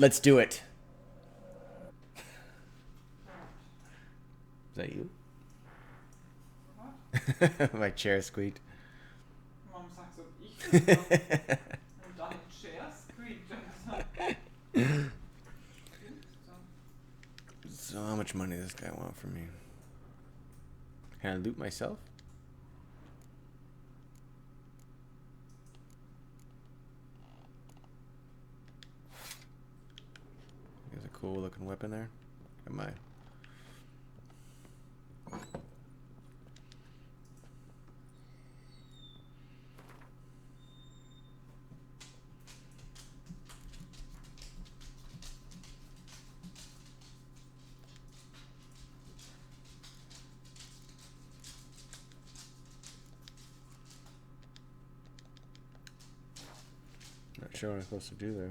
Let's do it. Is that you? What? My chair squeaked. Warum sagst du ich das doch? Und deine Chair squeaked. So how much money does this guy want from me? Can I loot myself? There's a cool looking weapon there. Am I? Not sure what I'm supposed to do there.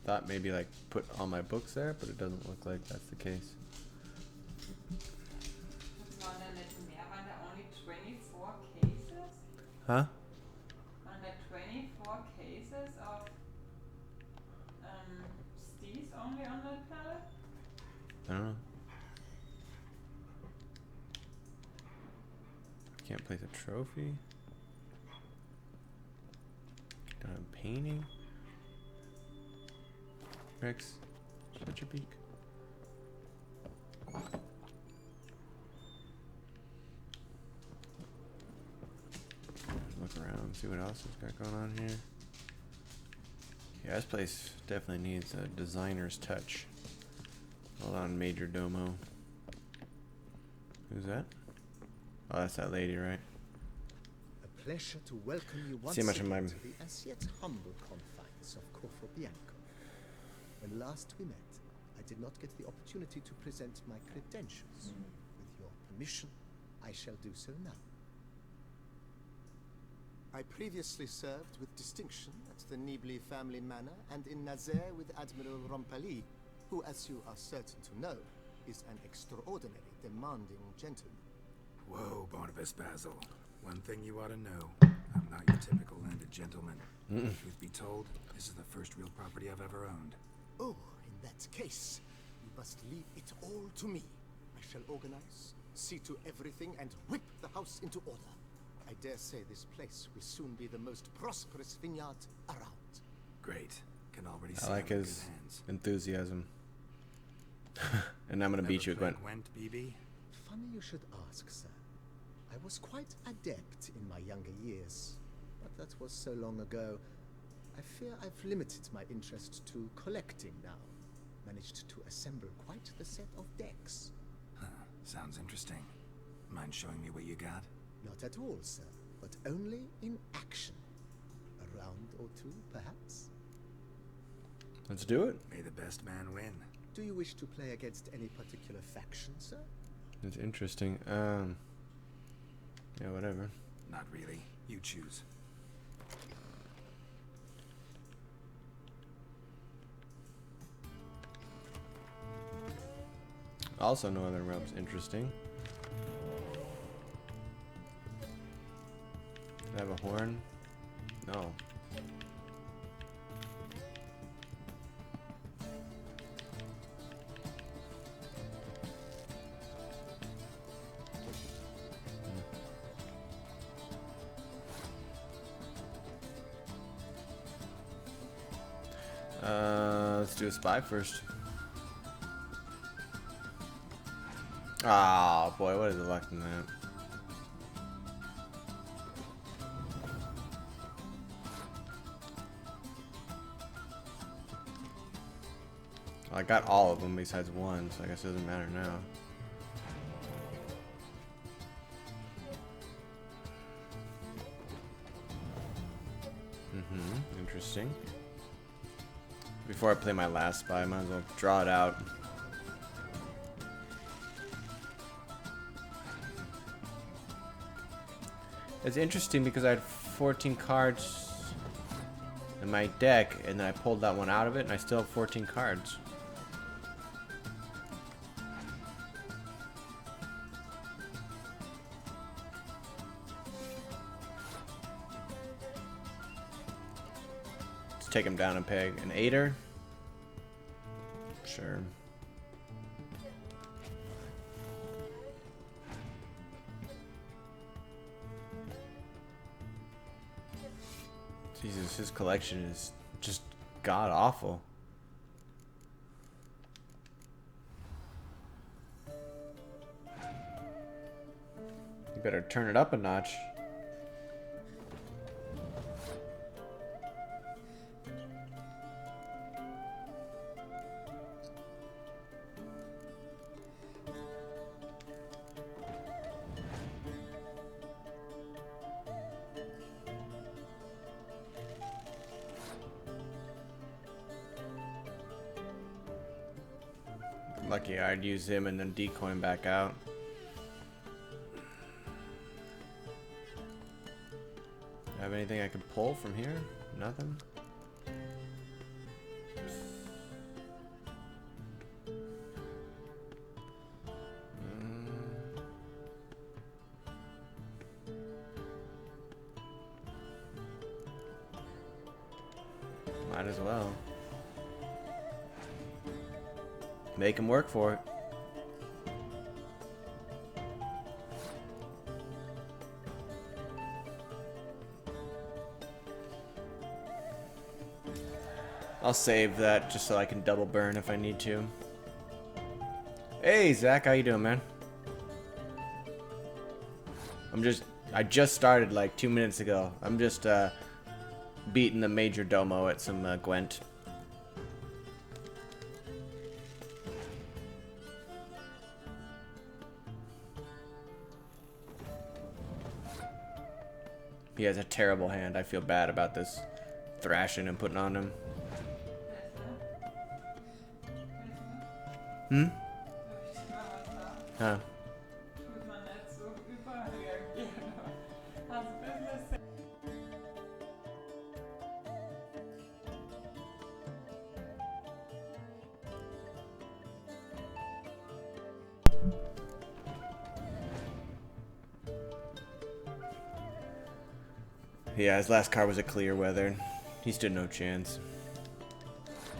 Thought maybe like put all my books there, but it doesn't look like that's the case. Das waren da nicht mehr, waren da only 24 cases? Huh? Waren da 24 cases of steez only on that pallet? I don't know. Can't place a trophy. Don't have a painting. Rex, shut your beak. Look around, see what else it's got going on here. Yeah, this place definitely needs a designer's touch. Hold on, Major Domo. Who's that? Oh, that's that lady, right? A pleasure to welcome you once See much of again my- to the as yet humble confines of Corfo Bianco. When last we met, I did not get the opportunity to present my credentials. With your permission, I shall do so now. I previously served with distinction at the Nibli family manor and in Nazaire with Admiral Rompali, who, as you are certain to know, is an extraordinary, demanding gentleman. Whoa, Barnabas Basil. One thing you ought to know. I'm not your typical landed gentleman. Truth be told, this is the first real property I've ever owned. Oh, in that case, you must leave it all to me. I shall organize, see to everything, and whip the house into order. I dare say this place will soon be the most prosperous vineyard around. Great. Can already see I like I'm in his good hands. enthusiasm. And I'm gonna beat you Never again. played Gwent, BB? Funny you should ask, sir. I was quite adept in my younger years, but that was so long ago. I fear I've limited my interest to collecting now. Managed to assemble quite the set of decks. Huh. Sounds interesting. Mind showing me what you got? Not at all, sir, but only in action. A round or two, perhaps? Let's do it. May the best man win. Do you wish to play against any particular faction, sir? It's interesting. Yeah, whatever. Not really. You choose. Also, Northern Realm's interesting. Do I have a horn? No. Let's do a spy first. Ah, boy, what is the luck in that? I got all of them besides one, so I guess it doesn't matter now. Interesting. Before I play my last spy, I might as well draw it out. It's interesting because I had 14 cards in my deck, and then I pulled that one out of it, and I still have 14 cards. Let's take him down a peg. An 8er. Sure. Jesus, his collection is just god awful. You better turn it up a notch. Lucky I'd use him and then decoy him back out. Have anything I can pull from here? Nothing? Might as well. Make him work for it. I'll save that just so I can double burn if I need to. Hey Zach, how you doing, man? I just started like 2 minutes ago. I'm just beating the Major Domo at some Gwent. He has a terrible hand. I feel bad about this thrashing and putting on him. Hm? Huh. Tut man nicht so überreagieren. Hast Business. Yeah, his last card was a clear weather. He stood no chance.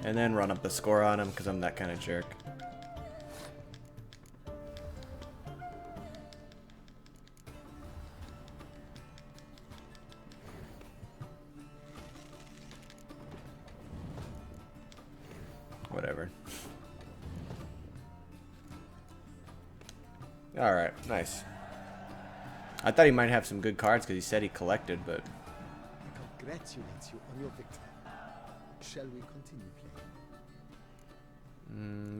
And then run up the score on him because I'm that kind of jerk. Whatever. Alright, nice. I thought he might have some good cards because he said he collected, but... Congratulate you on your victory. Shall we continue playing?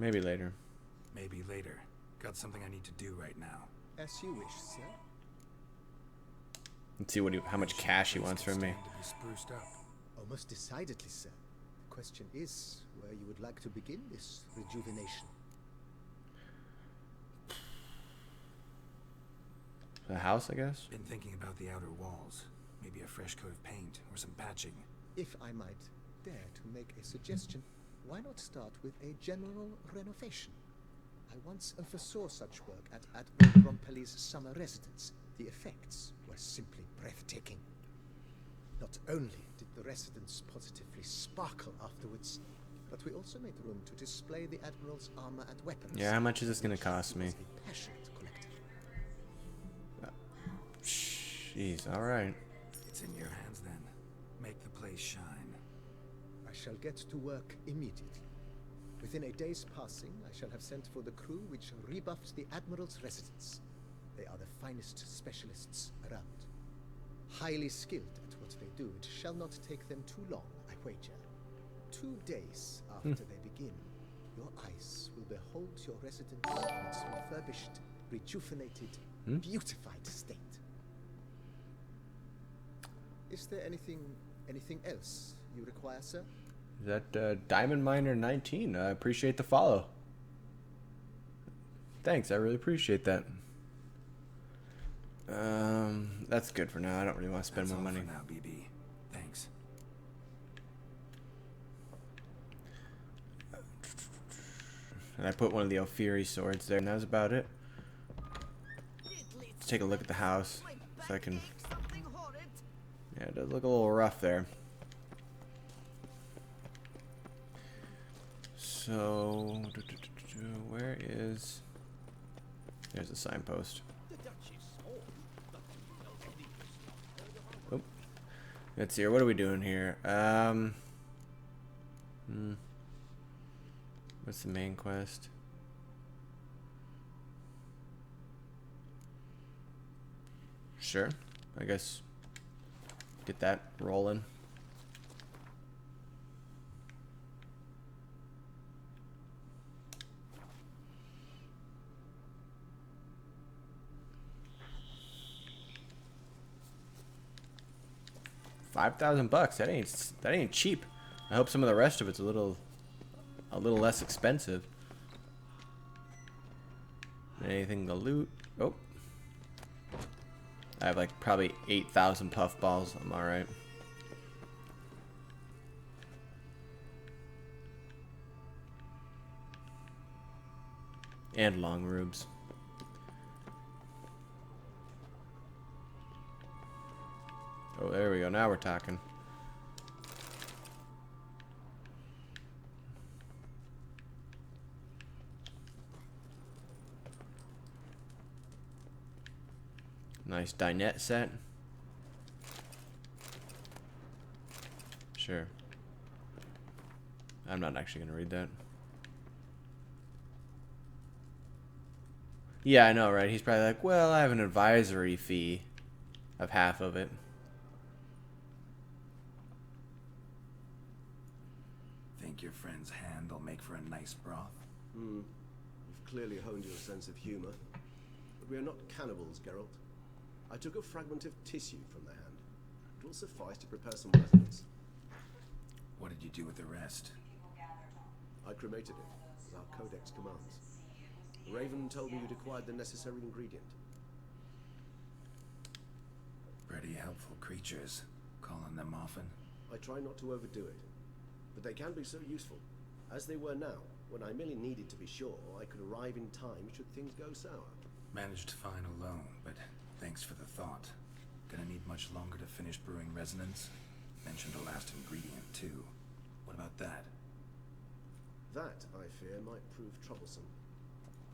maybe later. Maybe later. Got something I need to do right now. As you wish, sir. Let's see how much cash he wants from me. Stand to be spruced up. Oh, most decidedly, sir. The question is where you would like to begin this rejuvenation. The house, I guess? Been thinking about the outer walls. Maybe a fresh coat of paint or some patching. If I might dare to make a suggestion, why not start with a general renovation? I once oversaw such work at Admiral Rompelli's summer residence. The effects were simply breathtaking. Not only did the residence positively sparkle afterwards, but we also made room to display the Admiral's armor and weapons. Yeah, how much is this gonna cost me? He was a passionate collector. Jeez, alright. It's in your hands then. Make the place shine. I shall get to work immediately. Within a day's passing, I shall have sent for the crew which rebuffed the Admiral's residence. They are the finest specialists around. Highly skilled at what they do, it shall not take them too long, I wager. 2 days after they begin, your eyes will behold your residence in its refurbished, rejuvenated, beautified state. Is there anything else you require, sir? Is that Diamond Miner 19? I appreciate the follow. Thanks, I really appreciate that. That's good for now. I don't really want to spend That's more all money. for now, BB. Thanks. And I put one of the Alfieri swords there, and that was about it. Let's take a look at the house, so I can... Yeah, it does look a little rough there. So, where is... There's a signpost. Oh. Let's see here. What are we doing here? What's the main quest? Sure. I guess get that rolling. $5,000. That ain't cheap. I hope some of the rest of it's a little less expensive. Anything to loot? Oh. I have like probably 8,000 puffballs. I'm alright. And long rubes. Oh, there we go. Now we're talking. Nice dinette set. Sure. I'm not actually going to read that. Yeah, I know, right? He's probably like, well, I have an advisory fee of half of it. Think your friend's hand will make for a nice broth? You've clearly honed your sense of humor. But we are not cannibals, Geralt. I took a fragment of tissue from the hand. It will suffice to prepare some resonance. What did you do with the rest? I cremated it, as our codex commands. Raven told me you'd acquired the necessary ingredient. Pretty helpful creatures. Calling them often? I try not to overdo it, but they can be so useful. As they were now, when I merely needed to be sure I could arrive in time should things go sour. Managed fine alone, but thanks for the thought. Gonna need much longer to finish brewing resonance? Mentioned a last ingredient, too. What about that? That, I fear, might prove troublesome.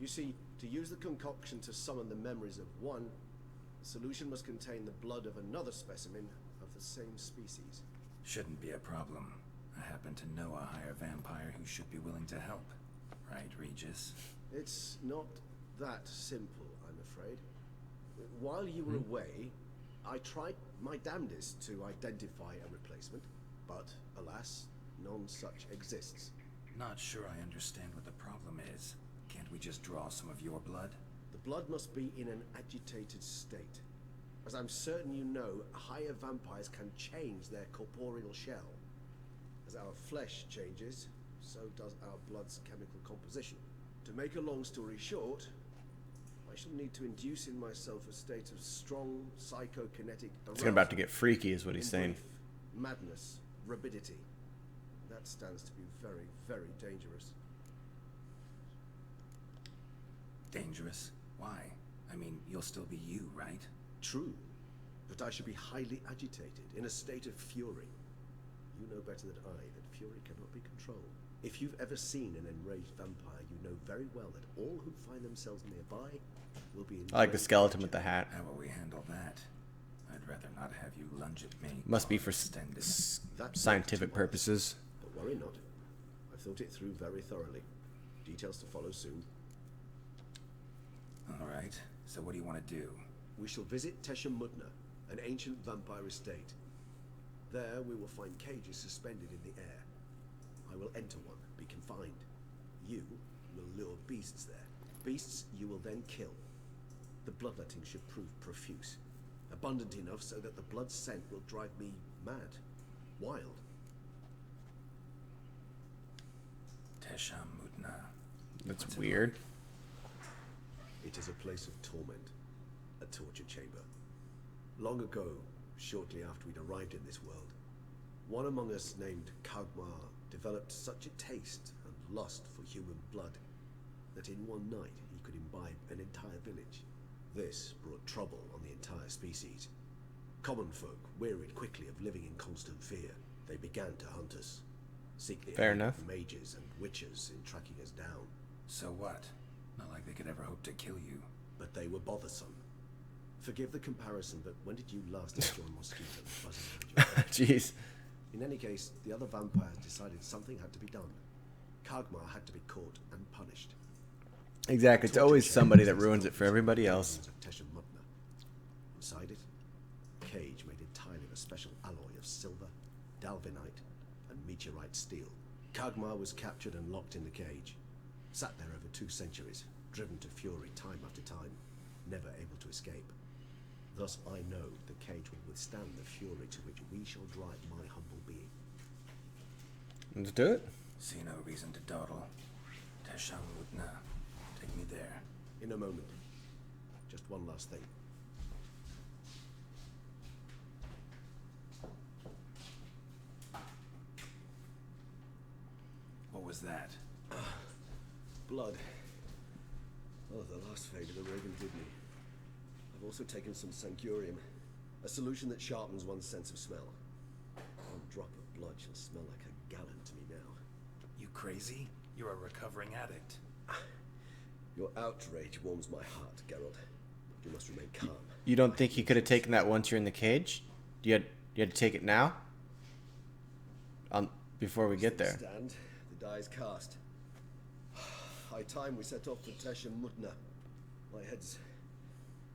You see, to use the concoction to summon the memories of one, the solution must contain the blood of another specimen of the same species. Shouldn't be a problem. I happen to know a higher vampire who should be willing to help. Right, Regis? It's not that simple, I'm afraid. While you were away, I tried my damnedest to identify a replacement, but alas, none such exists. Not sure I understand what the problem is. Can't we just draw some of your blood? The blood must be in an agitated state. As I'm certain you know, higher vampires can change their corporeal shell. As our flesh changes, so does our blood's chemical composition. To make a long story short, I shall need to induce in myself a state of strong psychokinetic arousal. It's about to get freaky is what he's saying. Brief, madness, rabidity. That stands to be very, very dangerous. Dangerous? Why? I mean, you'll still be you, right? True, but I should be highly agitated, in a state of fury. You know better than I that fury cannot be controlled. If you've ever seen an enraged vampire, you know very well that all who find themselves nearby will be in I like the great skeleton danger. with the hat. How will we handle that? I'd rather not have you lunge at me. Must be for extended. That's scientific not tomorrow. purposes. But worry not. I've thought it through very thoroughly. Details to follow soon. All right. So what do you want to do? We shall visit Tesha Mudna, an ancient vampire estate. There we will find cages suspended in the air. I will enter one, be confined. You will lure beasts there. Beasts you will then kill. The bloodletting should prove profuse. Abundant enough so that the blood scent will drive me mad. Wild. Tesha Mudna. That's What's it weird. It is a place of torment. A torture chamber. Long ago, shortly after we'd arrived in this world, one among us named Kagmar developed such a taste and lust for human blood that in one night he could imbibe an entire village. This brought trouble on the entire species. Common folk wearied quickly of living in constant fear. They began to hunt us. seek the Fair aid enough. of mages and witches in tracking us down. So what? Not like they could ever hope to kill you. But they were bothersome. Forgive the comparison, but when did you last enjoy mosquitoes buzzing around you? Jeez. In any case, the other vampires decided something had to be done. Kagmar had to be caught and punished. Exactly. It's always somebody that ruins it for everybody else. Of Teshem Mutna. Inside it, a cage made entirely of a special alloy of silver, dalvinite, and meteorite steel. Kagmar was captured and locked in the cage. Sat there over 2 centuries, driven to fury time after time, never able to escape. Thus I know the cage will withstand the fury to which we shall drive my humble being. Let's do it. See no reason to dawdle. Teshem Mutna. Take me there. In a moment. Just one last thing. What was that? Blood. Oh, the last fade of the Reagan did me. I've also taken some Sancurium, a solution that sharpens one's sense of smell. One drop of blood shall smell like a gallon to me now. You crazy? You're a recovering addict. Your outrage warms my heart, Geralt. You must remain calm. You don't think you could have taken that once you're in the cage? You had to take it now? Before we get there. Stand. The die is cast. High time we set off for Teshem Mutna. My head's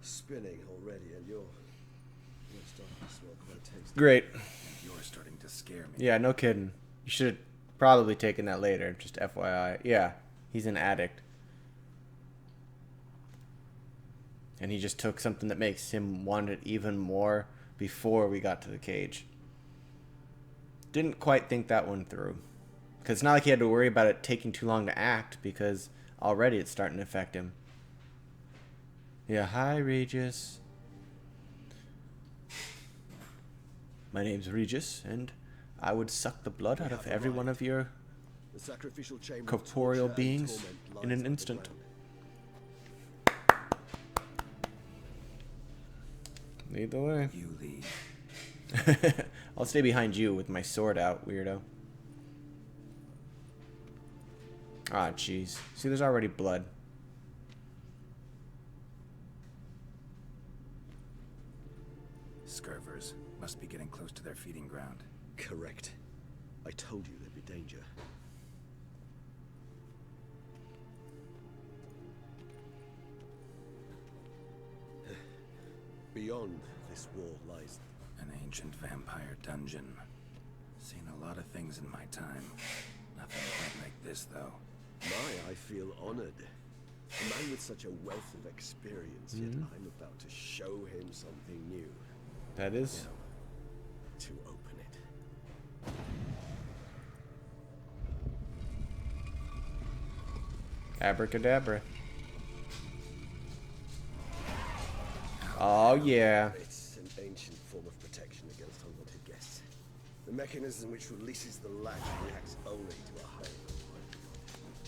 spinning already, and you're starting to smell quite tasty. Great. You're starting to scare me. Yeah, no kidding. You should have probably taken that later, just FYI. Yeah, he's an addict. And he just took something that makes him want it even more before we got to the cage. Didn't quite think that one through. Because it's not like he had to worry about it taking too long to act, because already it's starting to affect him. Yeah, hi, Regis. My name's Regis, and I would suck the blood out of every one of your The sacrificial chamber of corporeal torture and beings torment in lies an instant. underground. Lead the way. You lead. I'll stay behind you with my sword out, weirdo. Ah, jeez. See, there's already blood. Scurvers must be getting close to their feeding ground. Correct. I told you there'd be danger. Beyond this wall lies... An ancient vampire dungeon. Seen a lot of things in my time. Nothing quite like this, though. I feel honored. A man with such a wealth of experience, yet I'm about to show him something new. That is. To open it. Abracadabra. Oh, yeah. It's an ancient form of protection against unwanted guests. The mechanism which releases the latch reacts only to a high.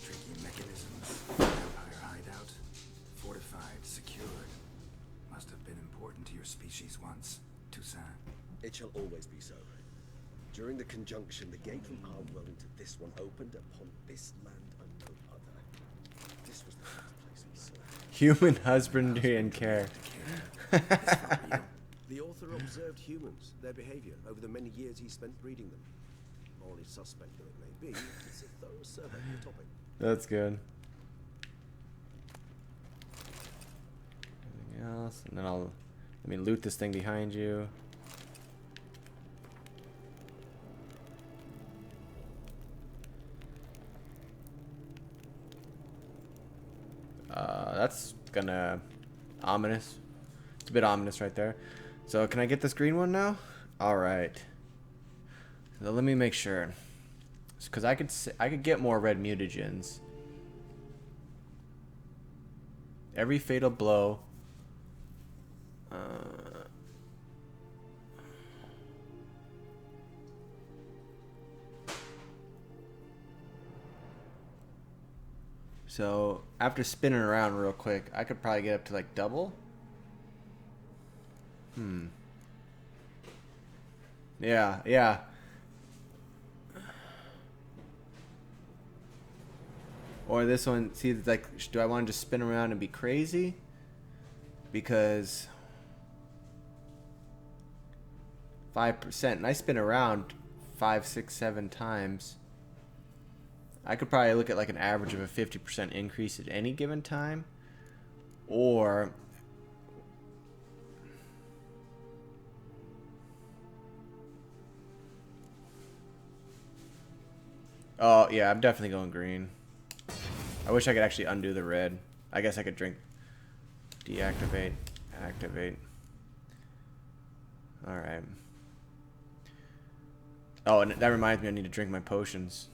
Tricky mechanisms. Vampire hideout. Fortified, secured. Must have been important to your species once. Toussaint. It shall always be so. During the conjunction, the gate from our world into this one opened upon this land and no other. This was the first place we saw. Human husbandry and care. The author observed humans, their behavior, over the many years he spent breeding them. Morally suspect though it may be, it's a thorough survey of the topic. That's good. Anything else? And then let me loot this thing behind you. That's gonna ominous. It's a bit ominous right there. So can I get this green one now? All right. So let me make sure, because I could get more red mutagens. Every fatal blow. So after spinning around real quick, I could probably get up to like double. Yeah. Or this one, see, it's like, do I want to just spin around and be crazy? Because 5%, and I spin around 5, 6, 7 times. I could probably look at like an average of a 50% increase at any given time. Or oh yeah, I'm definitely going green. I wish I could actually undo the red. I guess I could drink, deactivate, activate. Alright. Oh, and that reminds me I need to drink my potions.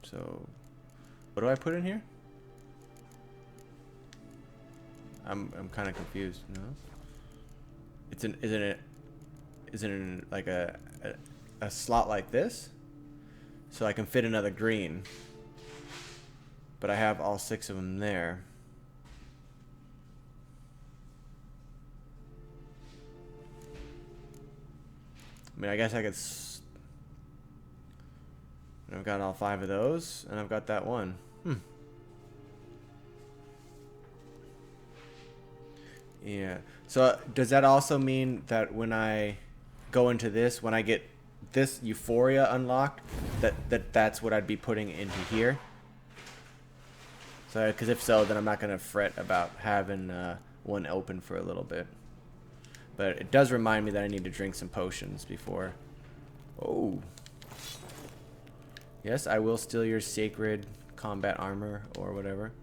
So, what do I put in here? I'm kind of confused. No, isn't it like a slot like this? So I can fit another green, but I have all 6 of them there. I mean, I guess I could. I've got all 5 of those, and I've got that one. Yeah. So does that also mean that when I go into this, when I get this Euphoria unlocked, that's what I'd be putting into here? So, because if so, then I'm not gonna fret about having one open for a little bit. But it does remind me that I need to drink some potions before. Oh. Yes, I will steal your sacred combat armor or whatever.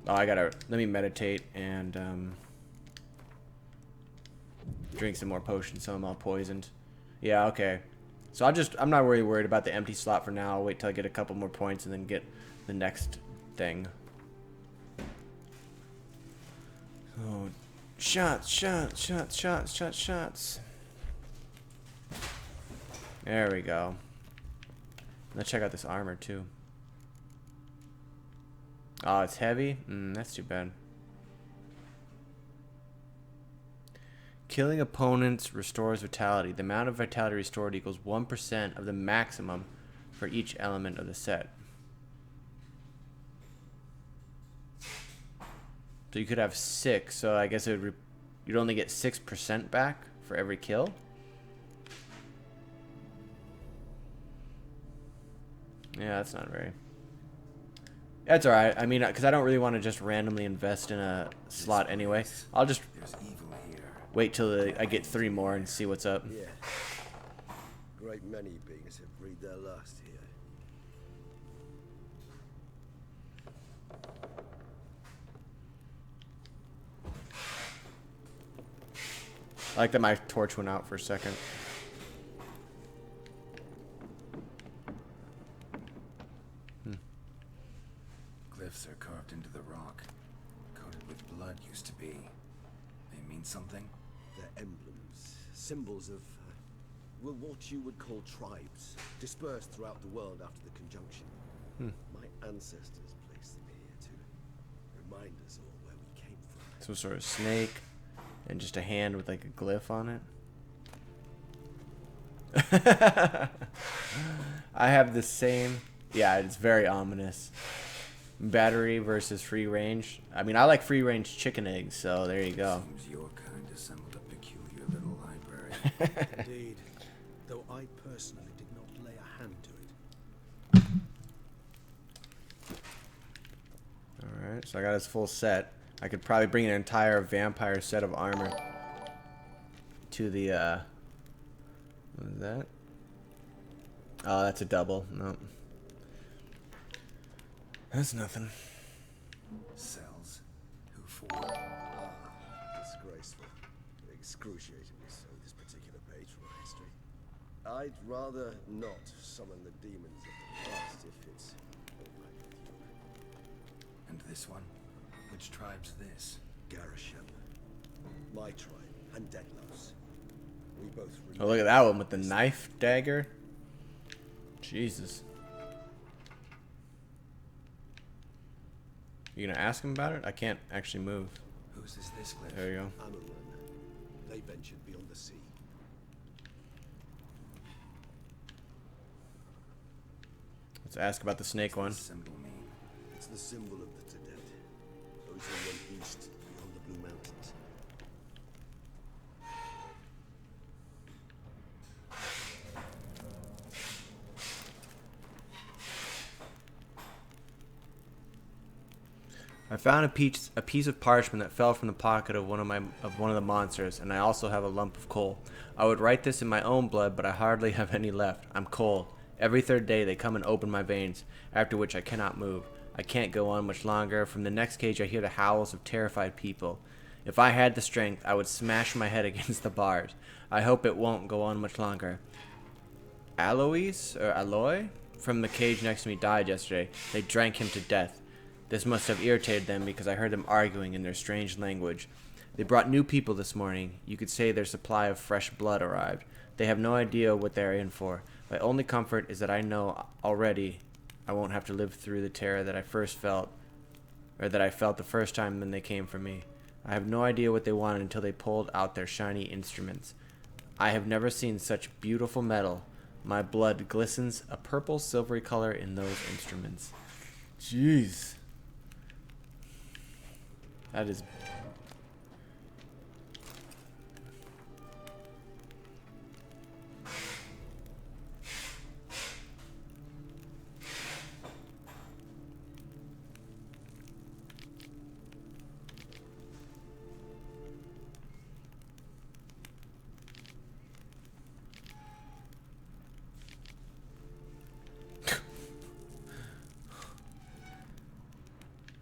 Oh, I gotta, let me meditate and drink some more potions so I'm all poisoned. Yeah, okay. So I'm not really worried about the empty slot for now. I'll wait till I get a couple more points and then get the next thing. Oh, shots. There we go. Let's check out this armor too. Oh, it's heavy? That's too bad. Killing opponents restores vitality. The amount of vitality restored equals 1% of the maximum for each element of the set. So you could have 6, so I guess you'd only get 6% back for every kill. Yeah, that's not very... That's alright. I mean, because I don't really want to just randomly invest in a slot anyway. I'll just wait till I get 3 more and see what's up. Yeah. Great many beings have breathed their last here. I like that my torch went out for a second. Glyphs are carved into the rock. Coated with blood used to be. They mean something? They're emblems, symbols of, well, what you would call tribes, dispersed throughout the world after the conjunction. My ancestors placed them here to remind us all where we came from. Some sort of snake and just a hand with like a glyph on it. I have the same. Yeah, it's very ominous. Battery versus free range. I mean, I like free range chicken eggs, so there you go. Seems your kind assembled a peculiar little library. Indeed, though I personally did not lay a hand to it. Alright, so I got his full set. I could probably bring an entire vampire set of armor to the, what is that? Oh, that's a double. No. That's nothing. Cells. Who for? Disgraceful. Excruciatingly so, this particular page from our history. I'd rather not summon the demons of the past if it's alright with you. And this one? Which tribe's this? Garisham. My tribe, and Deadlouse. We both Oh, look at that one with the knife dagger. Jesus. You gonna ask him about it? I can't actually move. Whose is this cliff? There you go. Amaran. They ventured beyond the sea. Let's ask about the snake one. What's this symbol mean? It's the symbol of the Tedet. Those who went east beyond the Blue Mountains. I found a piece of parchment that fell from the pocket of one of the monsters, and I also have a lump of coal. I would write this in my own blood, but I hardly have any left. I'm cold. Every third day they come and open my veins, after which I cannot move. I can't go on much longer. From the next cage I hear the howls of terrified people. If I had the strength, I would smash my head against the bars. I hope it won't go on much longer. Aloy from the cage next to me died yesterday. They drank him to death. This must have irritated them because I heard them arguing in their strange language. They brought new people this morning. You could say their supply of fresh blood arrived. They have no idea what they are in for. My only comfort is that I know already I won't have to live through the terror that I felt the first time when they came for me. I have no idea what they wanted until they pulled out their shiny instruments. I have never seen such beautiful metal. My blood glistens a purple silvery color in those instruments. Jeez. That is...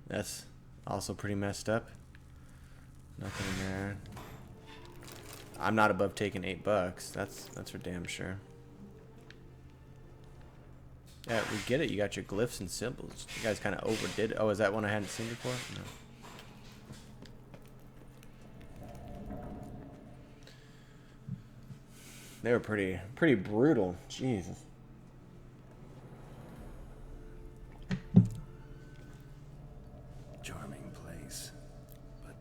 That's also pretty messed up. Nothing there. I'm not above taking $8. That's for damn sure. Yeah, we get it. You got your glyphs and symbols. You guys kind of overdid it. Oh, is that one I hadn't seen before? No. They were pretty brutal. Jesus. Charming place. But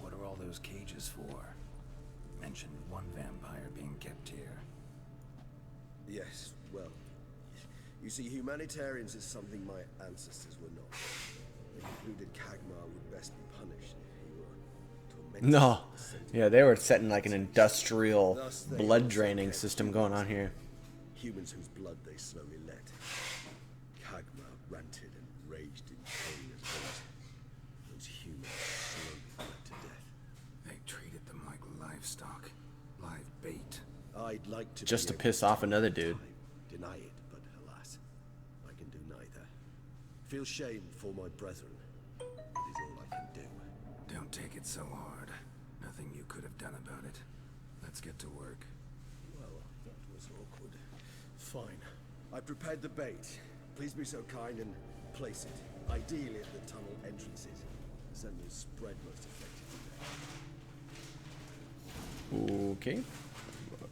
what are all those cages for? Mentioned one vampire being kept here. Yes, well, you see, humanitarians is something my ancestors were not. They concluded Kagmar would best be punished if he were tormented. No. Yeah, they were setting like an industrial Thus they blood also draining kept system going on here. Humans whose blood they slowly let. Kagmar ranted and raged in pain as those humans slowly bled to death. They treated them like livestock. Live bait. I'd like to Just be to able piss off tell another at the dude. time, deny it, but alas, I can do neither. Feel shame for my brethren. It is all I can do. Don't take it so hard. Nothing you could have done about it. Let's get to work. Well, that was awkward. Fine. I prepared the bait. Please be so kind and place it, ideally at the tunnel entrances. The scent will spread most effectively. Okay.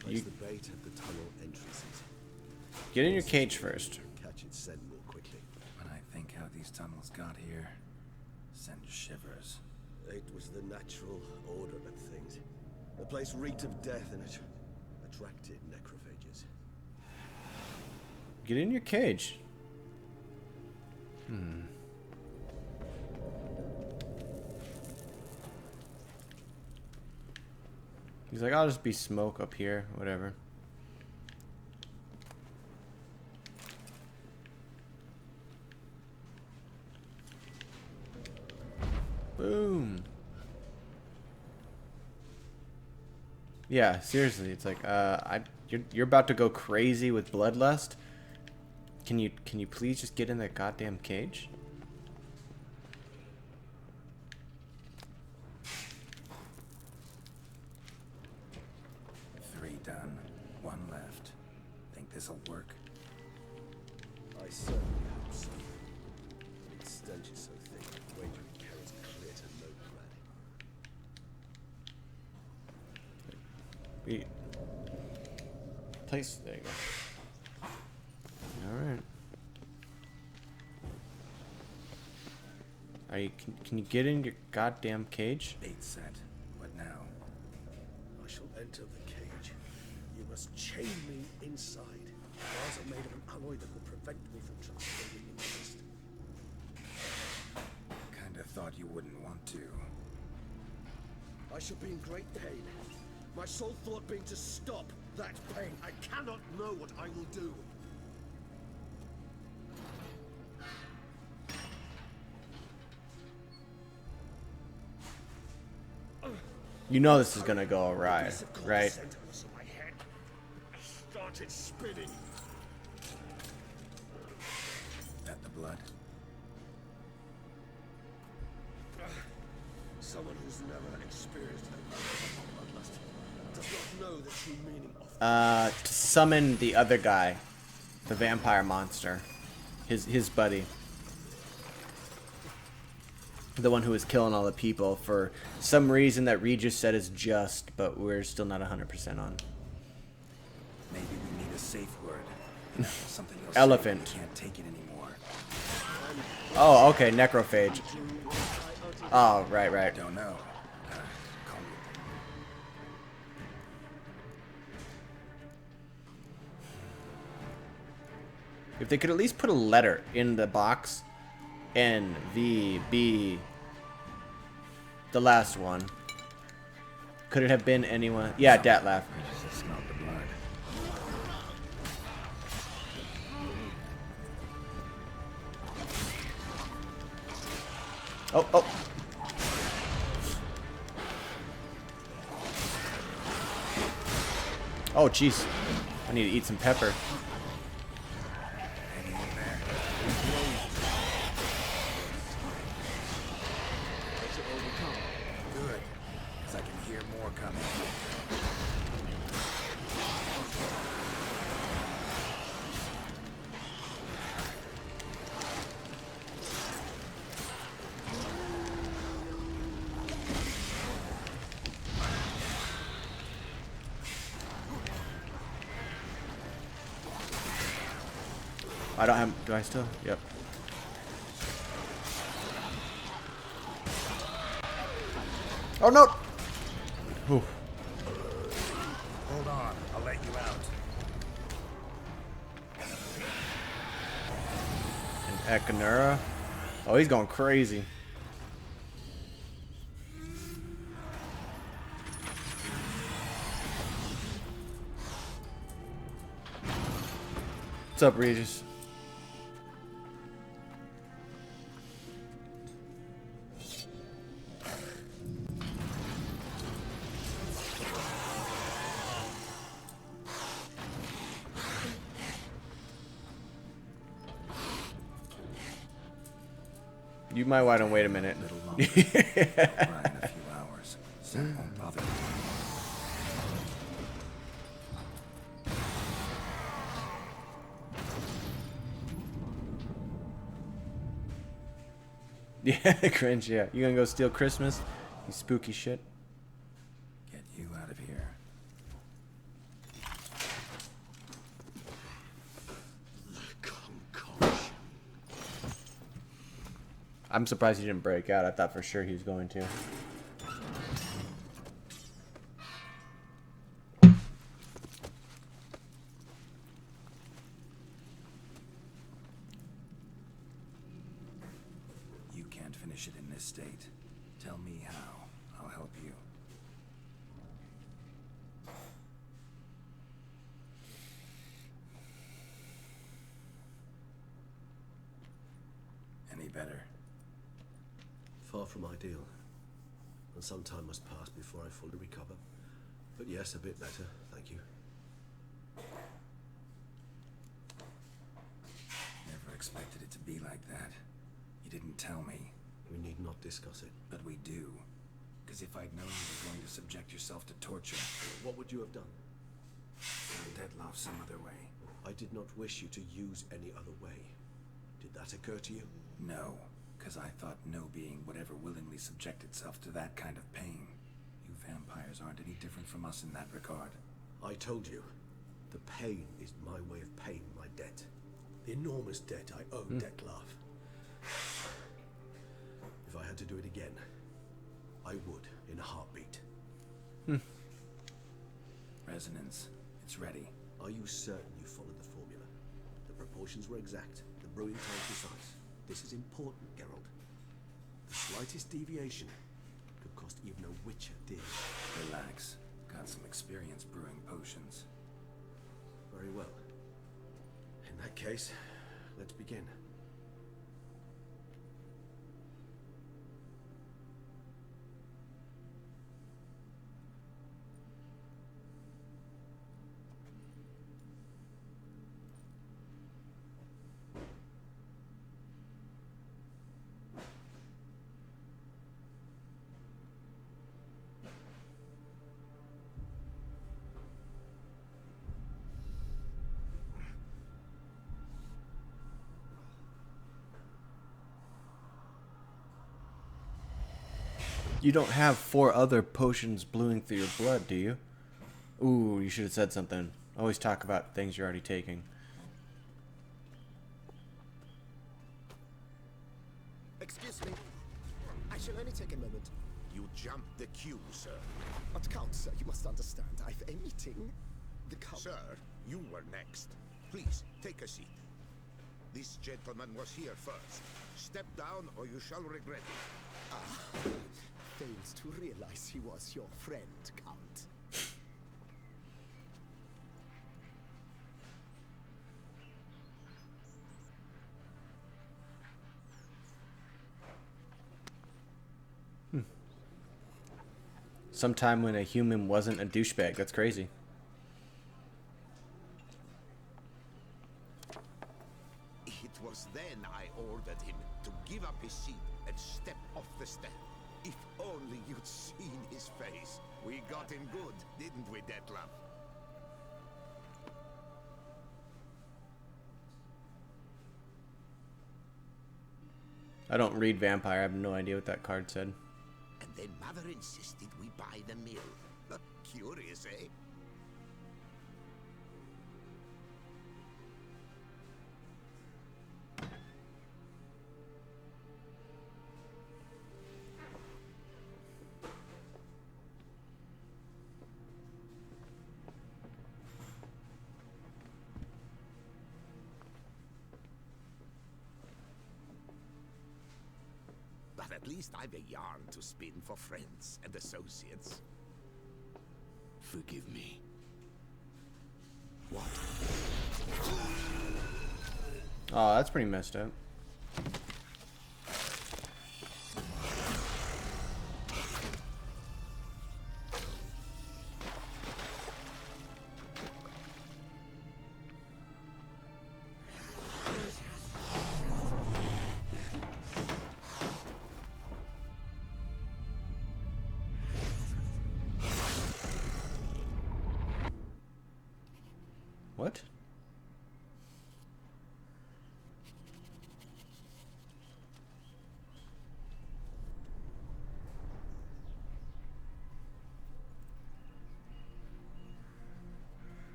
Place You the bait at the tunnel entrances. get in your cage first. Catch its scent more quickly. When I think how these tunnels got here, sends shivers. It was the natural order of things. The place reeked of death and it attracted necrophages. Get in your cage. He's like, I'll just be smoke up here, whatever. Boom. Yeah, seriously, it's like, you're about to go crazy with bloodlust. Can you please just get in that goddamn cage? Three done. One left. Think this'll work? I certainly hope so. Its stench is so thick, the wager it carries clear to Novigrad. Place, there you go. Alright. Are you? Can you get in your goddamn cage? 8 set. What now? I shall enter the cage. You must chain me inside. The bars are made of an alloy that will prevent me from transferring in the mist. Kinda thought you wouldn't want to. I shall be in great pain. My sole thought being to stop that pain. I cannot know what I will do. You know this is gonna go awry, Piece of cord right? center was in my head. I started spinning. That the blood? Someone who's never experienced a bloodlust does not know the true meaning of To summon the other guy, the vampire monster, his buddy, the one who was killing all the people for some reason that Regis said is just, but we're still not 100% on. Maybe we need a safe word. Something else. Elephant. We can't take it anymore. Oh, okay, necrophage. Oh, right. Don't know. Call me. If they could at least put a letter in the box, NVB, the last one. Could it have been anyone? Yeah, Datlaf. Just smelled the blood. Oh. Oh, jeez. I need to eat some pepper. Anyone there? Good. Because I can hear more coming. I don't have. Do I still? Yep. Oh no! Whew. Hold on. I'll let you out. And Ekanura. Oh, he's going crazy. What's up, Regis? You might want to wait a minute. A little longer. Right, in a few hours. Set won't bother me. Yeah, cringe, yeah. You gonna go steal Christmas? You spooky shit. Get you out of here. concoction. I'm surprised he didn't break out. I thought for sure he was going to. You can't finish it in this state. Tell me how. I'll help you. Any better? Far from ideal. And some time must pass before I fully recover. But yes, a bit better, thank you. Never expected it to be like that. You didn't tell me. We need not discuss it. But we do. Because if I'd known you were going to subject yourself to torture, What would you have done? found Detloff some other way. I did not wish you to use any other way. Did that occur to you? No, because I thought no being would ever willingly subject itself to that kind of pain. You vampires aren't any different from us in that regard. I told you. The pain is my way of paying my debt. The enormous debt I owe Dettlaff. If had to do it again, I would in a heartbeat. Resonance. It's ready. Are you certain you followed the formula? The proportions were exact, the brewing time precise. This is important, Geralt. The slightest deviation could cost even a Witcher dear. Relax. Got some experience brewing potions. Very well. In that case, let's begin. You don't have 4 other potions blowing through your blood, do you? Ooh, you should have said something. Always talk about things you're already taking. Excuse me. I shall only take a moment. You jumped the queue, sir. But Count, sir, you must understand. I've a meeting. The Count. Sir, you were next. Please, take a seat. This gentleman was here first. Step down or you shall regret it. Fails to realize he was your friend, Count. Sometime when a human wasn't a douchebag. That's crazy. It was then I ordered him to give up his seat and step off the step. If only you'd seen his face. We got him good, didn't we, Detlef? I don't read Vampire. I have no idea what that card said. And then Mother insisted we buy the mill. Curious, eh? But at least I've a yarn to spin for friends and associates. Forgive me. What? Oh, that's pretty messed up. What?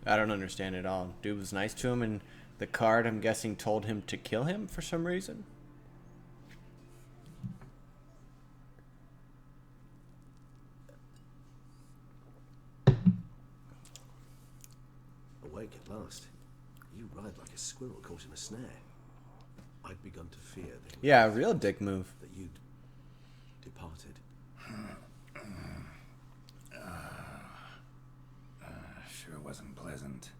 I don't understand at all. Dude was nice to him, and the card, I'm guessing, told him to kill him for some reason. Awake at last. You ride like a squirrel caught in a snare. I'd begun to fear that, Yeah, real dick move. that you'd departed. Sure wasn't pleasant,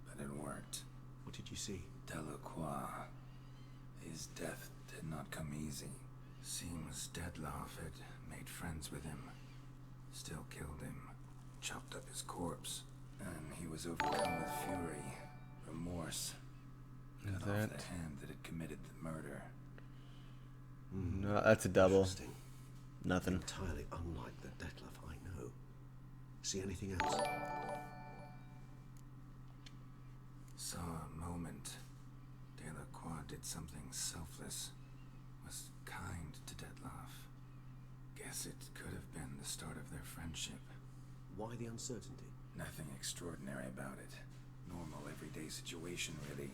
but it worked. What did you see? Delacroix. His death did not come easy. Seems Detlef had made friends with him. Still killed him. Chopped up his corpse. And he was overcome with fury. Remorse. Cut off the hand that had committed the murder. No, that's a double. Interesting. Nothing. Entirely unlike the Detlef I know. See anything else? Saw a moment. Delacroix did something selfless. Was kind to Detlef. Guess it could have been the start of their friendship. Why the uncertainty? Nothing extraordinary about it. Normal, everyday situation, really.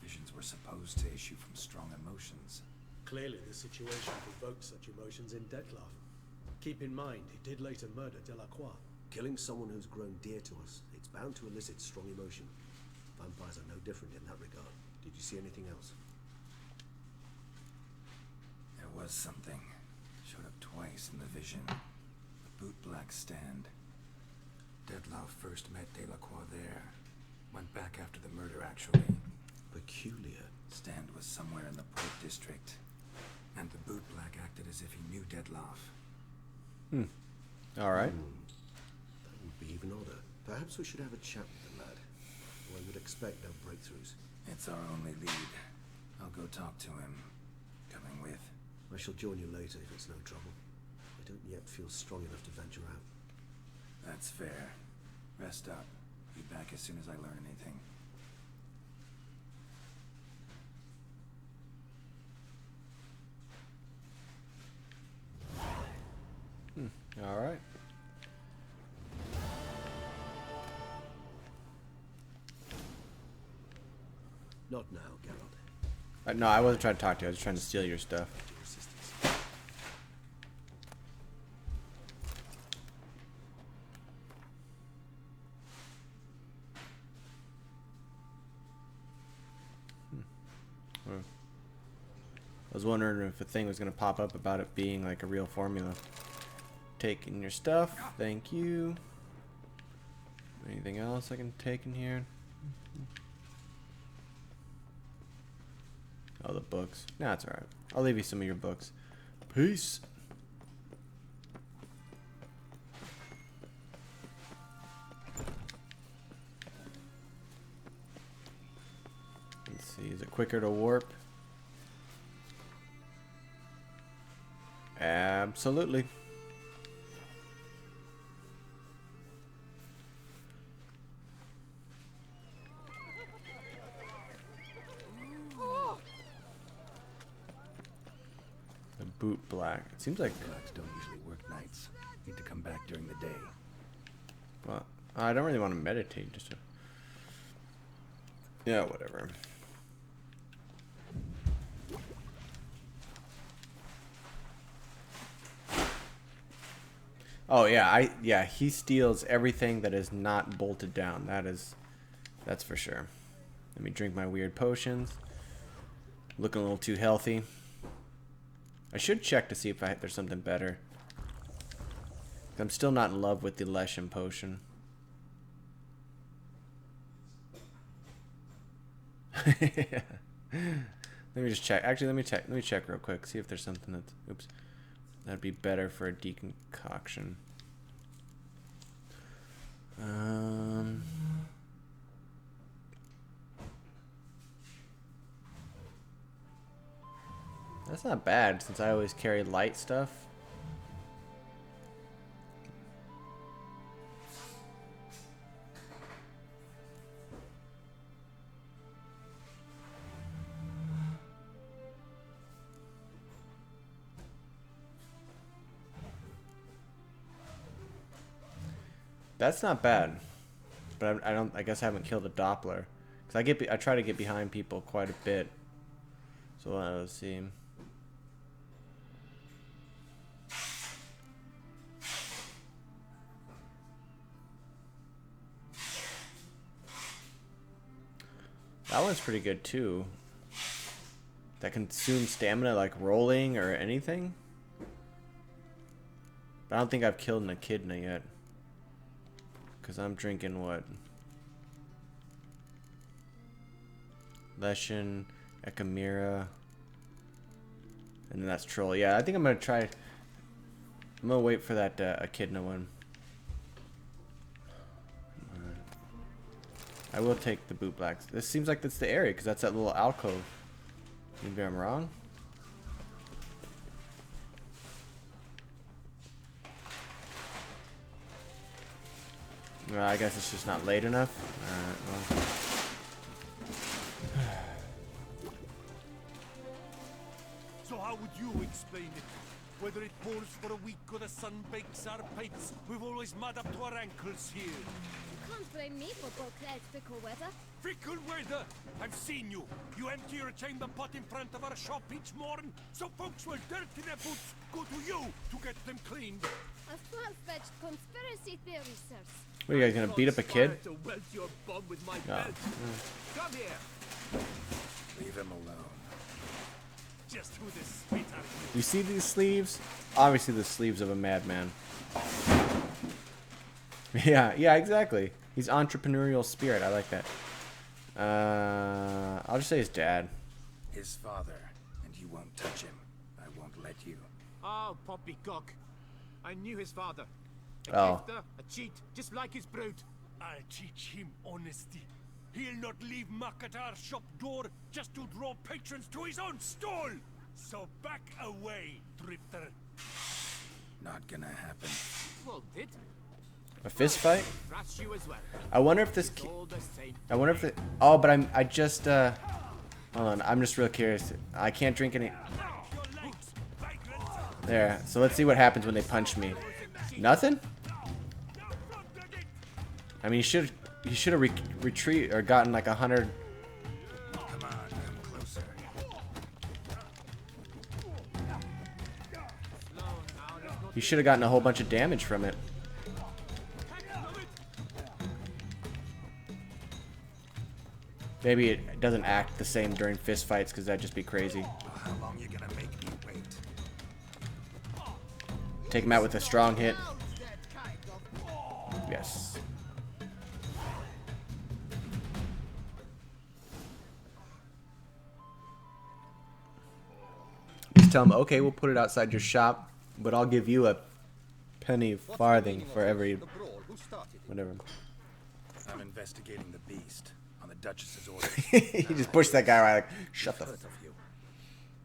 Visions were supposed to issue from strong emotions. Clearly, the situation provoked such emotions in Dettlaff. Keep in mind, he did later murder Delacroix. Killing someone who's grown dear to us, it's bound to elicit strong emotion. Vampires are no different in that regard. Did you see anything else? There was something. Showed up twice in the vision. The bootblack stand. Dettlaff first met Delacroix there. Went back after the murder, actually. Peculiar. Stand was somewhere in the Port District. And the bootblack acted as if he knew Dettlaff. Alright. That would be even odder. Perhaps we should have a chat with the lad. One would expect no breakthroughs. It's our only lead. I'll go talk to him. Coming with. I shall join you later if it's no trouble. I don't yet feel strong enough to venture out. That's fair. Rest up. Be back as soon as I learn anything. Alright. Not now, Geralt. No, I wasn't trying to talk to you. I was trying to steal your stuff. Your assistance. I was wondering if a thing was going to pop up about it being like a real formula. Taking your stuff. Thank you. Anything else I can take in here? Oh, the books. Nah, it's alright. I'll leave you some of your books. Peace. Let's see. Is it quicker to warp? Absolutely. The boot black. It seems like. Blacks don't usually work nights. Need to come back during the day. Well, I don't really want to meditate. Just to. Yeah, whatever. Oh yeah, he steals everything that is not bolted down. That's for sure. Let me drink my weird potions. Looking a little too healthy. I should check to see if there's something better. I'm still not in love with the Leshem potion. Let me just check. Actually, let me check real quick. See if there's something that's. Oops. That'd be better for a deconcoction. That's not bad since I always carry light stuff. That's not bad, but I guess I haven't killed a Doppler, because I try to get behind people quite a bit. So let's see. That one's pretty good too. That consumes stamina like rolling or anything. But I don't think I've killed an echidna yet. Because I'm drinking what? Leshen, Echimera, and then that's Troll. Yeah, I think I'm going to try. I'm going to wait for that Echidna one. I will take the boot blacks. This seems like that's the area because that's that little alcove. Maybe I'm wrong. Well, I guess it's just not late enough. Alright, well. So how would you explain it? Whether it pours for a week or the sun bakes our pipes, we've always mud up to our ankles here. can't blame me for Beauclair's fickle weather. Fickle weather! I've seen you. You empty your chamber pot in front of our shop each morning, so folks will dirty their boots go to you to get them cleaned. A far-fetched conspiracy theory, sirs. What are you guys gonna beat up a kid? To welt your bomb with my No. belt. Come here. Leave him alone. Just who this sweet are you? You see these sleeves? Obviously the sleeves of a madman. Yeah, exactly. He's entrepreneurial spirit. I like that. I'll just say his dad. His father, and you won't touch him. I won't let you. Oh, poppycock. I knew his father. A Oh. grifter, a cheat, just like his brute. I'll teach him honesty. He'll not leave muck at our shop door just to draw patrons to his own stall. So back away, drifter. Not gonna happen. Well, did. A fist fight? Thrash you as well. I wonder if this. It's all the same. I wonder if the. Oh, but I just. Hold on. I'm just real curious. I can't drink any. Your legs, vagrants. There. So let's see what happens when they punch me. Nothing? I mean, you should have retreat or gotten like 100. Come on, come closer. You should have gotten a whole bunch of damage from it. Maybe it doesn't act the same during fist fights because that'd just be crazy. How long you gonna make me wait? Take him out with a strong hit. Yes. Just tell him, okay, we'll put it outside your shop, but I'll give you a penny farthing for every whatever. I'm investigating the beast on the Duchess's orders. He just pushed that guy right like, shut the Heard of you.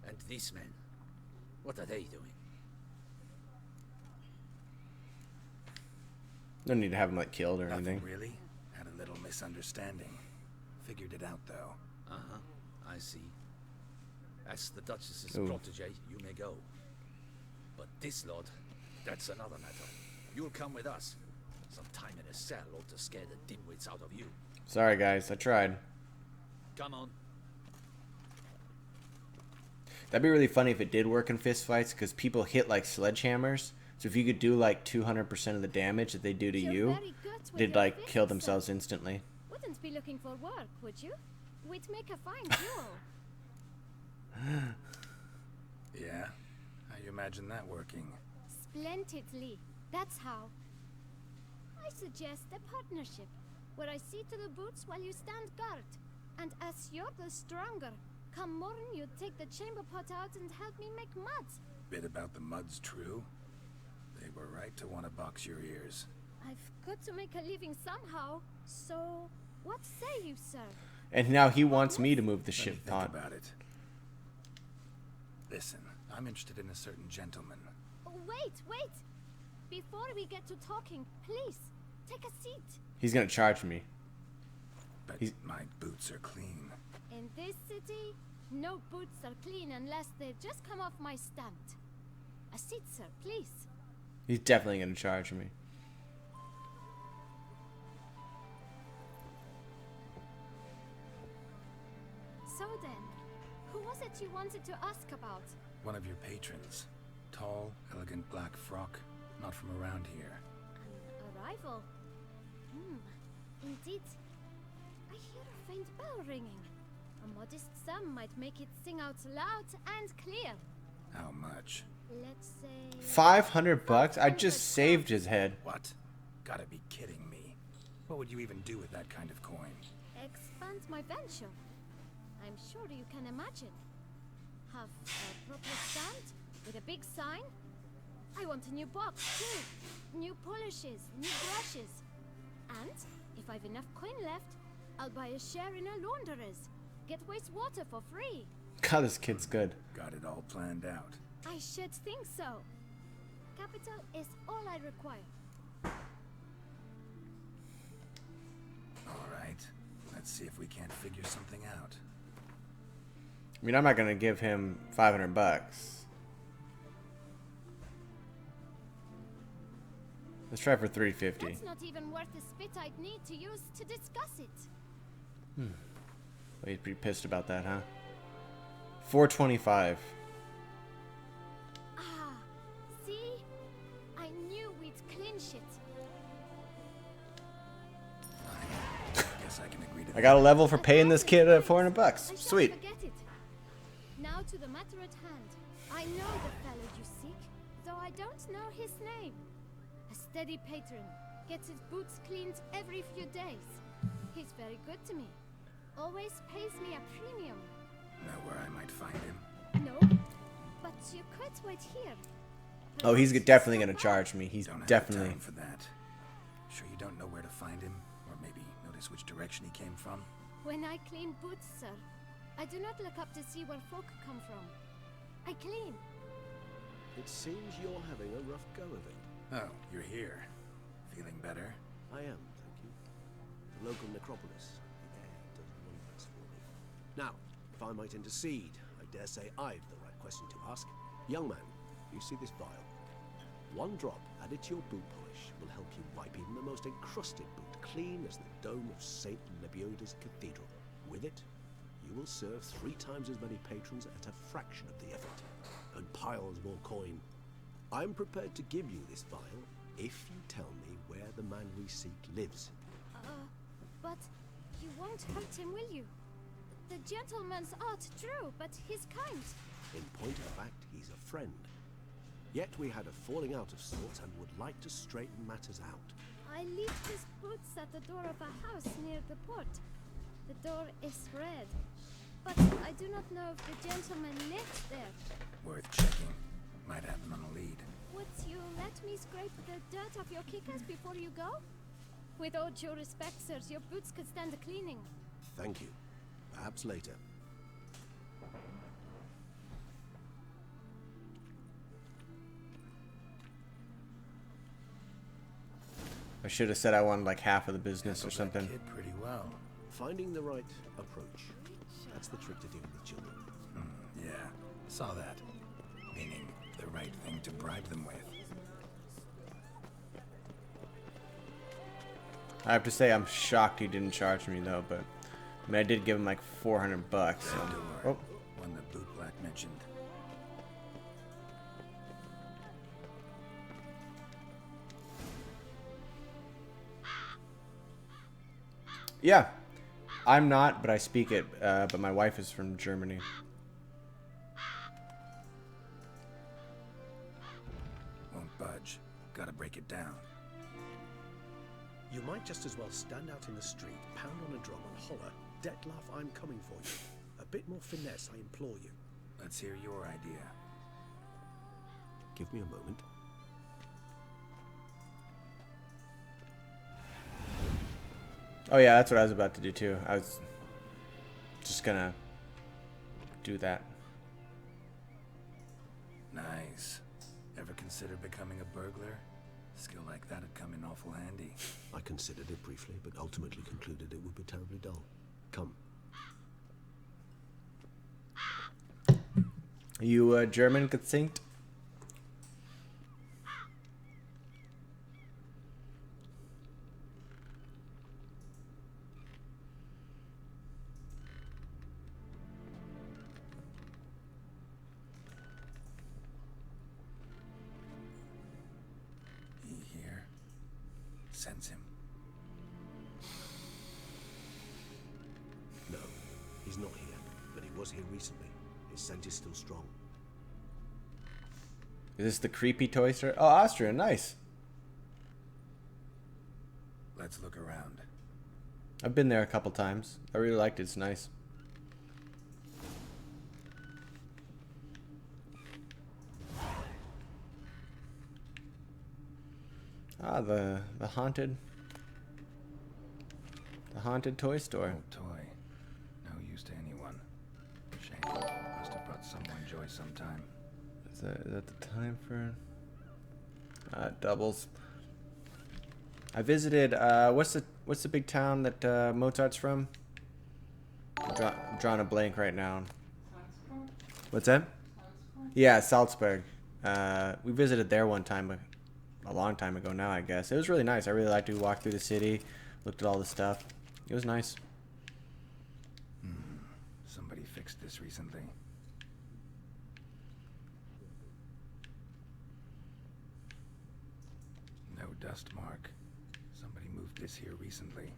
And these men, what are they doing? No need to have him like killed or Nothing anything. really. Had a little misunderstanding. Figured it out though. Uh-huh, I see. As the Duchess's Ooh. protege, you may go. But this lot, that's another matter. You'll come with us. Some time in a cell ought to scare the dimwits out of you. Sorry guys, I tried. Come on. That'd be really funny if it did work in fist fights because people hit like sledgehammers. So if you could do like 200% of the damage that they do to You're you, very good with they'd your like fists, kill sir. themselves instantly. Wouldn't be looking for work, would you? We'd make a fine duo. Yeah? How you imagine that working? Splendidly. That's how. I suggest a partnership, where I see to the boots while you stand guard. And as you're the stronger, come morning you take the chamber pot out and help me make mud. Bit about the mud's true? They were right to want to box your ears. I've got to make a living somehow, so what say you, sir? And now he wants me to move the Let me ship think pot. about it. Listen, I'm interested in a certain gentleman. Oh, wait! Before we get to talking, please, take a seat. He's gonna charge me. But He's- my boots are clean. In this city, no boots are clean unless they've just come off my stand. A seat, sir, please. He's definitely gonna charge me. So then, who was it you wanted to ask about? One of your patrons. Tall, elegant black frock. Not from around here. An arrival? Indeed. I hear a faint bell ringing. A modest sum might make it sing out loud and clear. How much? Let's say... 500 bucks? I just 500 saved his head. What? Gotta be kidding me. What would you even do with that kind of coin? Expand my venture. I'm sure you can imagine. Have a proper stand with a big sign. I want a new box too. New polishes, new brushes. And if I've enough coin left, I'll buy a share in a launderer's. Get wastewater for free. God, this kid's good. Got it all planned out. I should think so. Capital is all I require. Alright. Let's see if we can't figure something out. I mean, I'm not gonna give him 500 bucks. Let's try for 350. That's not even worth the spit I'd need to use to discuss it. Well, he's pretty pissed about that, huh? 425. Ah, see? I knew we'd clinch it. Guess I can agree to I got a level for paying this kid $400 bucks. I shan't Sweet. forget it. Now to the matter at hand. I know the fellow you seek, though I don't know his name. A steady patron, gets his boots cleaned every few days. He's very good to me. Always pays me a premium. know where I might find him. No, but you could wait here. Oh, he's definitely gonna charge me. He's Don't have definitely. time for that. Sure you don't know where to find him? Or maybe notice which direction he came from? When I clean boots, sir, I do not look up to see where folk come from. I clean. It seems you're having a rough go of it. Oh, you're here. Feeling better? I am, thank you. The local necropolis. The air does wonders for me. Now, if I might intercede, I dare say I've the right question to ask. Young man, you see this vial? One drop added to your boot polish will help you wipe even the most encrusted boot clean as the dome of St. Lebioda's Cathedral. With it, you will serve 3 times as many patrons at a fraction of the effort, and piles more coin. I'm prepared to give you this vial if you tell me where the man we seek lives. But you won't hurt him, will you? The gentleman's art, true, but he's kind. In point of fact, he's a friend. Yet we had a falling out of sorts and would like to straighten matters out. I leave his boots at the door of a house near the port. The door is red, but I do not know if the gentleman lives there. Worth checking. Might have him on a lead. Would you let me scrape the dirt off your kickers before you go? With all due respect, sirs, your boots could stand a cleaning. Thank you. Perhaps later. I should have said I wanted like half of the business or Handled something. that kid pretty well. Finding the right approach. That's the trick to dealing with children. Yeah, saw that. Meaning the right thing to bribe them with. I have to say I'm shocked he didn't charge me though, but I mean I did give him like $400 bucks. So. Door. One that Boot Black mentioned. Yeah, I'm not, but I speak it. But my wife is from Germany. Won't budge. Gotta break it down. You might just as well stand out in the street, pound on a drum and holler, Dettlaff, I'm coming for you. A bit more finesse, I implore you. Let's hear your idea. Give me a moment. Oh yeah, that's what I was about to do too. I was just gonna do that. Nice. Ever consider becoming a burglar? Skill like that'd come in awful handy. I considered it briefly, but ultimately concluded it would be terribly dull. Come. Are you German gezinkt? He here? Sense him. No, he's not here, but he was here recently. His scent is still strong. Is this the creepy toy store? Oh, Austria, nice. Let's look around. I've been there a couple times. I really liked it. It's nice. Ah, the haunted toy store. Old toy. No use to anyone. Shame. Must have brought someone joy sometime. Is that the time for doubles? I visited what's the big town that Mozart's from? I'm drawing a blank right now. Salzburg? What's that? Salzburg? Yeah, Salzburg. We visited there one time a long time ago now, I guess. It was really nice. I really liked to walk through the city, looked at all the stuff. It was nice. Somebody fixed this recently. No dust mark. Somebody moved this here recently.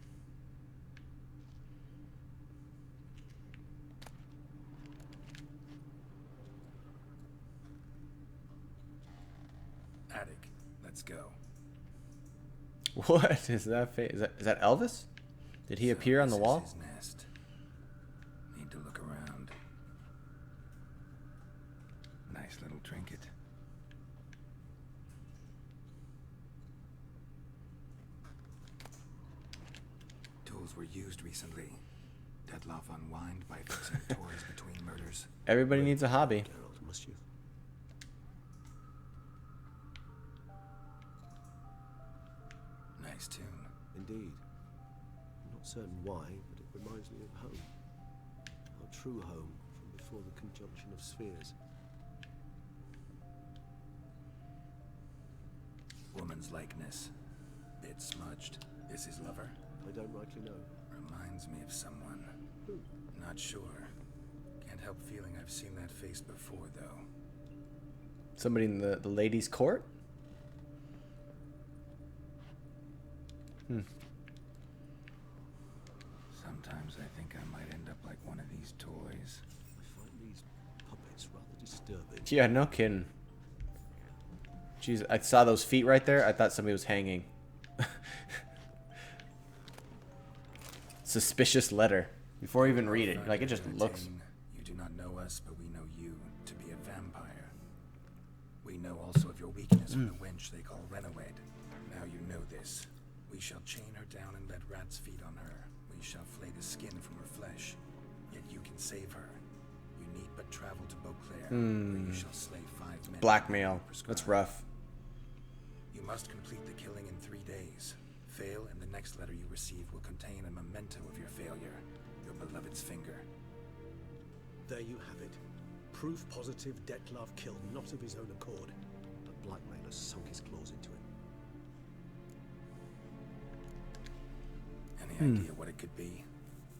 Attic. Let's go. What is that? Is that Elvis? Did he appear on the wall? His nest. Need to look around. Nice little trinket. Tools were used recently. Dettlaff unwind by fixing toys between murders. Everybody needs a hobby. Geralt, must you? Nice tune. Indeed. I'm not certain why, but it reminds me of home. Our true home from before the conjunction of spheres. Woman's likeness. Bit smudged. Is his lover? I don't rightly know. Reminds me of someone. Who? Not sure. Can't help feeling I've seen that face before, though. Somebody in the ladies' court? Sometimes I think I might end up like one of these toys. I find these puppets rather disturbing. Yeah, no kidding. Jeez, I saw those feet right there. I thought somebody was hanging. Suspicious letter. Before I even read it, like it just looks. You do not know us, but we know you to be a vampire. We know also of your weakness for the wench they call Renawed. Now you know this. We shall chain her down and let rats feed on her. We shall flay the skin from her flesh. Yet you can save her. You need but travel to Beauclair, where you shall slay 5 men. Blackmail. That's rough. You must complete the killing in 3 days. Fail, and the next letter you receive will contain a memento of your failure. Your beloved's finger. There you have it. Proof positive Dettlaff killed not of his own accord. The blackmailer sunk his claws into him. Any idea what it could be?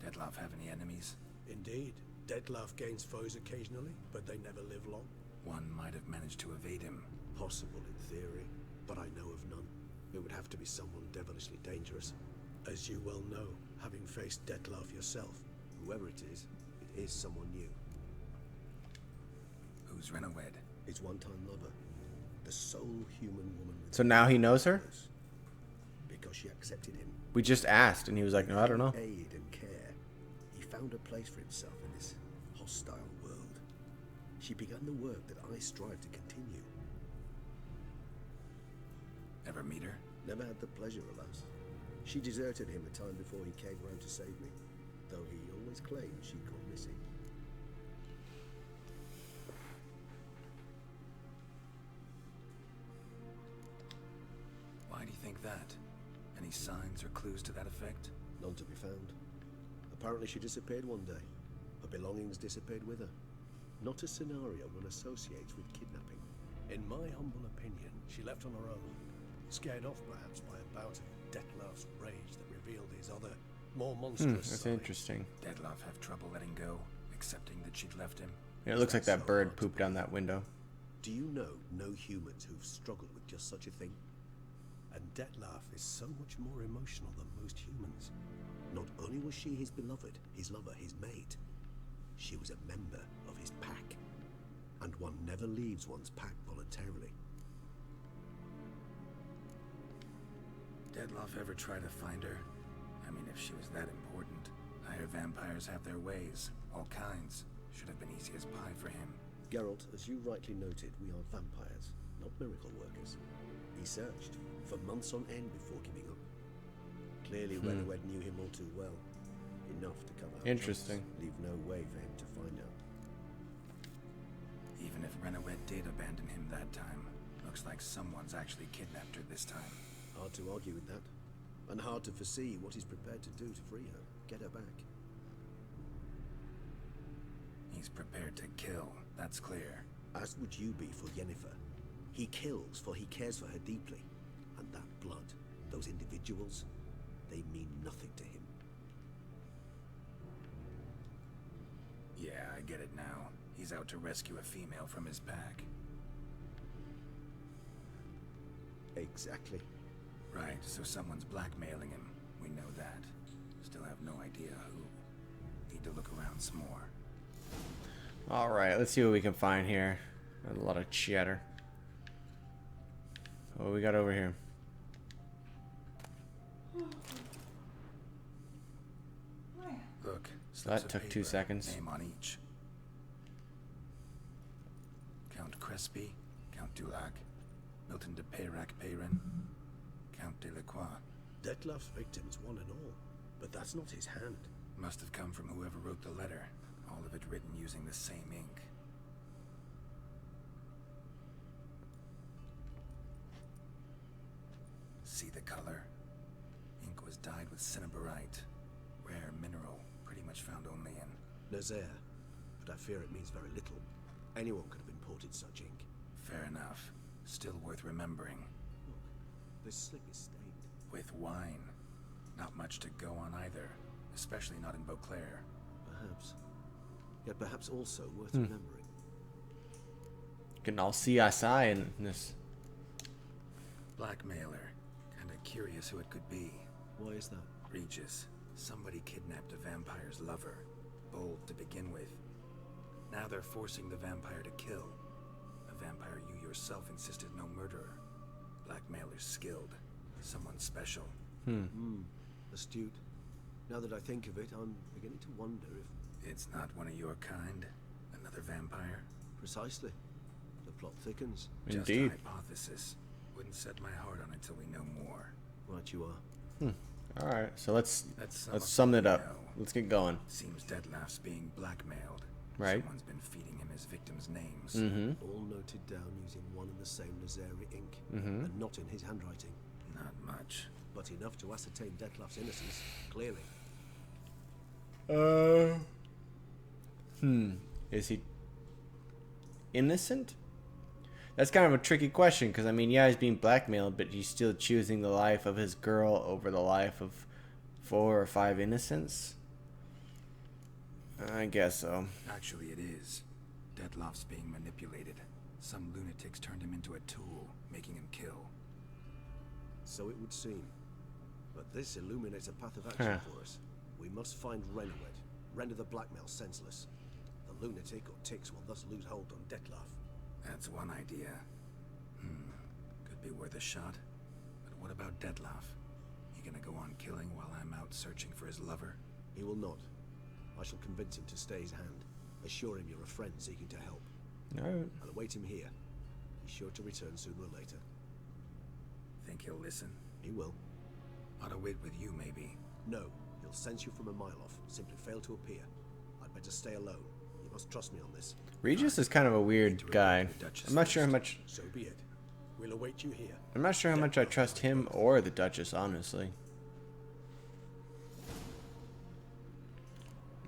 Dettlaff have any enemies? Indeed. Dettlaff gains foes occasionally, but they never live long. One might have managed to evade him. Possible in theory, but I know of none. It would have to be someone devilishly dangerous. As you well know, having faced Dettlaff yourself. Whoever it is someone new. Who's Renawed? His one-time lover. The sole human woman with So now he knows her? because she accepted him. We just asked, and he was like, no, I don't know. Aid and care. He found a place for himself in this hostile world. She began the work that I strive to continue. Ever meet her? Never had the pleasure, alas. She deserted him a time before he came round to save me, though he always claimed she'd gone missing. Why do you think that? Any signs or clues to that effect? None to be found. Apparently she disappeared one day. Her belongings disappeared with her. Not a scenario one associates with kidnapping. In my humble opinion, she left on her own. Scared off perhaps by a bout of Dettlaff's rage that revealed his other, more monstrous That's side. interesting. Dettlaff have trouble letting go, accepting that she'd left him. Yeah, it looks like that bird pooped down that window. Do you know no humans who've struggled with just such a thing? And Dettlaff is so much more emotional than most humans. Not only was she his beloved, his lover, his mate, she was a member of his pack. And one never leaves one's pack voluntarily. Dettlaff ever try to find her? I mean, if she was that important. I hear vampires have their ways. All kinds. Should have been easy as pie for him. Geralt, as you rightly noted, we are vampires, not miracle workers. He searched for months on end before giving up. Clearly, Renawed knew him all too well. Enough to cover our Interesting. tracks, leave no way for him to find out. Even if Renawed did abandon him that time, looks like someone's actually kidnapped her this time. Hard to argue with that. And hard to foresee what he's prepared to do to free her, get her back. He's prepared to kill, that's clear. As would you be for Yennefer. He kills for he cares for her deeply. blood, those individuals, they mean nothing to him. Yeah, I get it now. He's out to rescue a female from his pack. Exactly. Right, so someone's blackmailing him. We know that. Still have no idea who. Need to look around some more. Alright, let's see what we can find here. A lot of chatter. What we got over here? Look, That slips of took 2 paper, seconds. Name on each. Count Crespi, Count Dulac, Milton de Peyrac-Peyrin, Count Delacroix. Detlef's victims, one and all. But that's not his hand. Must have come from whoever wrote the letter. All of it written using the same ink. See the color? Ink was dyed with cinnabarite. Rare mineral, pretty much found only in... Nazaire, but I fear it means very little. Anyone could have imported such ink. Fair enough. Still worth remembering. Look, this slip is stained. With wine. Not much to go on either. Especially not in Beauclair. Perhaps. Yet perhaps also worth remembering. Getting all CSI in this. Blackmailer. Kinda curious who it could be. Why is that? Regis. Somebody kidnapped a vampire's lover. Bold to begin with. Now they're forcing the vampire to kill. A vampire you yourself insisted no murderer. Blackmailer's skilled. Someone special. Astute. Now that I think of it, I'm beginning to wonder if... It's not one of your kind? Another vampire? Precisely. The plot thickens. Indeed. Just a hypothesis. Wouldn't set my heart on it till we know more. Right you are. Alright, so let's That's sum it up. know. Let's get going. Seems Detlef's being blackmailed. Right. Someone's been feeding him his victims' names. All noted down using one and the same Nazaire ink. And not in his handwriting. Not much. But enough to ascertain Detlef's innocence, clearly. Is he innocent? That's kind of a tricky question, because I mean, yeah, he's being blackmailed, but he's still choosing the life of his girl over the life of 4 or 5 innocents. I guess so. Actually, it is. Detlef's being manipulated. Some lunatics turned him into a tool, making him kill. So it would seem. But this illuminates a path of action for us. We must find Renowed, render the blackmail senseless. The lunatic or ticks will thus lose hold on Detlef. That's one idea. Could be worth a shot. But what about Detlef? He gonna go on killing while I'm out searching for his lover? He will not. I shall convince him to stay his hand. Assure him you're a friend seeking to help. Alright. I'll await him here. He's sure to return sooner or later. Think he'll listen? He will. Ought to wait with you, maybe. No, he'll sense you from a mile off. Simply fail to appear. I'd better stay alone. You must trust me on this. Regis is kind of a weird guy. I'm not sure how much. So be it. We'll await you here. I'm not sure how much I trust him or the Duchess, honestly.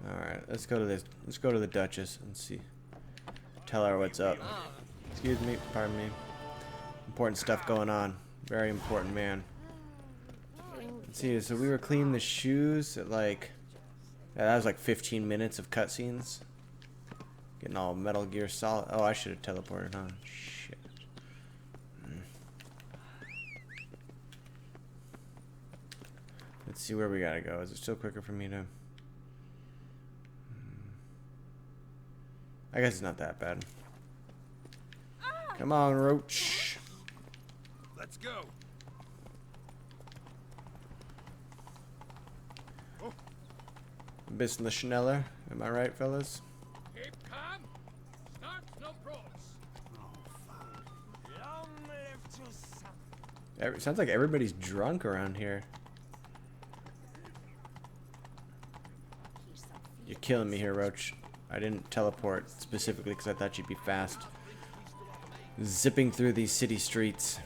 All right, let's go to this. Let's go to the Duchess and see. Tell her what's up. Excuse me, pardon me. Important stuff going on. Very important, man. Let's see. So we were cleaning the shoes at like. Yeah, that was like 15 minutes of cutscenes. Getting all Metal Gear Solid. Oh, I should have teleported, huh? Shit. Let's see where we gotta go. Is it still quicker for me to... I guess it's not that bad. Come on, Roach. Let's go. Bissler Schneller. Am I right, fellas? Keep calm. Start no pros. Long live to some. Sounds like everybody's drunk around here. You're killing me here, Roach. I didn't teleport specifically because I thought you'd be fast. Zipping through these city streets.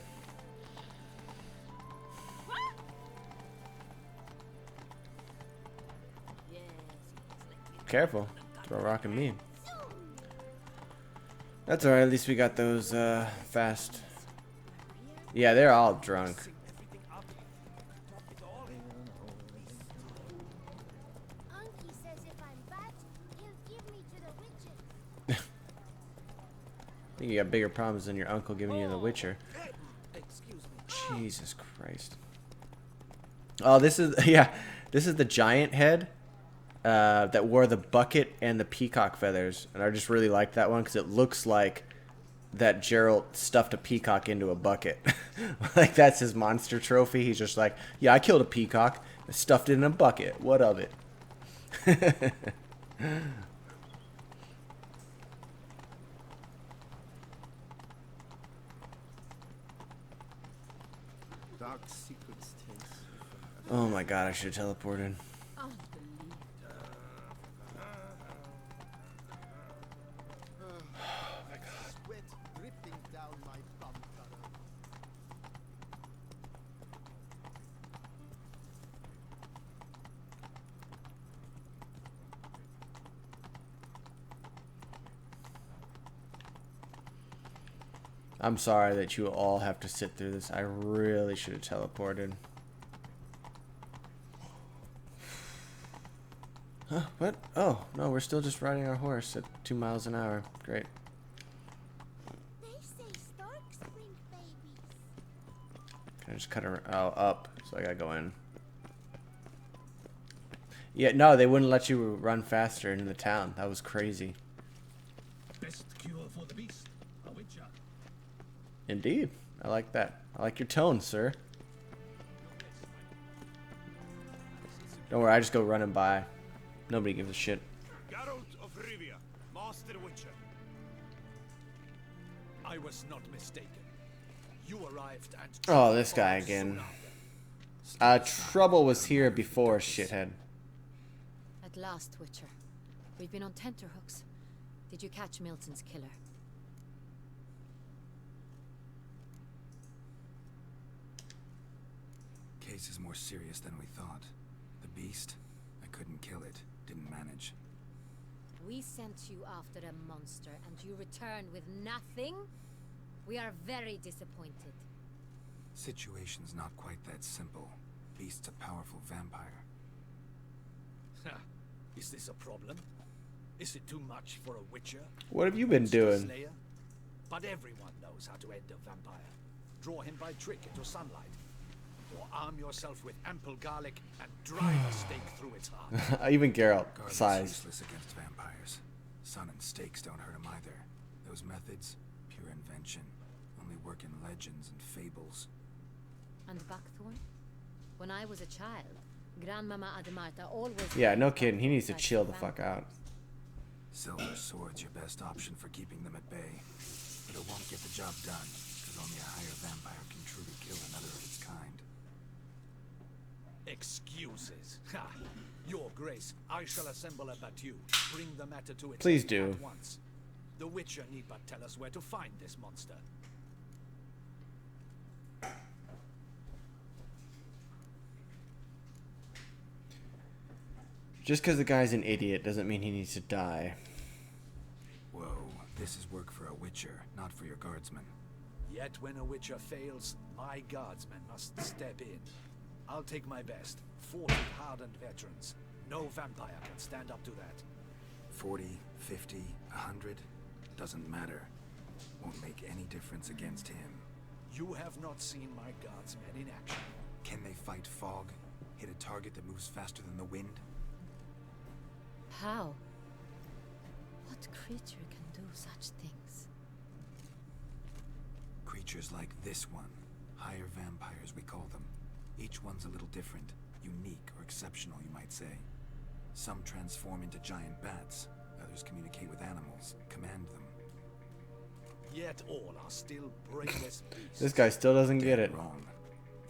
Careful. Throw a rock at me. That's alright, at least we got those fast. Yeah, they're all drunk. think you got bigger problems than your uncle giving you The Witcher. Excuse me. Jesus Christ. Oh, this is yeah. This is the giant head that wore the bucket and the peacock feathers, and I just really liked that one because it looks like that Geralt stuffed a peacock into a bucket. Like that's his monster trophy. He's just like, yeah, I killed a peacock, and stuffed it in a bucket. What of it? Dark secrets taste. Oh my god, I should have teleported. Sweat dripping down my bum furrow. I'm sorry that you all have to sit through this. I really should have teleported. Huh? What? Oh, no, we're still just riding our horse at 2 miles an hour. Great. They say storks bring babies. Can I just cut her up? So I gotta go in. Yeah, no, they wouldn't let you run faster in the town. That was crazy. Best cure for the beast. A witcher. Indeed. I like that. I like your tone, sir. Don't worry, I just go running by. Nobody gives a shit. Geralt of Rivia, Master Witcher. I was not mistaken. You arrived and... Oh, this guy again. Trouble was here before, shithead. At last, Witcher. We've been on tenterhooks. Did you catch Milton's killer? Case is more serious than we thought. The beast, I couldn't kill it. Didn't manage. We sent you after a monster and you returned with nothing? We are very disappointed. Situation's not quite that simple. Beast's a powerful vampire. Is this a problem? Is it too much for a witcher? What have you been doing? Slayer? But everyone knows how to end a vampire. Draw him by trick into sunlight. Or arm yourself with ample garlic and drive a stake through its heart. Even Geralt Garlic's sighs. useless against vampires. Sun and stakes don't hurt him either. Those methods, pure invention. Only work in legends and fables. And Buckthorn? When I was a child, Grandmama Adamarta always... Yeah, no kidding. He needs to chill the fuck out. Silver Sword's your best option for keeping them at bay. But it won't get the job done, because only a higher vampire can truly kill another of its kind. Excuses. Ha! Your Grace, I shall assemble a battue. Bring the matter to its Please end do. at once. The Witcher need but tell us where to find this monster. Just because the guy's an idiot doesn't mean he needs to die. Whoa, this is work for a witcher, not for your guardsmen. Yet when a Witcher fails, my guardsmen must step in. I'll take my best. 40 hardened veterans. No vampire can stand up to that. 40, 50, 100, doesn't matter. Won't make any difference against him. You have not seen my guardsmen in action. Can they fight fog? Hit a target that moves faster than the wind? How? What creature can do such things? Creatures like this one. Higher vampires, we call them. Each one's a little different. Unique or exceptional, you might say. Some transform into giant bats. Others communicate with animals, command them. Yet all are still brainless beasts. This guy still doesn't get it. Wrong.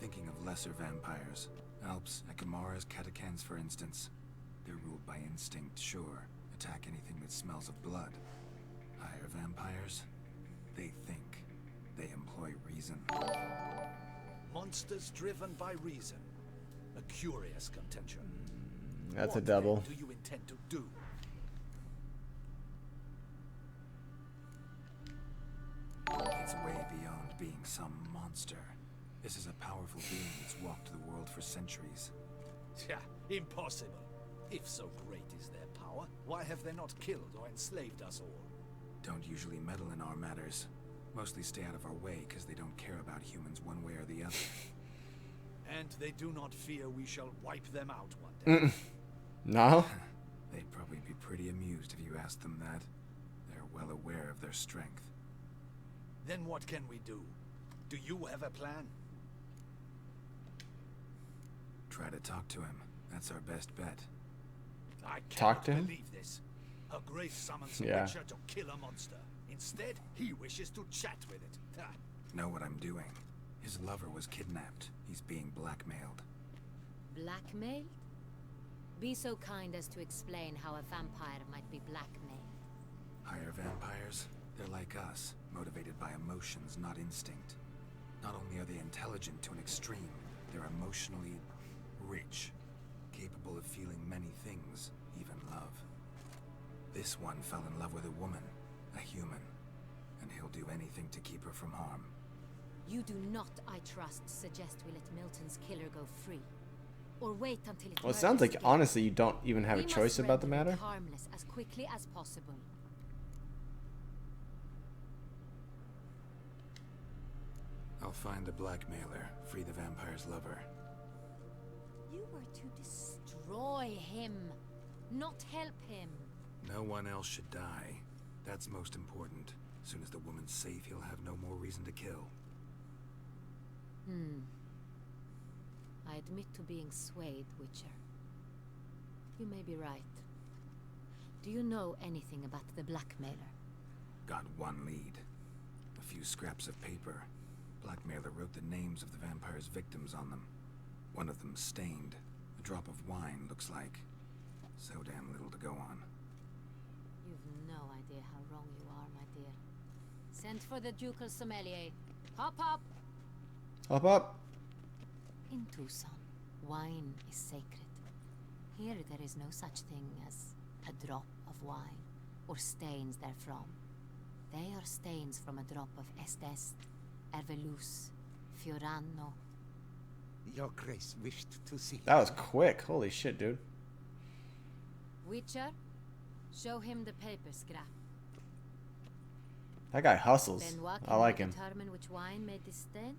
Thinking of lesser vampires. Alps, Ekamaras, Catacans, for instance. They're ruled by instinct, sure. Attack anything that smells of blood. Higher vampires? They think. They employ reason. Monsters driven by reason. A curious contention. That's What a double. then do you intend to do? It's way beyond being some monster. This is a powerful being that's walked the world for centuries. Yeah, impossible. If so great is their power, why have they not killed or enslaved us all? don't usually meddle in our matters. Mostly stay out of our way because they don't care about humans one way or the other. And they do not fear we shall wipe them out one day. No? They'd probably be pretty amused if you asked them that. They're well aware of their strength. Then what can we do? Do you have a plan? Try to talk to him. That's our best bet. I Talk to him? believe this. Her Grace summons a Yeah. witcher to kill a monster. Instead, he wishes to chat with it. Ah, Know what I'm doing. His lover was kidnapped. He's being blackmailed. Blackmailed? Be so kind as to explain how a vampire might be blackmailed. Higher vampires? They're like us, motivated by emotions, not instinct. Not only are they intelligent to an extreme, they're emotionally rich, capable of feeling many things, even love. This one fell in love with a woman, a human, and he'll do anything to keep her from harm. You do not, I trust, suggest we let Milton's killer go free. Or wait until it Well, it sounds like, again. honestly, you don't even have a We choice must about the render it matter. harmless as quickly as possible. I'll find the blackmailer, free the vampire's lover. You were to destroy him, not help him. No one else should die. That's most important. As soon as the woman's safe, he'll have no more reason to kill. I admit to being swayed, Witcher. You may be right. Do you know anything about the blackmailer? Got one lead. A few scraps of paper. Blackmailer wrote the names of the vampire's victims on them. One of them stained. A drop of wine, looks like. So damn little to go on. You've no idea how wrong you are, my dear. Send for the ducal sommelier. Hop, hop! Hop up. In Tucson, wine is sacred. Here there is no such thing as a drop of wine, or stains therefrom. They are stains from a drop of Estest, Ervelus, Fiorano. Your Grace wished to see. That was quick. Holy shit, dude. Witcher, show him the paper scrap. That guy hustles. Benoit, I like can him. you determine which wine made this stain?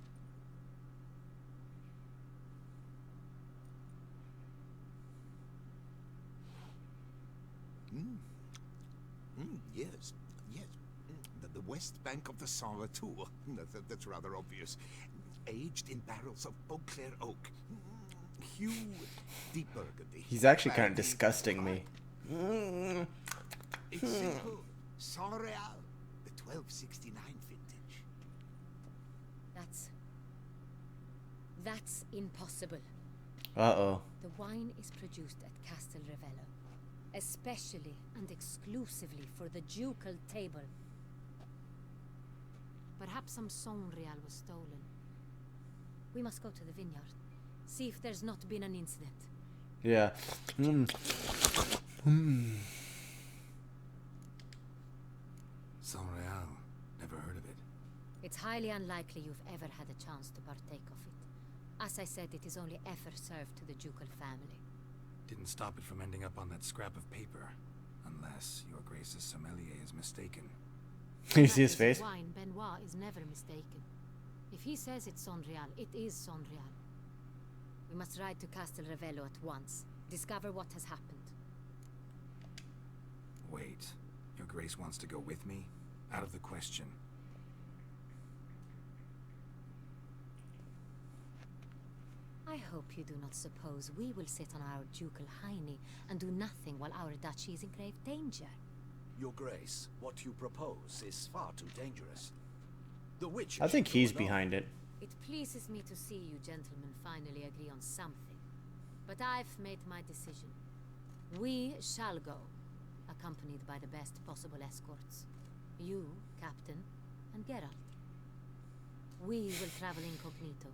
Yes, yes. The west bank of the Saint Retour. That's rather obvious. Aged in barrels of Beauclair oak. Hue, deep burgundy. He's actually kind of disgusting me. It's simple. Saint Real, the 1269 vintage. That's impossible. Uh-oh. The wine is produced at Castel Ravello, especially and exclusively for the ducal table. Perhaps some Sangreal was stolen. We must go to the vineyard, see if there's not been an incident. Yeah. Saint Real. Never heard of it. It's highly unlikely you've ever had a chance to partake of it. As I said, it is only ever served to the ducal family. Didn't stop it from ending up on that scrap of paper. Unless your Grace's sommelier is mistaken. You see his face? Wine, Benoit is never mistaken. If he says it's Sangreal, it is Sangreal. We must ride to Castel Ravello at once. Discover what has happened. Wait. Your Grace wants to go with me? Out of the question. I hope you do not suppose we will sit on our ducal hiney and do nothing while our duchy is in grave danger. Your Grace, what you propose is far too dangerous. The witch. I think he's behind it. It pleases me to see you gentlemen finally agree on something. But I've made my decision. We shall go, accompanied by the best possible escorts. You, Captain, and Geralt. We will travel incognito.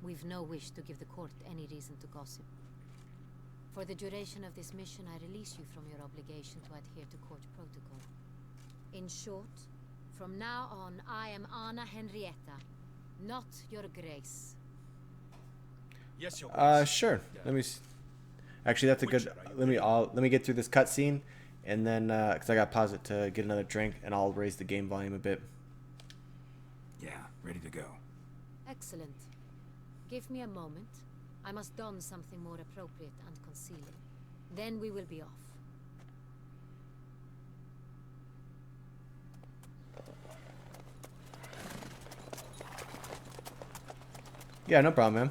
We've no wish to give the court any reason to gossip. For the duration of this mission, I release you from your obligation to adhere to court protocol. In short, from now on, I am Anna Henrietta, not your Grace. Yes, your Grace. Sure. Let me. Actually, that's a good. Let me get through this cutscene. and then because I got to pause it to get another drink, and I'll raise the game volume a bit. Yeah, ready to go. Excellent. Give me a moment. I must don something more appropriate and concealing. Then we will be off. Yeah, no problem, man.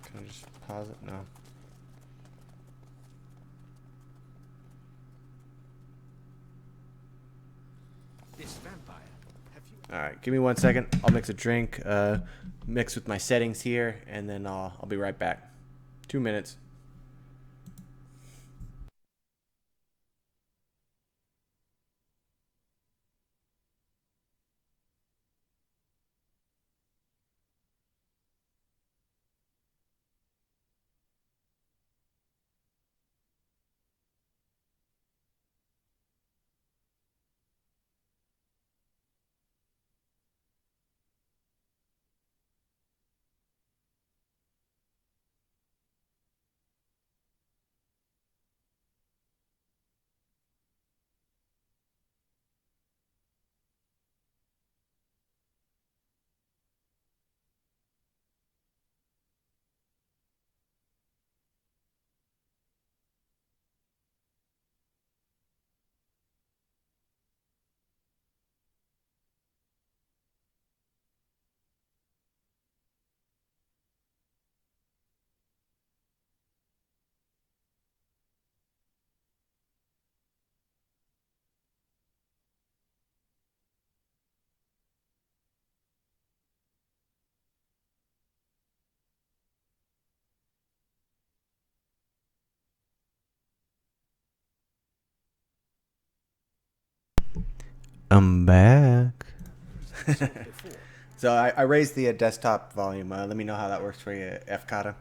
Can I just pause it? No. This vampire. All right, give me 1 second. I'll mix a drink, mix with my settings here, and then I'll be right back. 2 minutes. I'm back. So I raised the desktop volume. Let me know how that works for you, Fkata.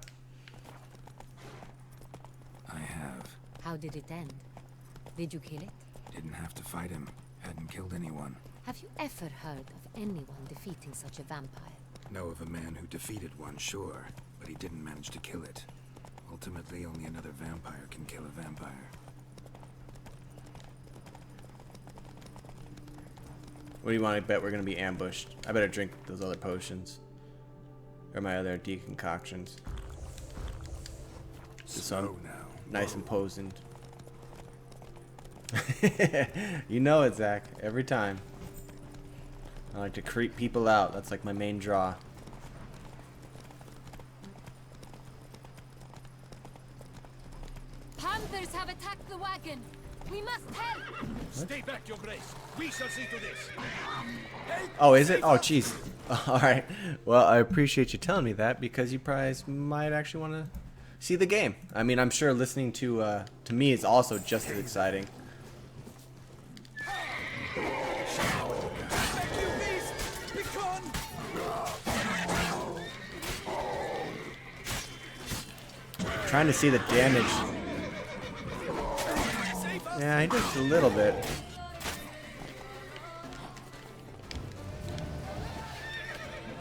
I have. How did it end? Did you kill it? Didn't have to fight him. Hadn't killed anyone. Have you ever heard of anyone defeating such a vampire? Know of a man who defeated one, sure, but he didn't manage to kill it. Ultimately, only another vampire can kill a vampire. What do you want to bet we're going to be ambushed? I better drink those other potions. Or my other decoctions. Slow now. Nice and poisoned. You know it, Zach. Every time. I like to creep people out. That's like my main draw. Panthers have attacked the wagon. We must help. Stay back, Your Grace. We shall see to this. Oh, is it? Oh, jeez. All right. Well, I appreciate you telling me that because you guys might actually want to see the game. I mean, I'm sure listening to me is also just as exciting. Trying to see the damage. Yeah, he just a little bit.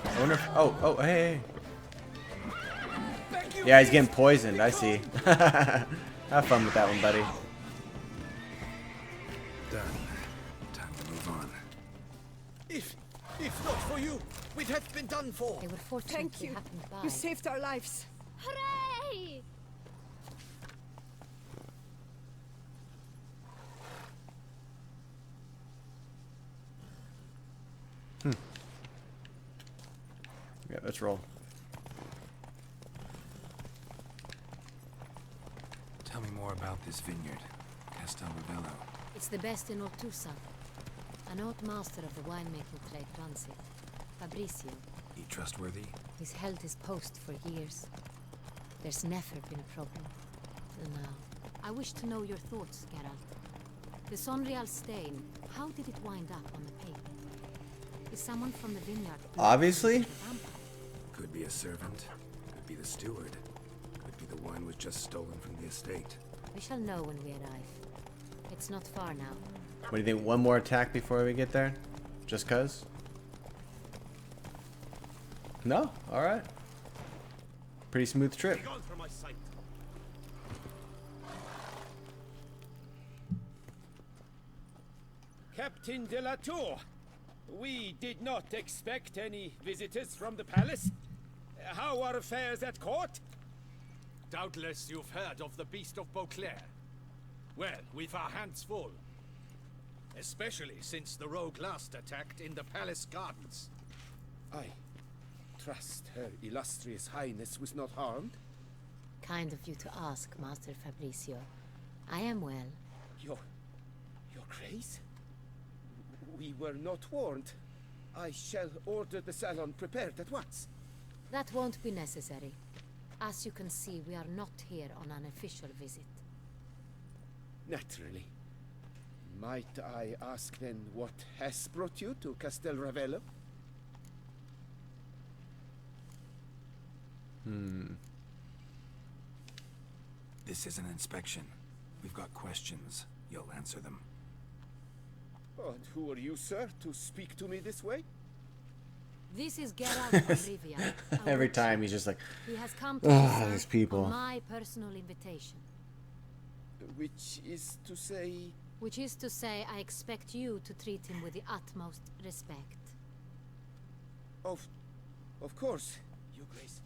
I wonder if, oh, hey. Yeah, he's getting poisoned, I see. Have fun with that one, buddy. Done. Time to move on. If not for you, we'd have been done for. They were fortunately happened by. You saved our lives. Hooray! Yeah, let's roll. Tell me more about this vineyard, Castel Ravello. It's the best in Ortusa. An old master of the winemaking trade runs it. Fabricio. He trustworthy? He's held his post for years. There's never been a problem. Till now. I wish to know your thoughts, Geralt. The Sonreal stain, how did it wind up on the pavement? Is someone from the vineyard... Obviously. Could be a servant. Could be the steward. Could be the wine was just stolen from the estate. We shall know when we arrive. It's not far now. What do you think? One more attack before we get there? Just cuz? No? Alright. Pretty smooth trip. Begone from my sight. Captain de la Tour, we did not expect any visitors from the palace. How are affairs at court? Doubtless you've heard of the Beast of Beauclair. Well, we've our hands full. Especially since the rogue last attacked in the palace gardens. I trust Her Illustrious Highness was not harmed. Kind of you to ask, Master Fabricio. I am well. Your Grace? We were not warned. I shall order the salon prepared at once. That won't be necessary. As you can see, we are not here on an official visit. Naturally. Might I ask then what has brought you to Castel Ravello? This is an inspection. We've got questions. You'll answer them. And who are you, sir, to speak to me this way? This is Geralt of Rivia. Every time he's just like, he has come to these people. on my personal invitation. Which is to say... Which is to say, I expect you to treat him with the utmost respect. Of course, Your Grace.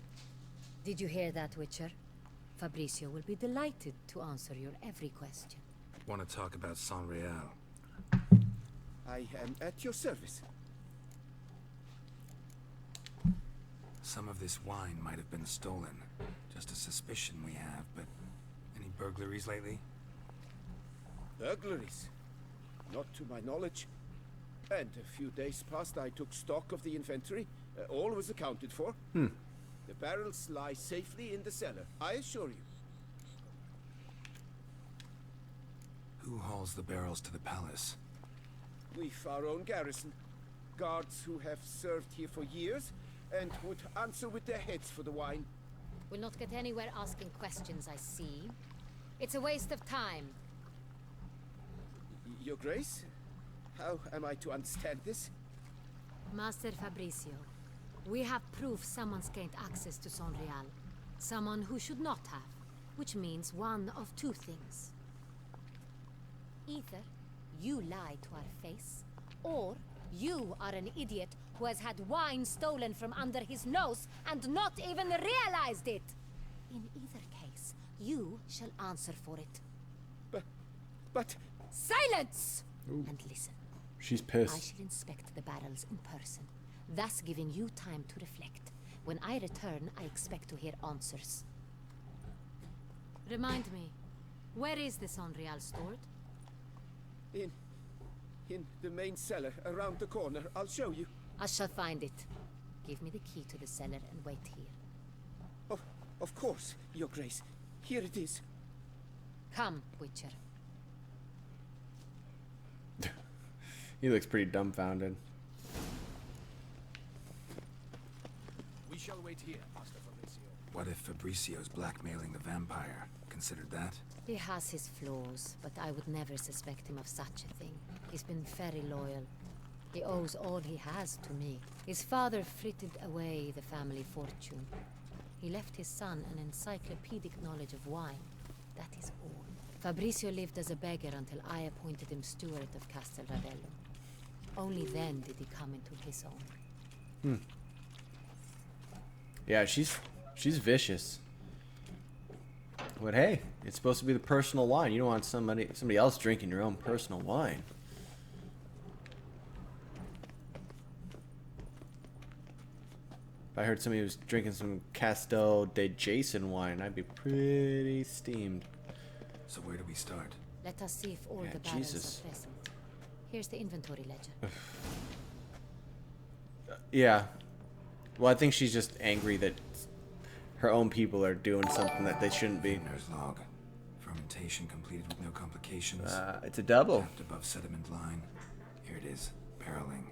Did you hear that, Witcher? Fabricio will be delighted to answer your every question. Want to talk about San Real? I am at your service. Some of this wine might have been stolen. Just a suspicion we have, but any burglaries lately? Burglaries? Not to my knowledge. And a few days past I took stock of the inventory. All was accounted for. The barrels lie safely in the cellar, I assure you. Who hauls the barrels to the palace? We've our own garrison. Guards who have served here for years and would answer with their heads for the wine. We'll not get anywhere asking questions, I see. It's a waste of time. Your Grace? How am I to understand this? Master Fabricio, we have proof someone's gained access to San Real. Someone who should not have. Which means one of two things. Either you lie to our face, or you are an idiot who has had wine stolen from under his nose and not even realized it. In either case, you shall answer for it. But... Silence! Ooh. And listen. She's pissed. I shall inspect the barrels in person, thus giving you time to reflect. When I return, I expect to hear answers. Remind me, where is the San Real stored? In the main cellar, around the corner. I'll show you. I shall find it. Give me the key to the cellar and wait here. Of course, Your Grace. Here it is. Come, Witcher. He looks pretty dumbfounded. We shall wait here, Master Fabricio. What if Fabricio's blackmailing the vampire? Considered that? He has his flaws, but I would never suspect him of such a thing. He's been very loyal. He owes all he has to me. His father frittered away the family fortune. He left his son an encyclopedic knowledge of wine. That is all. Fabricio lived as a beggar until I appointed him steward of Castel Ravello. Only then did he come into his own. Yeah, she's vicious. But hey, it's supposed to be the personal wine. You don't want somebody else drinking your own personal wine. If I heard somebody was drinking some Castel de Jason wine, I'd be pretty steamed. So where do we start? Let us see if all Yeah, the barrels Jesus. are present. Here's the inventory ledger. Yeah. Well, I think she's just angry that her own people are doing something that they shouldn't be. Vintner's log. Fermentation completed with no complications. It's a double. Kept above sediment line. Here it is. Barreling.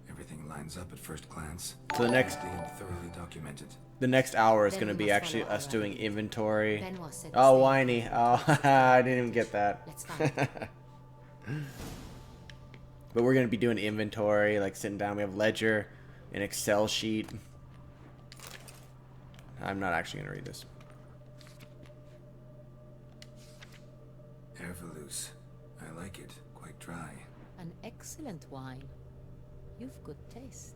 Everything lines up at first glance. So the next Being thoroughly documented. The next hour is Then going to we be must actually follow us our doing lead. inventory. Benoit said the Oh, same. whiny. Oh, I didn't even get that. Let's find But we're going to be doing inventory, like sitting down. We have ledger, an Excel sheet. I'm not actually going to read this. Ervelus. I like it. Quite dry. An excellent wine. You've good taste.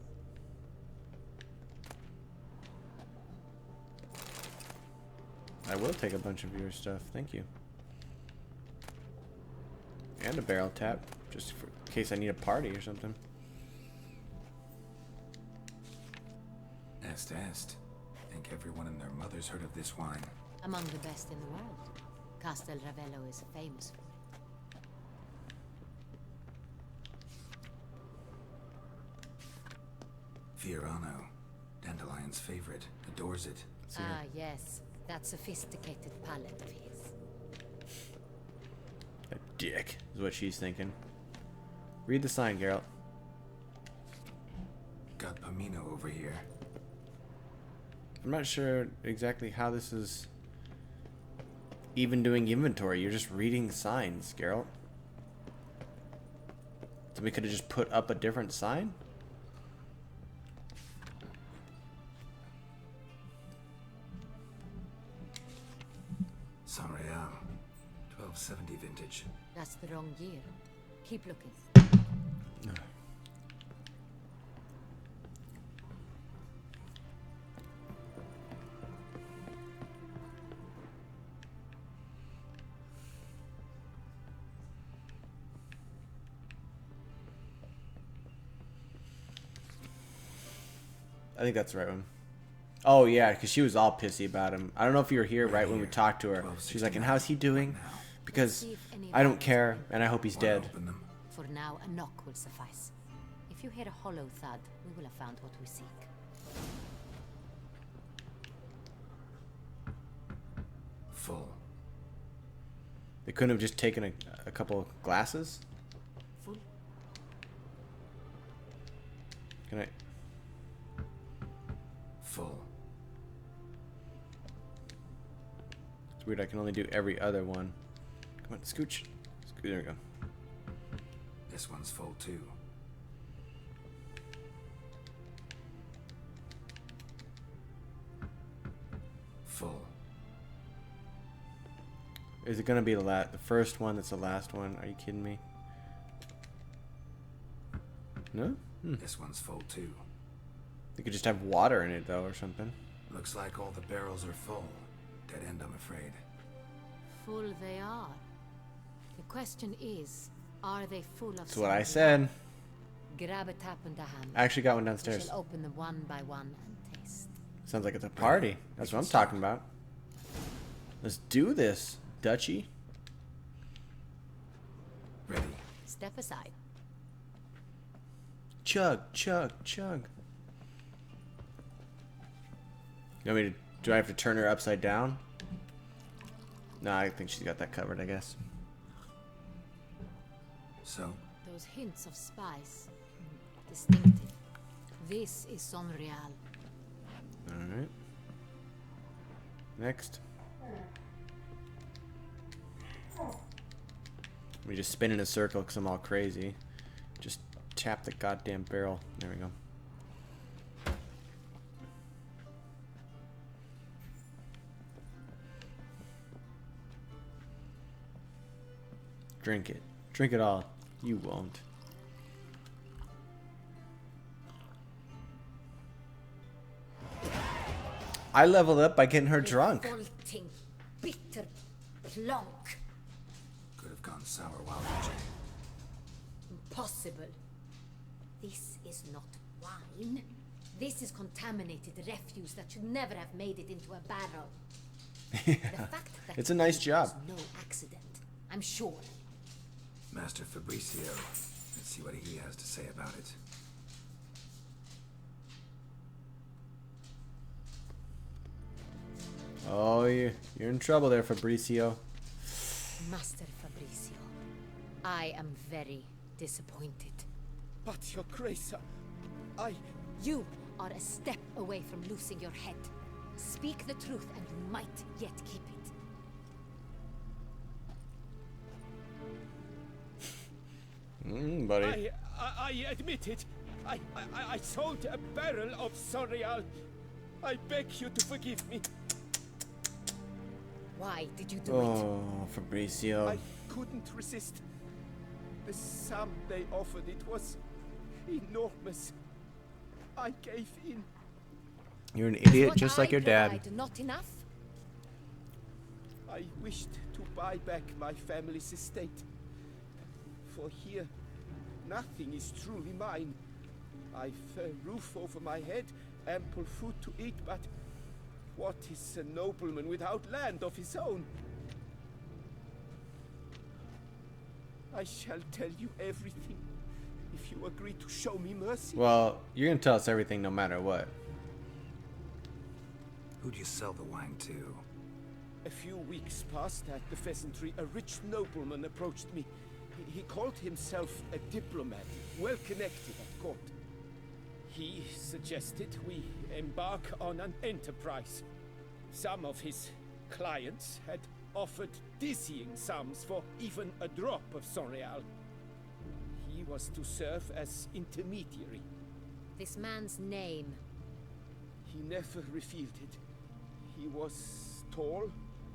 I will take a bunch of your stuff. Thank you. And a barrel tap, just for, in case I need a party or something. Est. Think everyone and their mother's heard of this wine. Among the best in the world. Castel Ravello is famous for it. Fiorano. Dandelion's favorite. Adores it. Ah, yes. That sophisticated palate of his. A dick is what she's thinking. Read the sign, Geralt. Got Pomino over here. I'm not sure exactly how this is even doing inventory. You're just reading signs, Geralt. So we could have just put up a different sign? San Real. 1270 vintage. That's the wrong year. Keep looking. I think that's the right one. Oh, yeah, because she was all pissy about him. I don't know if you were here right when we talked to her. She's like, and how's he doing? Because I don't care, and I hope he's dead. For now, a knock will suffice. If you hear a hollow thud, we will have found what we seek. Full. They couldn't have just taken a couple glasses? Full. Can I... Full. It's weird, I can only do every other one. Come on, scooch. There we go. This one's full too. Full. Is it gonna be the first one that's the last one? Are you kidding me? No? This one's full too. You could just have water in it, though, or something. Looks like all the barrels are full. Dead end, I'm afraid. Full they are. The question is, are they full of... That's what I said. Grab a tap and a hand. I actually got one We downstairs. shall open them one by one and taste. Sounds like it's a party. That's what I'm talking about. Let's do this, Dutchie. Ready. Step aside. Chug, chug, chug. You want me to... Do I have to turn her upside down? No, I think she's got that covered, I guess. So? Those hints of spice. Distinctive. This is San Real. Alright. Next. Let me just spin in a circle because I'm all crazy. Just tap the goddamn barrel. There we go. Drink it. Drink it all. You won't. I leveled up by getting her drunk. Revolting, bitter plonk. Could have gone sour while watching. Impossible. This is not wine. This is contaminated refuse that should never have made it into a barrel. Yeah. The fact that It's a nice job. no accident, I'm sure. Master Fabricio. Let's see what he has to say about it. Oh, you're in trouble there, Fabricio. Master Fabricio, I am very disappointed. But your grace, You are a step away from losing your head. Speak the truth and you might yet keep it. Buddy. I admit it. I sold a barrel of Sorial. I beg you to forgive me. Why did you do it? Oh, Fabricio. I couldn't resist. The sum they offered, it was enormous. I gave in. You're an idiot, What just like I your dad. provide not enough? I wished to buy back my family's estate. For here, nothing is truly mine. I've a roof over my head, ample food to eat, but what is a nobleman without land of his own? I shall tell you everything if you agree to show me mercy. Well, you're gonna tell us everything no matter what. Who'd you sell the wine to? A few weeks past at the Pheasantry, a rich nobleman approached me. He called himself a diplomat, well connected at court. He suggested we embark on an enterprise. Some of his clients had offered dizzying sums for even a drop of Sorial. He was to serve as intermediary. This man's name. He never revealed it. He was tall,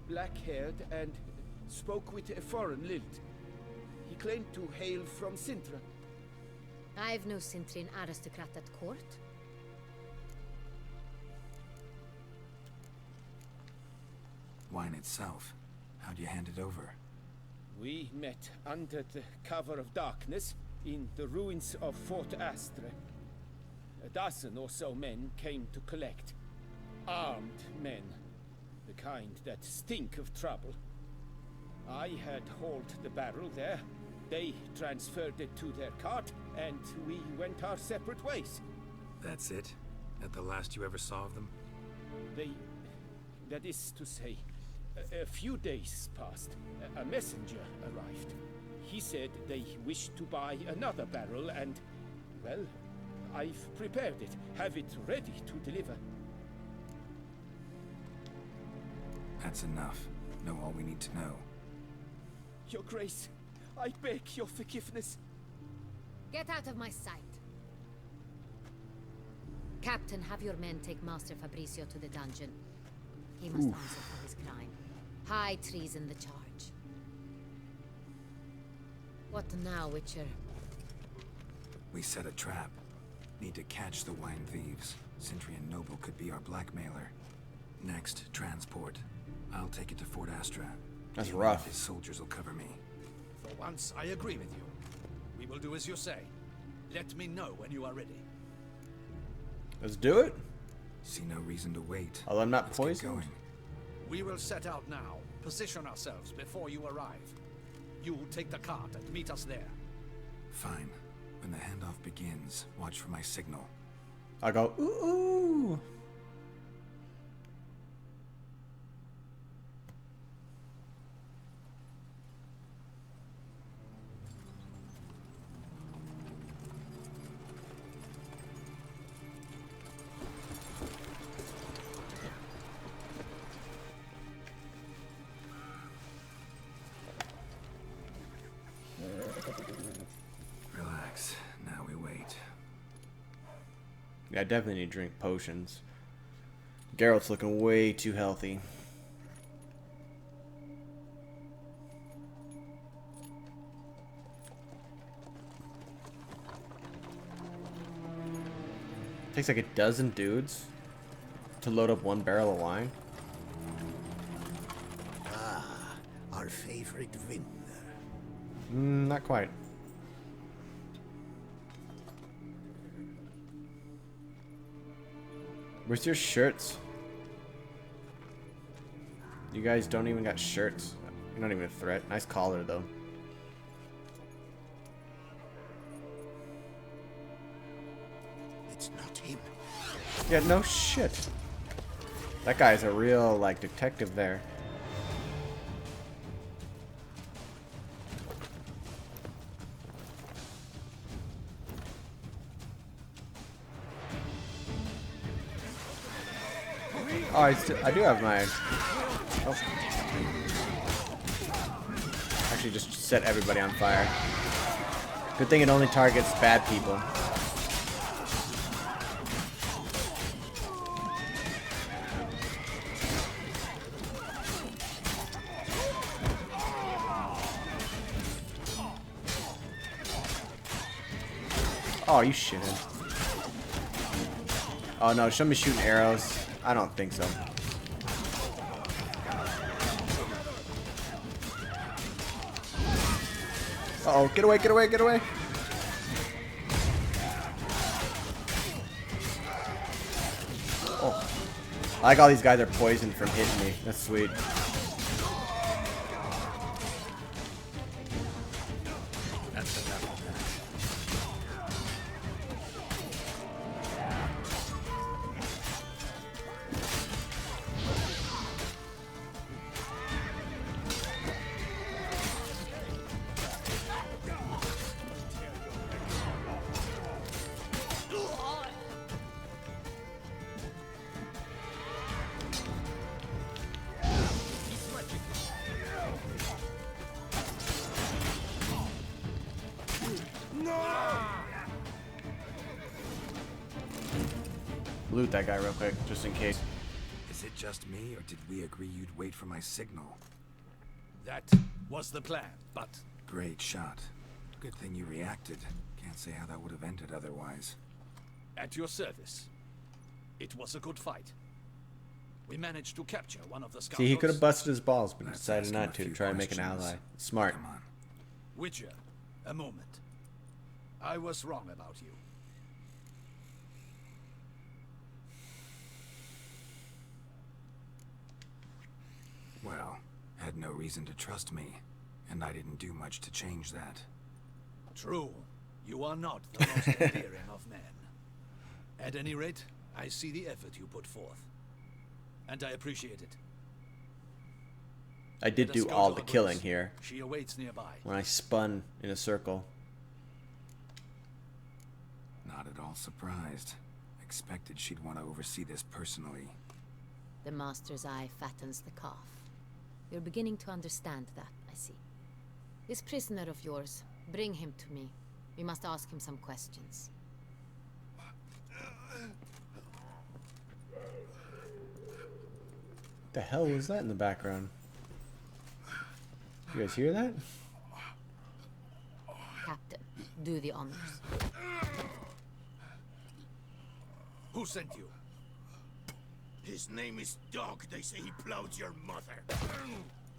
black-haired, and spoke with a foreign lilt. He claimed to hail from Sintra. I've no Sintrian aristocrat at court. Wine itself. How'd you hand it over? We met under the cover of darkness in the ruins of Fort Astre. A dozen or so men came to collect. Armed men. The kind that stink of trouble. I had hauled the barrel there. They transferred it to their cart, and we went our separate ways. That's it? At the last you ever saw of them? That is to say, a few days passed. A messenger arrived. He said they wished to buy another barrel and, well, I've prepared it. Have it ready to deliver. That's enough. Know all we need to know. Your Grace, I beg your forgiveness. Get out of my sight. Captain, have your men take Master Fabricio to the dungeon. He must answer for his crime. High treason the charge. What now, Witcher? We set a trap. Need to catch the wine thieves. Sintrian Noble could be our blackmailer. Next, transport. I'll take it to Fort Astra. That's Maybe rough. His soldiers will cover me. For once, I agree with you. We will do as you say. Let me know when you are ready. Let's do it. See no reason to wait. Although I'm not Let's get poisoned. going. We will set out now. Position ourselves before you arrive. You take the cart and meet us there. Fine. When the handoff begins, watch for my signal. I go, ooh, ooh. Relax. Now we wait. Yeah, I definitely need to drink potions. Geralt's looking way too healthy. Takes like a dozen dudes to load up one barrel of wine. Ah, our favorite vintner. Not quite. Where's your shirts? You guys don't even got shirts. You're not even a threat. Nice collar, though. It's not him. Yeah, no shit. That guy's a real, like, detective there. Oh, I do have my... Oh. Actually, just set everybody on fire. Good thing it only targets bad people. Oh, you shitting. Oh no, should be shooting arrows. I don't think so. Uh-oh, get away, get away, get away. Oh. I like all these guys are poisoned from hitting me. That's sweet. That's enough of that. Loot that guy real quick, just in case. Is it just me, or did we agree you'd wait for my signal? That was the plan, but... Great shot. Good thing you reacted. Can't say how that would have ended otherwise. At your service. It was a good fight. We managed to capture one of the scoundrels. See, he could have busted his balls, but he Let's decided ask him not a to few try and make an questions. ally. Smart. Come on. Witcher, a moment. I was wrong about you. Well, had no reason to trust me, and I didn't do much to change that. True. You are not the most endearing of men. At any rate, I see the effort you put forth. And I appreciate it. I did Let us do go all to the her killing boots. here She awaits nearby. when I spun in a circle. Not at all surprised. Expected she'd want to oversee this personally. The master's eye fattens the calf. You're beginning to understand that, I see. This prisoner of yours, bring him to me. We must ask him some questions. What the hell was that in the background? You guys hear that? Captain, do the honors. Who sent you? His name is Dog. They say he plowed your mother.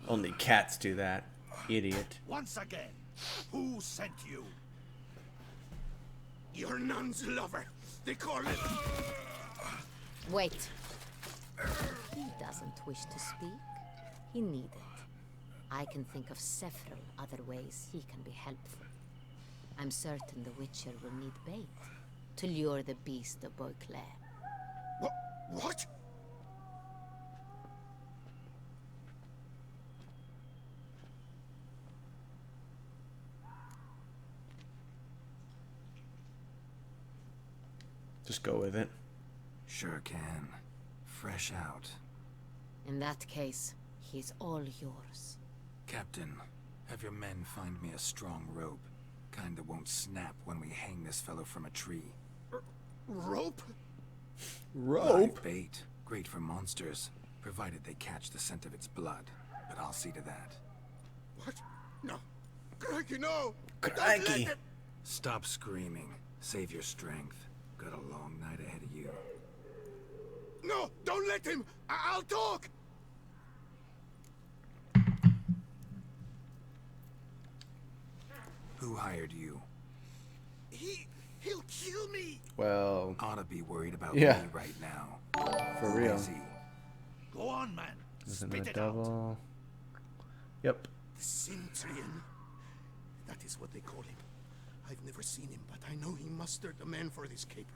Only cats do that. Idiot. Once again, who sent you? Your nun's lover. They call it... Wait. He doesn't wish to speak. He needed. I can think of several other ways he can be helpful. I'm certain the Witcher will need bait to lure the beast of Beauclair. What? Just go with it. Sure can. Fresh out. In that case, he's all yours. Captain, have your men find me a strong rope. Kind that won't snap when we hang this fellow from a tree. Rope? Live bait. Great for monsters, provided they catch the scent of its blood. But I'll see to that. What? No. Crikey, no! Crikey! Stop screaming. Save your strength. Got a long night ahead of you. No! Don't let him! I'll talk! Who hired you? He'll kill me! Well... Ought to be worried about yeah. me right now. For Who real. is he? Go on, man. Isn't Spit it it out. double? Yep. The Cintrian. That is what they call him. I've never seen him, but I know he mustered a man for this caper.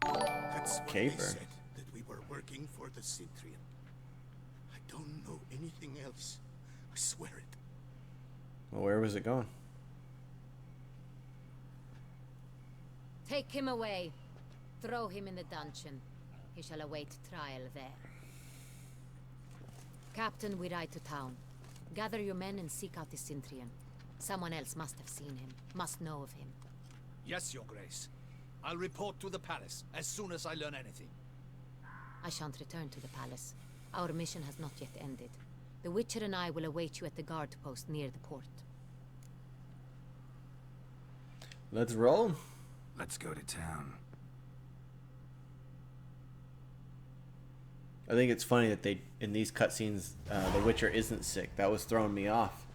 That's what they Caper? said, that we were working for the Cintrian. I don't know anything else. I swear it. Well, where was it going? Take him away. Throw him in the dungeon. He shall await trial there. Captain, we ride to town. Gather your men and seek out the Sintrian. Someone else must have seen him, must know of him. Yes, Your Grace. I'll report to the palace as soon as I learn anything. I shan't return to the palace. Our mission has not yet ended. The Witcher and I will await you at the guard post near the port. Let's roll. Let's go to town. I think it's funny that they, in these cutscenes, the Witcher isn't sick. That was throwing me off.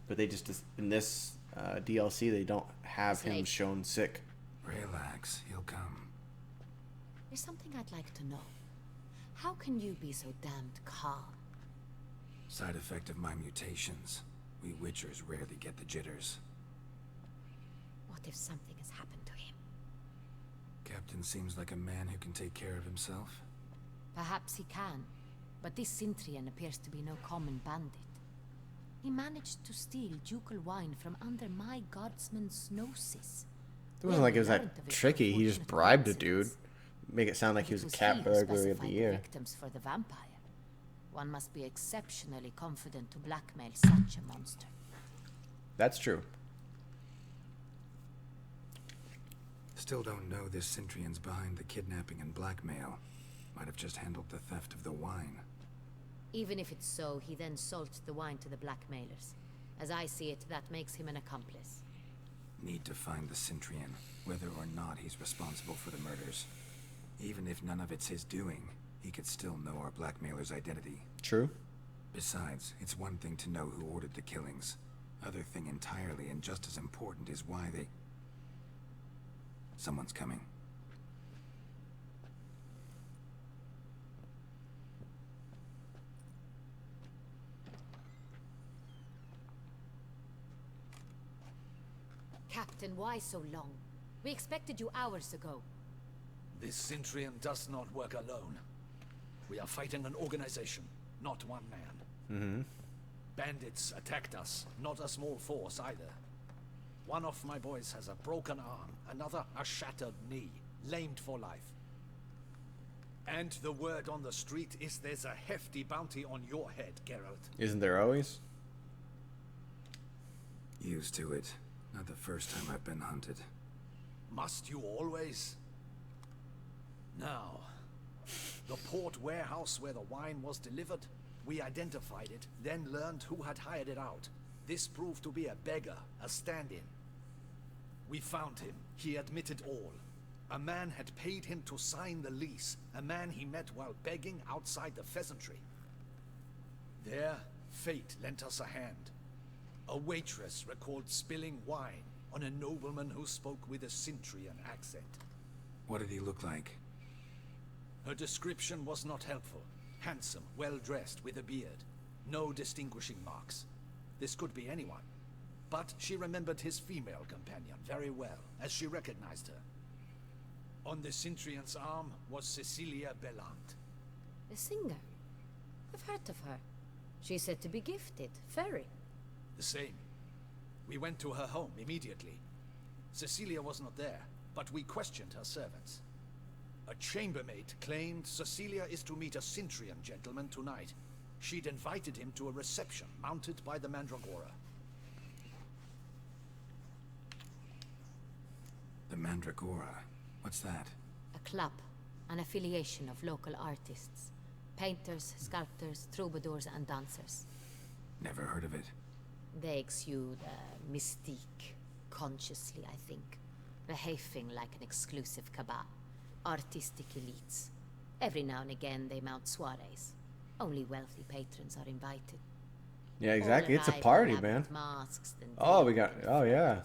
But they just, in this DLC, they don't have him shown sick. Relax, he'll come. There's something I'd like to know. How can you be so damned calm? Side effect of my mutations. We Witchers rarely get the jitters. What if something has happened to him? Captain seems like a man who can take care of himself. Perhaps he can, but this Sintrian appears to be no common bandit. He managed to steal ducal wine from under my guardsman's noses. It wasn't like it was that tricky. He just bribed a dude. Make it sound like he was a cat burglary of the year. Victims for the vampire. One must be exceptionally confident to blackmail such a monster. That's true. Still don't know this Sintrian's behind the kidnapping and blackmail. Might have just handled the theft of the wine. Even if it's so, he then sold the wine to the blackmailers. As I see it, that makes him an accomplice. Need to find the Sintrian, whether or not he's responsible for the murders. Even if none of it's his doing, he could still know our blackmailer's identity. True. Besides, it's one thing to know who ordered the killings. Other thing entirely, and just as important, is why they... Someone's coming. Captain, why so long? We expected you hours ago. This Sintrian does not work alone. We are fighting an organization, not one man. Mm-hmm. Bandits attacked us, not a small force either. One of my boys has a broken arm, another a shattered knee, lamed for life. And the word on the street is there's a hefty bounty on your head, Geralt. Isn't there always? Used to it. Not the first time I've been hunted. Must you always? Now, the port warehouse where the wine was delivered, we identified it, then learned who had hired it out. This proved to be a beggar, a stand-in. We found him. He admitted all. A man had paid him to sign the lease, a man he met while begging outside the pheasantry. There, fate lent us a hand. A waitress recalled spilling wine on a nobleman who spoke with a Sintrian accent. What did he look like? Her description was not helpful. Handsome, well-dressed, with a beard. No distinguishing marks. This could be anyone. But she remembered his female companion very well, as she recognized her. On the Sintrian's arm was Cecilia Bellant. The singer? I've heard of her. She's said to be gifted, fairy. The same. We went to her home immediately. Cecilia was not there, but we questioned her servants. A chambermaid claimed Cecilia is to meet a Sintrian gentleman tonight. She'd invited him to a reception mounted by the Mandragora. The Mandragora? What's that? A club, an affiliation of local artists. Painters, sculptors, troubadours and dancers. Never heard of it. They exude a mystique, consciously, I think. Behaving like an exclusive cabal. Artistic elites. Every now and again they mount soirees. Only wealthy patrons are invited. Yeah, exactly. It's a party, man. Oh, we got... Oh, yeah.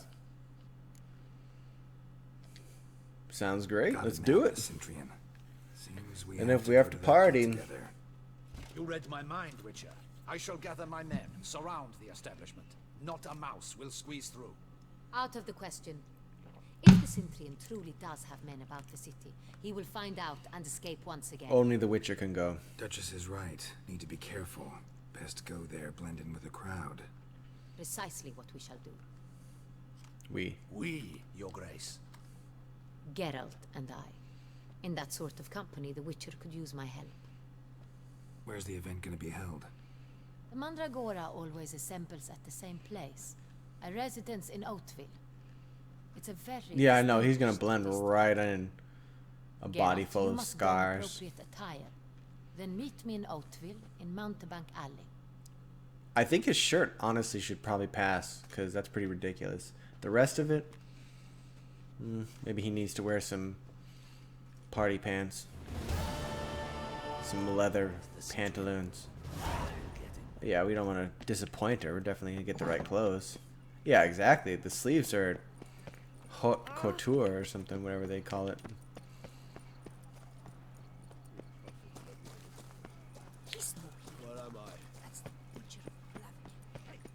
Sounds great. Let's do it. And if we have to party... You read my mind, Witcher. I shall gather my men, surround the establishment. Not a mouse will squeeze through. Out of the question. If the Sintrian truly does have men about the city, he will find out and escape once again. Only the Witcher can go. Duchess is right. Need to be careful. Best go there, blend in with the crowd. Precisely what we shall do. We, Your Grace. Geralt and I. In that sort of company, the Witcher could use my help. Where's the event going to be held? The Mandragora always assembles at the same place, a residence in Oatville. It's a very Yeah, I know. He's gonna blend right in. A body Geralt, full you of must don scars. appropriate attire. Then meet me in Oatville in Mountebank Alley. I think his shirt honestly should probably pass because that's pretty ridiculous. The rest of it, maybe he needs to wear some party pants, some leather pantaloons. Yeah, we don't want to disappoint her. We're definitely gonna get the right clothes. Yeah, exactly. The sleeves are haute couture or something, whatever they call it. What am I?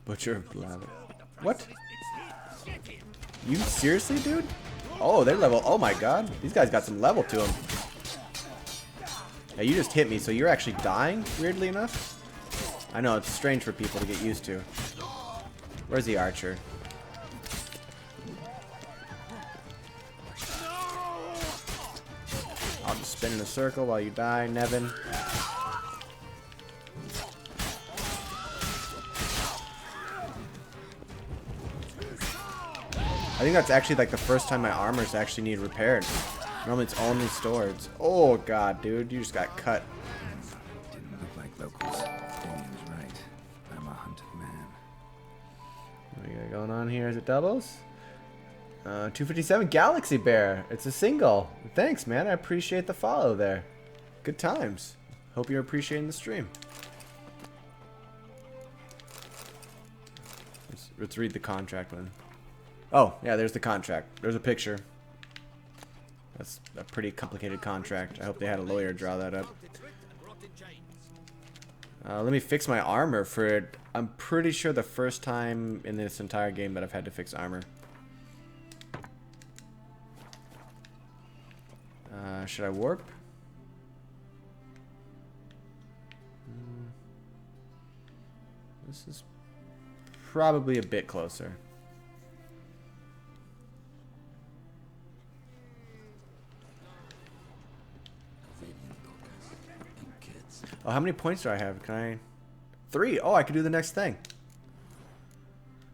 Butcher of Blavik. What? You seriously, dude? Oh, they're level. Oh my god. These guys got some level to them. Yeah, you just hit me, so you're actually dying, weirdly enough? I know, it's strange for people to get used to. Where's the archer? I'll just spin in a circle while you die, Nevin. I think that's actually like the first time my armors actually need repaired. Normally it's only swords. Oh god, dude, you just got cut. Didn't look like locals. Damien's right. I'm a hunted man. What we got going on here? Is it doubles? 257 Galaxy Bear. It's a single. Thanks, man. I appreciate the follow there. Good times. Hope you're appreciating the stream. Let's read the contract one. Oh, yeah, there's the contract. There's a picture. That's a pretty complicated contract. I hope they had a lawyer draw that up. Let me fix my armor for it. I'm pretty sure the first time in this entire game that I've had to fix armor. Should I warp? This is probably a bit closer. Oh, how many points do I have? Can I... 3. Oh, I could do the next thing.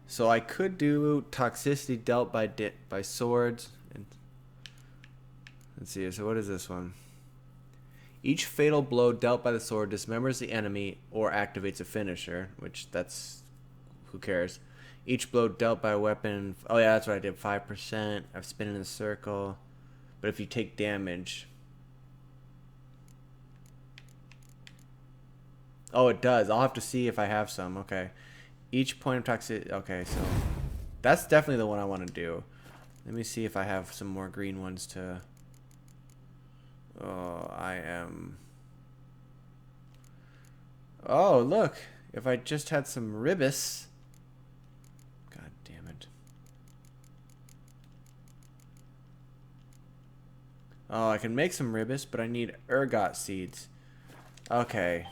So I could do toxicity dealt by swords. And let's see. So what is this one? Each fatal blow dealt by the sword dismembers the enemy or activates a finisher, which that's... who cares? Each blow dealt by a weapon... Oh yeah, that's what I did. 5%. I've spin in a circle. But if you take damage... Oh, it does. I'll have to see if I have some. Okay. Each point of toxicity... Okay, so... That's definitely the one I want to do. Let me see if I have some more green ones to... Oh, I am... Oh, look. If I just had some ribis... God damn it. Oh, I can make some ribis, but I need ergot seeds. Okay.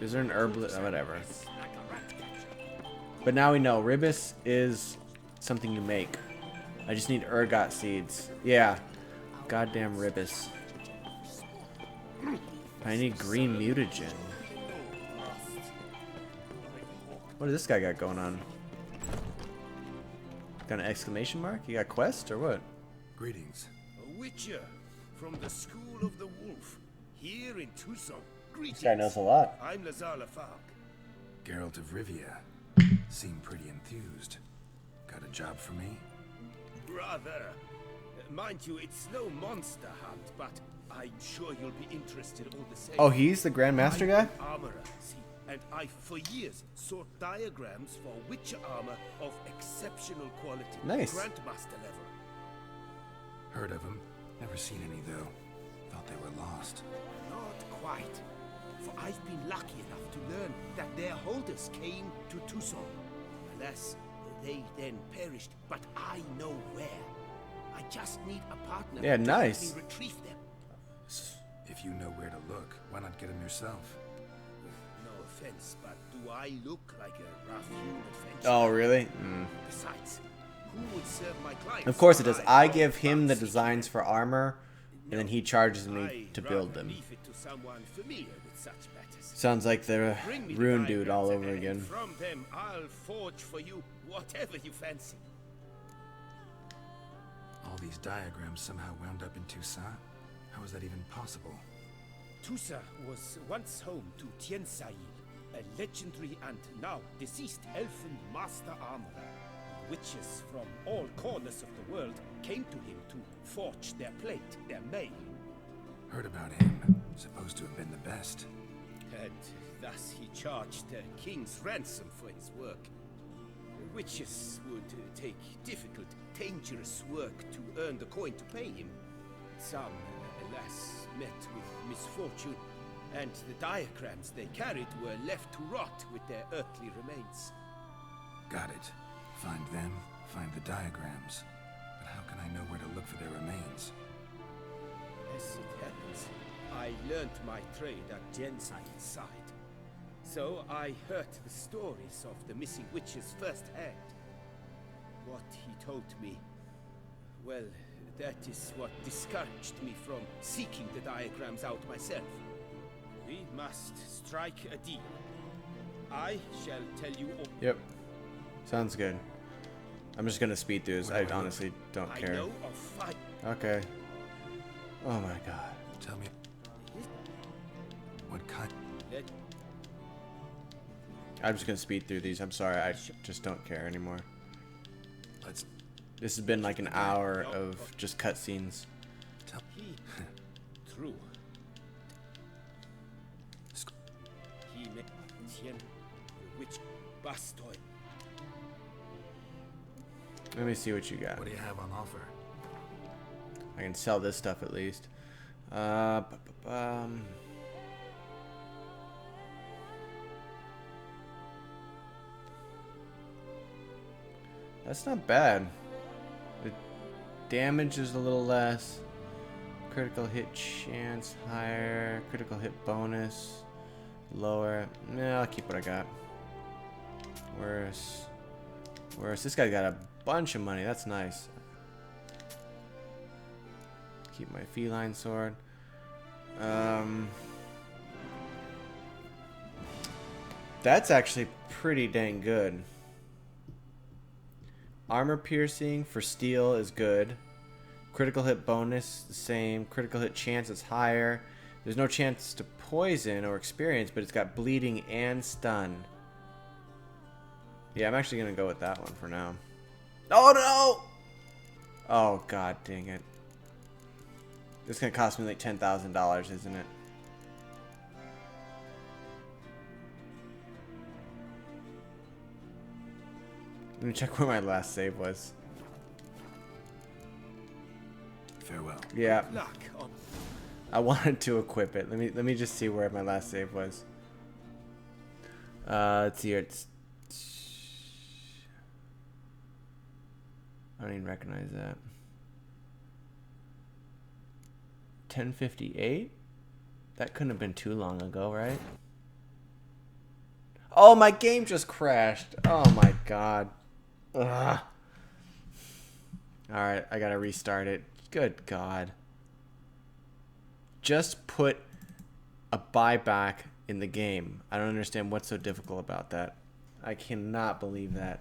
Is there an herb? Oh, whatever. But now we know ribis is something you make. I just need ergot seeds. Yeah. Goddamn ribis. I need green mutagen. What does this guy got going on? Got an exclamation mark? You got quest or what? Greetings. A witcher from the School of the Wolf, here in Tucson. Greetings. This guy knows a lot. I'm Lazar Lafargue. Geralt of Rivia. Seem pretty enthused. Got a job for me? Rather. Mind you, it's no monster hunt, but I'm sure you'll be interested all the same. Oh, he's the Grandmaster guy? I'm an armorer, see, and I for years sought diagrams for witcher armor of exceptional quality. Nice. Grandmaster level. Heard of them. Never seen any, though. Thought they were lost. Not quite. For I've been lucky enough to learn that their holders came to Tucson. Alas, they then perished, but I know where. I just need a partner Yeah, to nice. help me retrieve them. If you know where to look, why not get them yourself? No offense, but do I look like a rough-hewn adventurer? Oh, really? Besides, who would serve my clients? Of course it does. I give him the designs for armor, and then he charges me I'd to build rather them. leave it to someone familiar with such matters. Sounds like the Bring me the Rune dude all diagrams, over and again. From them, I'll forge for you whatever you fancy. All these diagrams somehow wound up in Toussaint? How is that even possible? Toussaint was once home to Tiensail, a legendary and now deceased elfin master armorer. Witches from all corners of the world came to him to forge their plate, their mail. Heard about him. Supposed to have been the best. And thus he charged a king's ransom for his work. Witches would take difficult, dangerous work to earn the coin to pay him. Some, alas, met with misfortune, and the diagrams they carried were left to rot with their earthly remains. Got it. Find them, find the diagrams. But how can I know where to look for their remains? As it happens, I learned my trade at Jenside's side. So I heard the stories of the missing witches firsthand. What he told me, well, that is what discouraged me from seeking the diagrams out myself. We must strike a deal. I shall tell you all. Yep. Sounds good. I'm just gonna speed through this. I honestly don't care. I know of 5. Okay. Oh my god. Tell me. What kind? I'm just gonna speed through these. I'm sorry. I just don't care anymore. Let's. This has been like an hour of just cutscenes. True. He met Tien, which Bastoy. Let me see what you got. What do you have on offer? I can sell this stuff at least. That's not bad. The damage is a little less. Critical hit chance higher. Critical hit bonus lower. Nah, I'll keep what I got. Worse. Worse. This guy got a bunch of money. That's nice. Keep my feline sword. That's actually pretty dang good. Armor piercing for steel is good. Critical hit bonus the same. Critical hit chance is higher. There's no chance to poison or experience, but it's got bleeding and stun. Yeah, I'm actually gonna go with that one for now. Oh no! Oh god dang it. This is gonna cost me like $10,000, isn't it? Let me check where my last save was. Farewell. Yeah. Good luck. I wanted to equip it. Let me just see where my last save was. Let's see here. It's I don't even recognize that. 10:58? That couldn't have been too long ago, right? Oh, my game just crashed. Oh my god. Ugh. Alright, I gotta restart it. Good god. Just put a buyback in the game. I don't understand what's so difficult about that. I cannot believe that.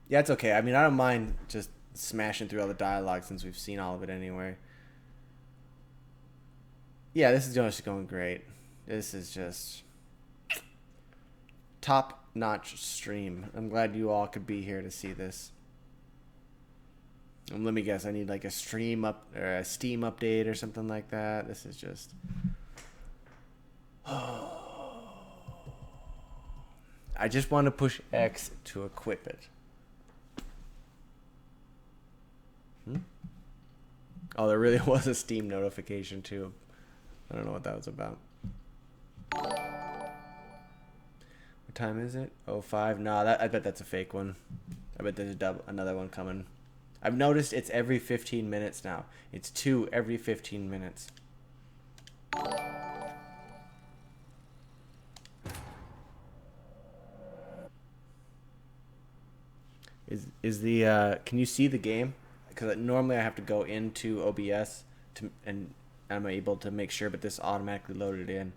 Yeah, it's okay. I mean, I don't mind just smashing through all the dialogue since we've seen all of it anyway. Yeah, this is just going great. This is just top-notch stream. I'm glad you all could be here to see this. Let me guess, I need like a stream up or a Steam update or something like that. This is just I just want to push X to equip it. Oh, there really was a Steam notification too. I don't know what that was about. What time is it? 05. Nah, I bet that's a fake one. I bet there's another one coming. I've noticed it's every 15 minutes now. It's 2 every 15 minutes. Is the can you see the game? because normally I have to go into OBS and I'm able to make sure, but this automatically loaded in.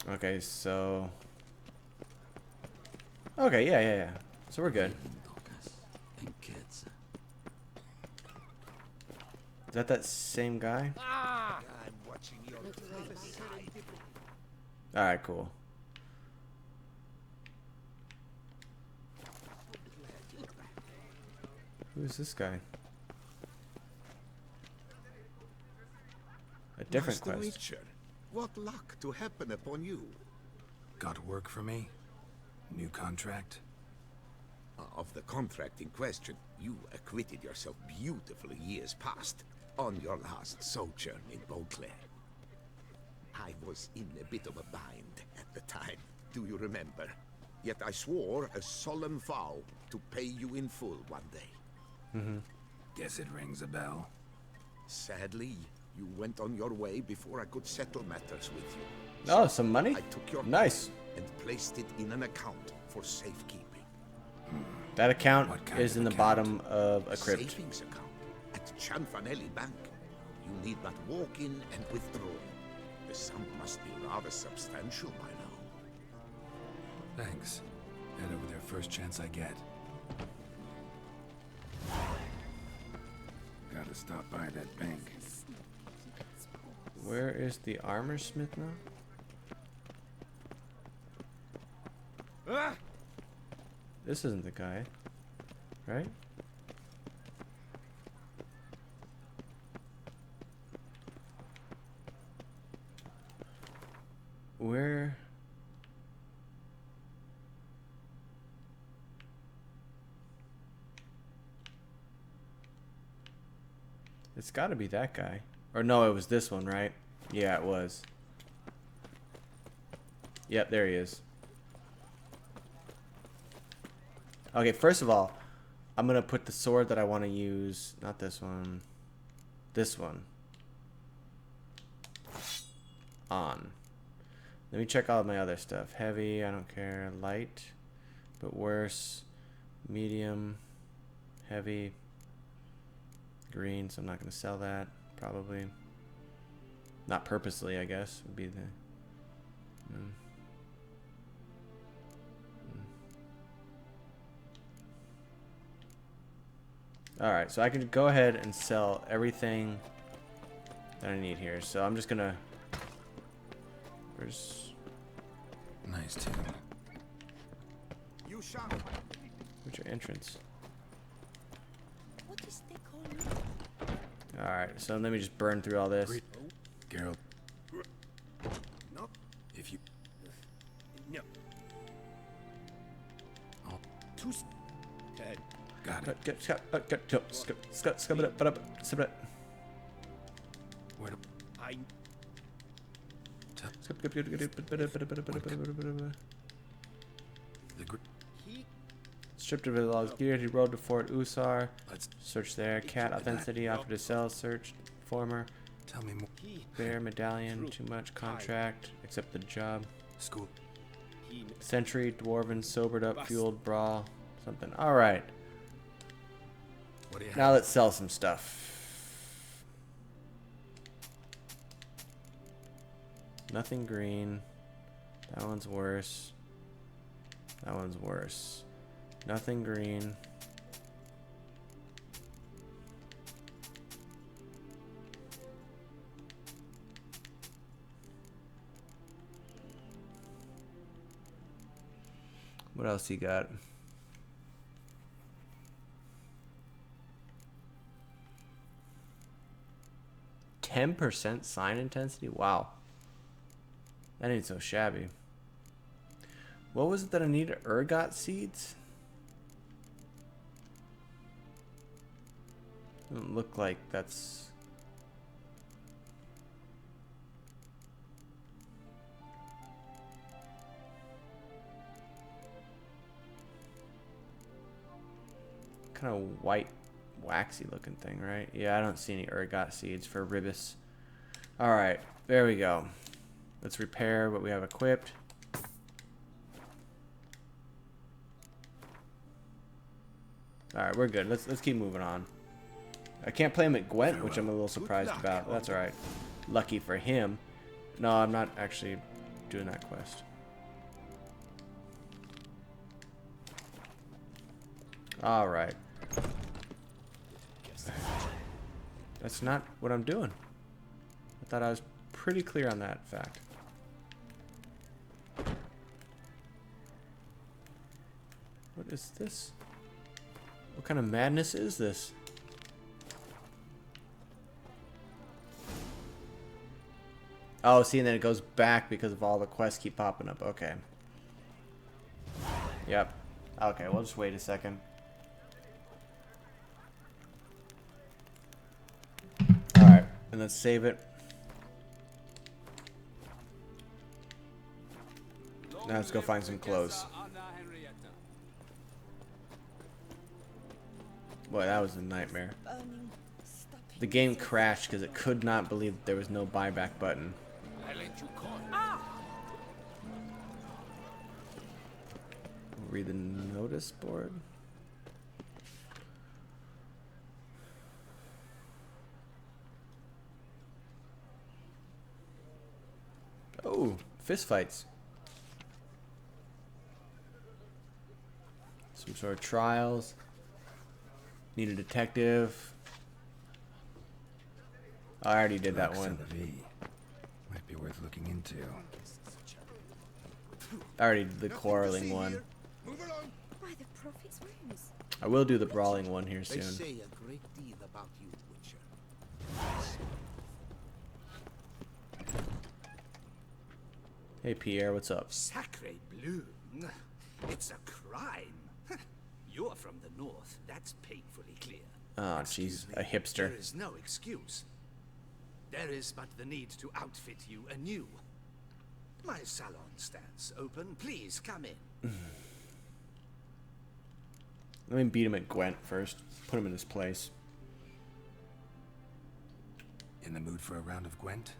Okay, so... Okay, yeah. So we're good. Is that same guy? Alright, cool. Who's this guy? A different Master quest. Witcher, what luck to happen upon you. Got work for me? New contract? Of the contract in question, you acquitted yourself beautifully years past on your last sojourn in Beauclair. I was in a bit of a bind at the time, do you remember? Yet I swore a solemn vow to pay you in full one day. Guess it rings a bell. Sadly, you went on your way before I could settle matters with you. Oh, some money? I took your Nice. money and placed it in an account for safekeeping. That account What kind is of in the account? bottom of a crypt. Savings account at Chanfanelli Bank. You need but walk in and withdraw. The sum must be rather substantial by now. Thanks. Head over there first chance I get. Gotta stop by that bank. Where is the armor smith now? This isn't the guy, right? Where? It's got to be that guy. Or no, it was this one, right? Yeah, it was. Yep, there he is. Okay, first of all, I'm going to put the sword that I want to use, not this one, this one, on. Let me check all my other stuff. Heavy, I don't care. Light, but worse. Medium, heavy, green, so I'm not going to sell that, probably. Not purposely, I guess, would be the... Alright, so I can go ahead and sell everything that I need here. So I'm just gonna... Where's... Nice tune. You shall. Where's your entrance? What is they call you? Alright, so let me just burn through all this. Geralt, No. if you... No. Oh. Got it. Where do... I... The gr... Stripped of his logs gear, he rode to Fort Usar. Let's... Search there. Cat authenticity, offered to sell. Search. Former. Tell me more. Bear medallion, too much. Contract. Accept the job. School. Sentry, dwarven, sobered up, fueled, brawl. Something. Alright. What do you Now have? let's sell some stuff. Nothing green. That one's worse. That one's worse. Nothing green. What else you got? %, sign intensity? Wow. That ain't so shabby. What was it that I needed? Ergot seeds? Doesn't look like that's... kind of white, waxy looking thing, right? Yeah, I don't see any ergot seeds for ribis. Alright, there we go. Let's repair what we have equipped. Alright, we're good. Let's keep moving on. I can't play him at Gwent, which I'm a little surprised about. That's alright. Lucky for him. No, I'm not actually doing that quest. Alright. That's not what I'm doing. I thought I was pretty clear on that fact. What is this? What kind of madness is this? Oh, see, and then it goes back because of all the quests keep popping up. Okay. Yep. Okay, we'll just wait a second. Alright, and let's save it. Now let's go find some clothes. Boy, that was a nightmare. The game crashed because it could not believe there was no buyback button. Read the notice board. Oh, fist fights. Some sort of trials. Need a detective. I already did that one. Might be worth looking into. I already did the quarreling one. By the prophet's wounds. I will do the brawling one here They soon. say a great deal about you, Witcher. Hey Pierre, what's up? Sacre bleu. It's a crime. You're from the north. That's painfully clear. Oh, jeez, a hipster. There is no excuse. There is but the need to outfit you anew. My salon stands open. Please come in. Let me beat him at Gwent first. Put him in his place. In the mood for a round of Gwent?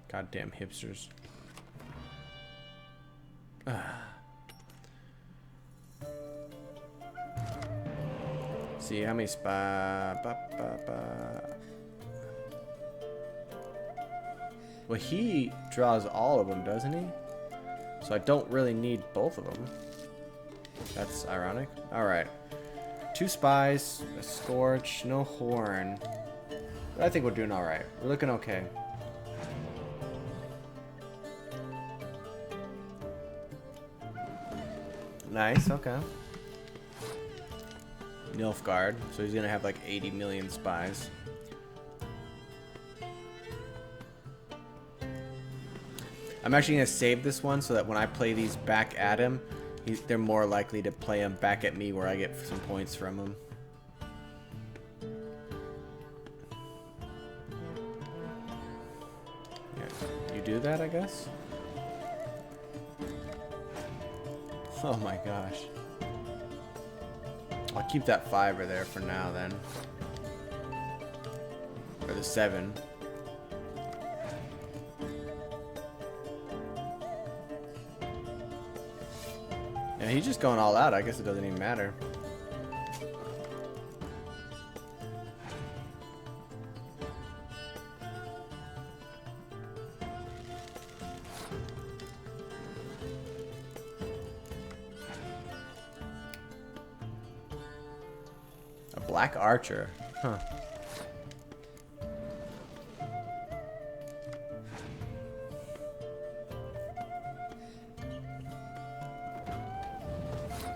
Goddamn hipsters. Ah. See how many Well, he draws all of them, doesn't he? So I don't really need both of them. That's ironic. Alright. 2 spies, a scorch, no horn. But I think we're doing alright. We're looking okay. Nice, okay. Nilfgaard, so he's gonna have like 80 million spies. I'm actually gonna save this one so that when I play these back at him, they're more likely to play them back at me where I get some points from him. Yeah, you do that, I guess? Oh my gosh. I'll keep that 5 there for now then. Or the 7. Yeah, he's just going all out. I guess it doesn't even matter. A black archer. Huh.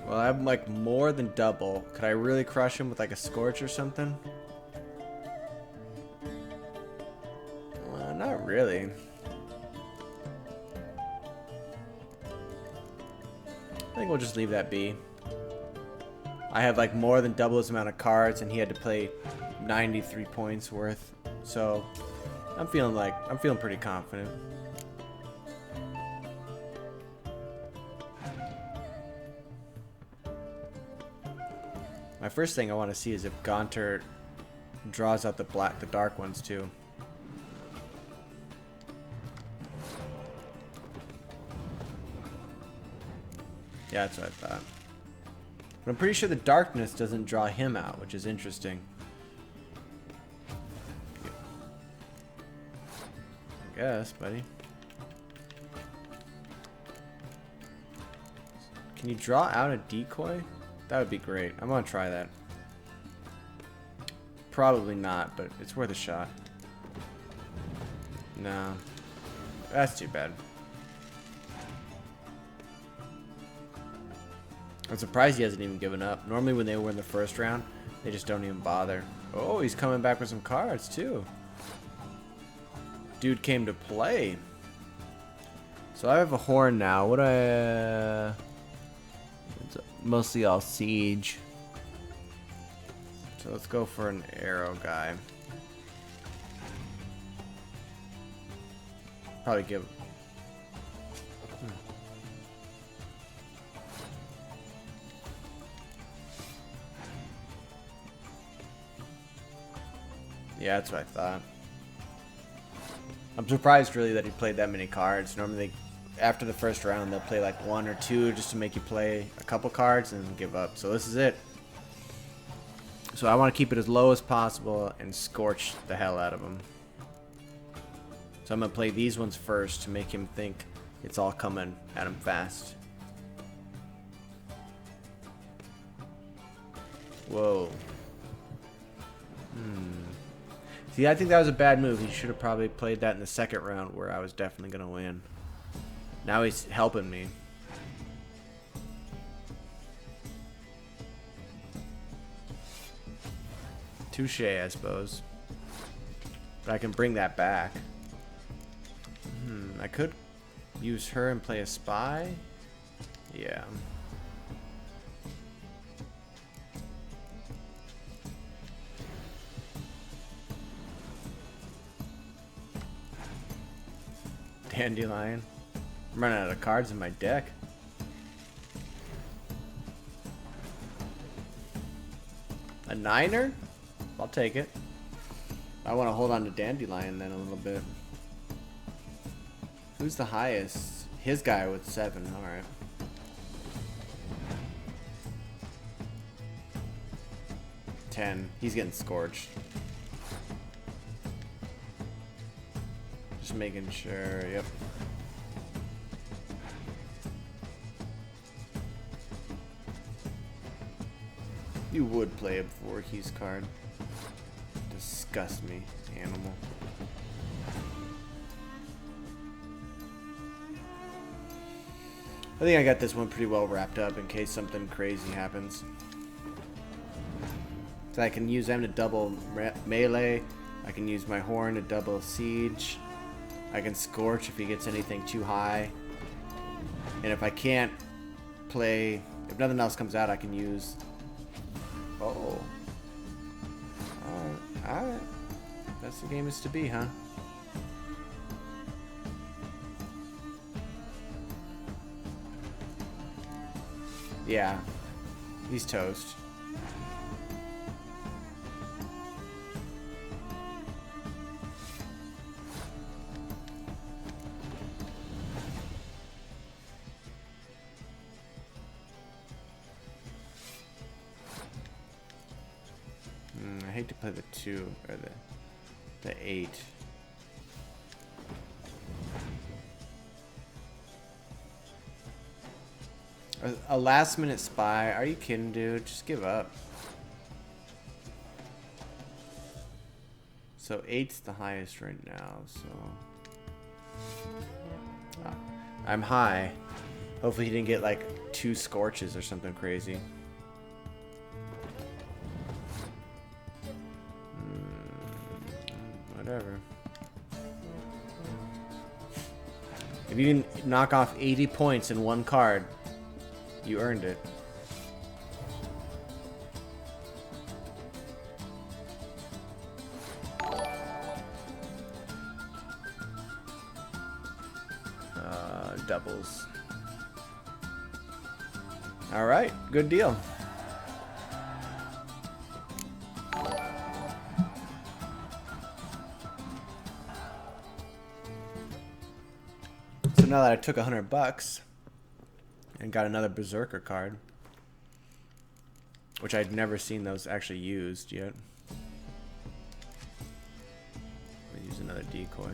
Well, I'm like more than double. Could I really crush him with like a scorch or something? Not really. I think we'll just leave that be. I have like more than double his amount of cards, and he had to play 93 points worth. So I'm feeling pretty confident. My first thing I want to see is if Gaunter draws out the dark ones too. Yeah, that's what I thought. But I'm pretty sure the darkness doesn't draw him out, which is interesting. I guess, buddy. Can you draw out a decoy? That would be great. I'm gonna try that. Probably not, but it's worth a shot. No. That's too bad. I'm surprised he hasn't even given up. Normally when they were in the first round, they just don't even bother. Oh, he's coming back with some cards too. Dude came to play. So I have a horn now. What it's mostly all siege. So let's go for an arrow guy. Probably give. Yeah, that's what I thought. I'm surprised really that he played that many cards. Normally, after the first round, they'll play like 1 or 2 just to make you play a couple cards and then give up. So this is it. So I want to keep it as low as possible and scorch the hell out of him. So I'm going to play these ones first to make him think it's all coming at him fast. Whoa. See, I think that was a bad move. He should have probably played that in the second round where I was definitely going to win. Now he's helping me. Touche, I suppose. But I can bring that back. I could use her and play a spy. Yeah. Dandelion. I'm running out of cards in my deck. A 9er? I'll take it. I want to hold on to Dandelion then a little bit. Who's the highest? His guy with 7. Alright. He's getting scorched. Just making sure, yep. You would play a Voorhees card. Disgust me, animal. I think I got this one pretty well wrapped up in case something crazy happens. So I can use them to double melee. I can use my horn to double siege. I can scorch if he gets anything too high. And if I can't play, if nothing else comes out, I can use. Oh. Alright. That's the game is to be, huh? Yeah. He's toast. I hate to play the 2 or the 8. A last minute spy? Are you kidding, dude? Just give up. So 8's the highest right now, so I'm high. Hopefully he didn't get like 2 scorches or something crazy. Whatever. If you can knock off 80 points in 1 card, you earned it. Doubles. All right, good deal. So now that I took $100 and got another Berserker card, which I'd never seen those actually used yet. Use another decoy.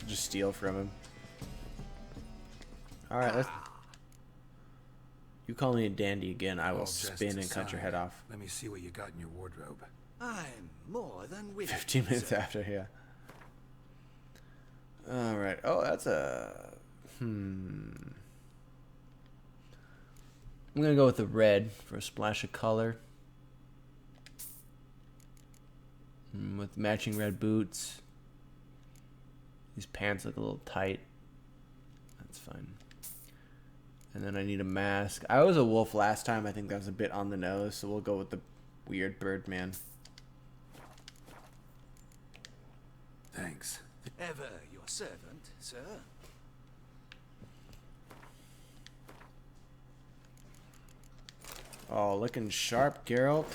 Just steal from him. Alright, let's... You call me a dandy again, I will spin and cut your head off. Let me see what you got in your wardrobe. I'm more than willing. 15 minutes after, yeah. Alright, oh, that's a... I'm gonna go with the red for a splash of color. With matching red boots. These pants look a little tight. That's fine. And then I need a mask. I was a wolf last time. I think that was a bit on the nose, so we'll go with the weird Birdman. Thanks. Ever your servant, sir. Oh, looking sharp, Geralt.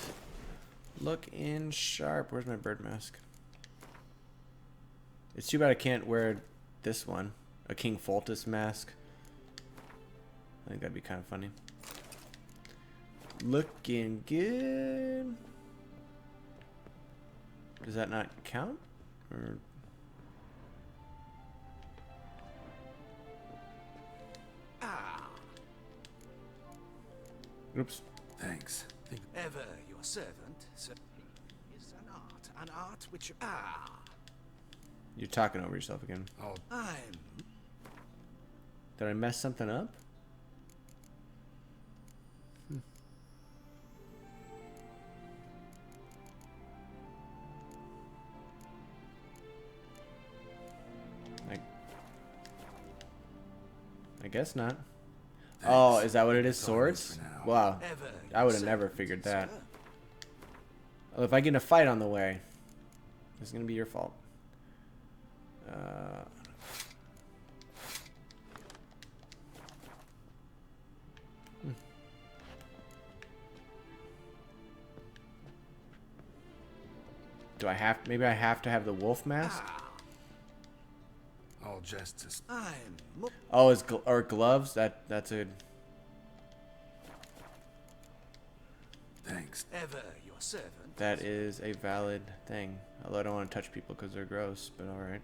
Looking sharp. Where's my bird mask? It's too bad I can't wear this one. A King Foltest mask. I think that'd be kind of funny. Looking good. Does that not count? Or... Oops. Thanks. Ever your servant, sir. Is an art which You're talking over yourself again. Oh. Did I mess something up? I guess not. Thanks. Oh, is that what it is? Swords? Wow. I would have never figured that. Well, if I get in a fight on the way, it's going to be your fault. Do I have... Maybe I have to have the wolf mask? All justice. Oh, is or gloves? That's a... Thanks. Ever your servant. That is a valid thing. Although I don't want to touch people because they're gross, but alright.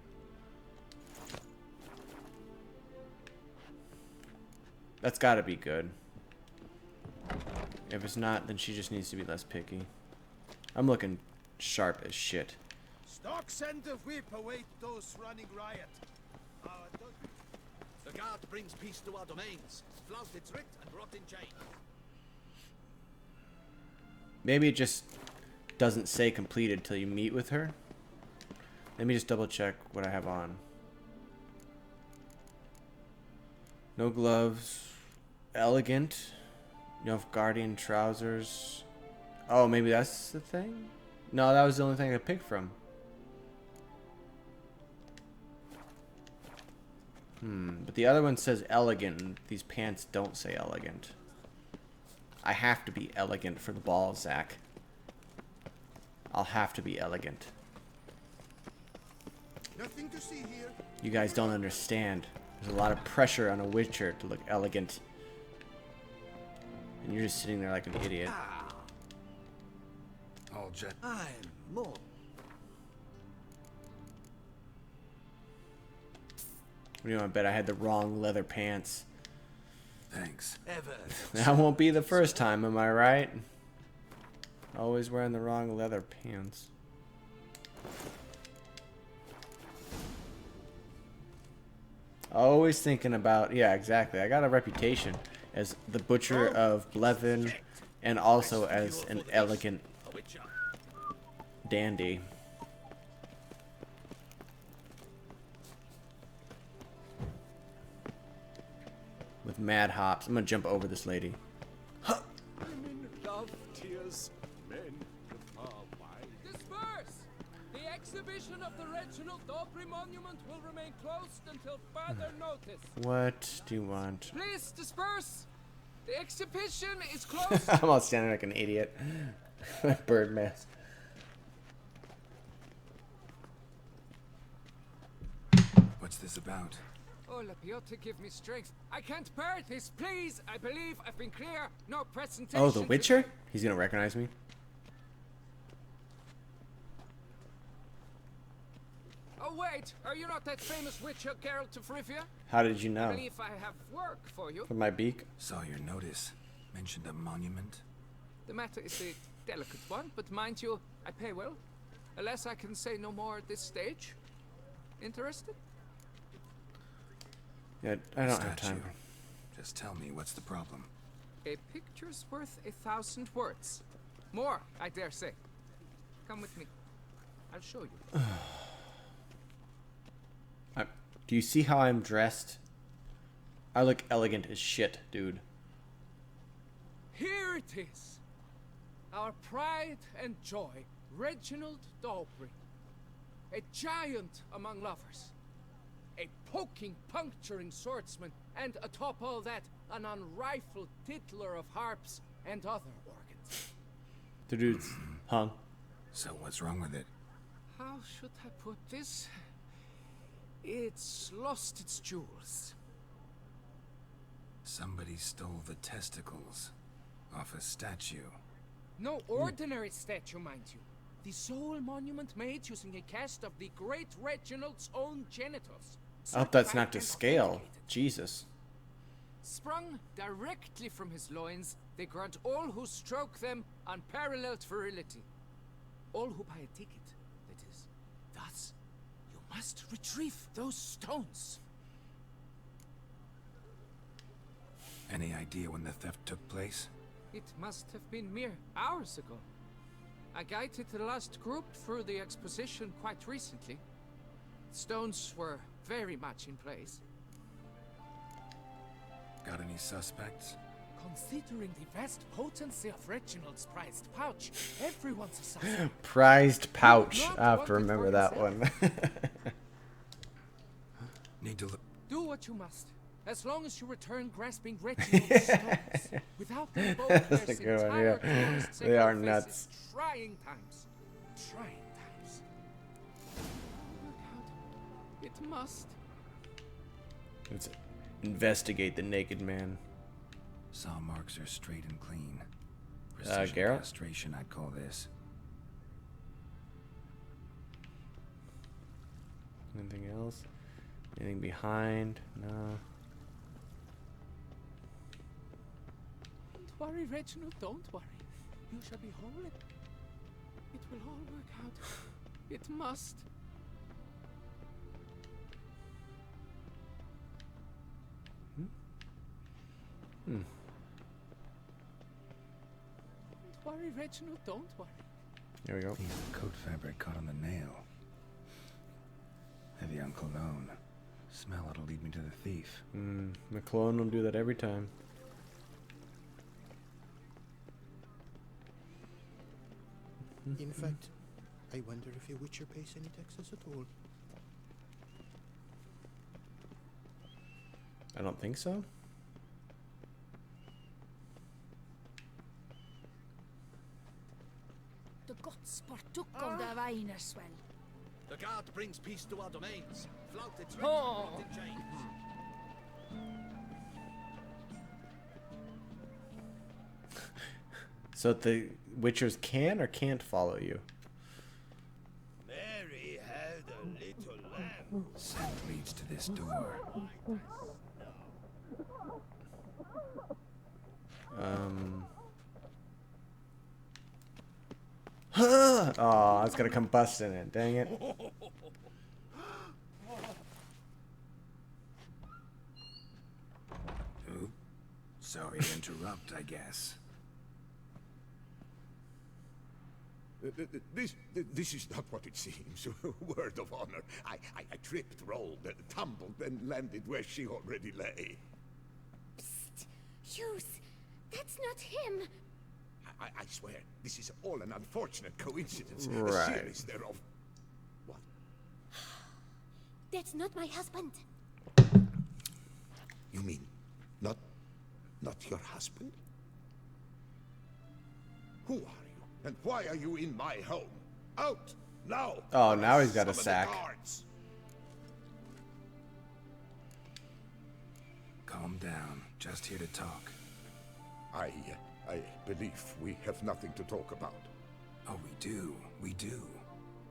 That's gotta be good. If it's not, then she just needs to be less picky. I'm looking sharp as shit. Stock send the whip await those running riot. The guard brings peace to our domains. Flouted tricked and brought in chains. Maybe it just doesn't say completed till you meet with her. Let me just double check what I have on. No gloves. Elegant. Nilfgaardian trousers. Oh, maybe that's the thing? No, that was the only thing I picked from. But the other one says elegant, and these pants don't say elegant. I have to be elegant for the ball, Zach. I'll have to be elegant. Nothing to see here. You guys don't understand. There's a lot of pressure on a Witcher to look elegant. And you're just sitting there like an idiot. All jet. I'm more. What do you want to bet I had the wrong leather pants? Thanks. Ever. That won't be the first time, am I right? Always wearing the wrong leather pants. Always thinking about... Yeah, exactly. I got a reputation as the butcher of Blevin and also as an elegant dandy. With mad hops. I'm gonna jump over this lady. Women love tears, men prefer wine. Disperse! The exhibition of the Reginald Dobry monument will remain closed until further notice. What do you want? Please disperse! The exhibition is closed. I'm all standing like an idiot. Bird mask. What's this about? Oh, Lapiota, give me strength. I can't bear this, please. I believe I've been clear. No presentation. Oh, The Witcher? He's gonna recognize me. Oh, wait. Are you not that famous Witcher, Geralt of Rivia? How did you I know? believe I have work for you. From my beak? Saw your notice. Mentioned a monument. The matter is a delicate one, but mind you, I pay well. Alas, I can say no more at this stage. Interested? Yeah, I don't have time. Just tell me, what's the problem? A picture's worth 1,000 words. More, I dare say. Come with me. I'll show you. Do you see how I'm dressed? I look elegant as shit, dude. Here it is. Our pride and joy, Reginald Daubry. A giant among lovers. A poking, puncturing swordsman, and atop all that, an unrifled tittler of harps and other organs. The dude's hung. So what's wrong with it? How should I put this? It's lost its jewels. Somebody stole the testicles off a statue. No ordinary statue, mind you. The sole monument made using a cast of the great Reginald's own genitals. I hope that's not Certified to and scale. authenticated. Jesus. Sprung directly from his loins, they grant all who stroke them unparalleled virility. All who buy a ticket, that is. Thus, you must retrieve those stones. Any idea when the theft took place? It must have been mere hours ago. I guided the last group through the exposition quite recently. Stones were very much in place. Got any suspects? Considering the vast potency of Reginald's prized pouch, everyone's a suspect. Prized pouch. Not I have to wanted remember for that himself. one. Need to look. Do what you must, as long as you return grasping Reginald's stones. Without them both, That's there's a good one, entire yeah. closed They are segment nuts. faces. Trying times. Trying times. It must. Let's investigate the naked man. Saw marks are straight and clean. Precision Geralt? castration, I'd call this. Anything else? Anything behind? No. Don't worry, Reginald, don't worry. You shall be whole. It will all work out. It must. Hmm. Don't worry, Reginald, don't worry. There we go. Piece of coat fabric caught on the nail. Heavy on cologne. Smell it'll lead me to the thief. The clone will do that every time. In fact, I wonder if a Witcher pays any taxes at all. I don't think so. The gods partook of the Weinerswell. The guard brings peace to our domains. Flout its Oh. in chains. So the Witchers can or can't follow you? Mary had a little lamb. Scent leads to this door. Oh, it's gonna combust in it. Dang it. Who? Sorry to interrupt, I guess. This is not what it seems. Word of honor. I tripped, rolled, tumbled, and landed where she already lay. Psst! Hughes! That's not him! I swear, this is all an unfortunate coincidence. Right. A series thereof. What? That's not my husband. You mean, not your husband? Who are you? And why are you in my home? Out! Now! Oh, now he's got a Summon the sack. guards. Calm down. Just here to talk. I believe we have nothing to talk about. Oh, we do. We do.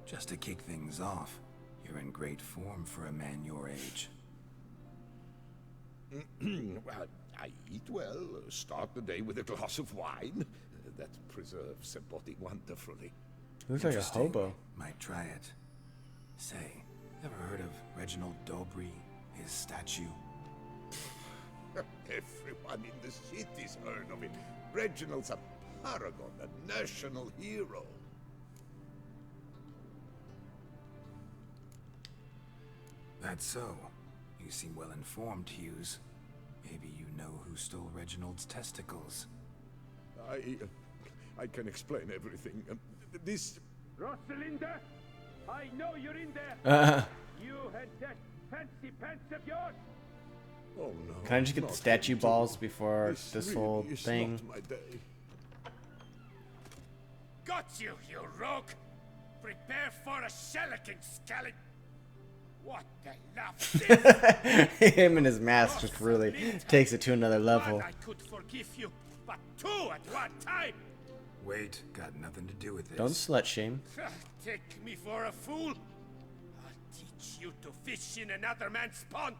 Just to kick things off, you're in great form for a man your age. Well, I eat well, start the day with a glass of wine. That preserves the body wonderfully. Looks like a hobo. Might try it. Say, ever heard of Reginald Dobry, his statue? Everyone in the city's heard of it. Reginald's a paragon, a national hero. That's so. You seem well informed, Hughes. Maybe you know who stole Reginald's testicles. I can explain everything. This... Rosalinda, I know you're in there. You had that fancy pants of yours. Oh no. Can I just get the statue balls before this really whole is thing? not my day. Got you, you rogue. Prepare for a shellacking, Scallop. What the love is? Him and his mask just really takes it to another level. One I could forgive you, but two at one time. Wait, got nothing to do with this. Don't slut shame. Take me for a fool? I'll teach you to fish in another man's pond.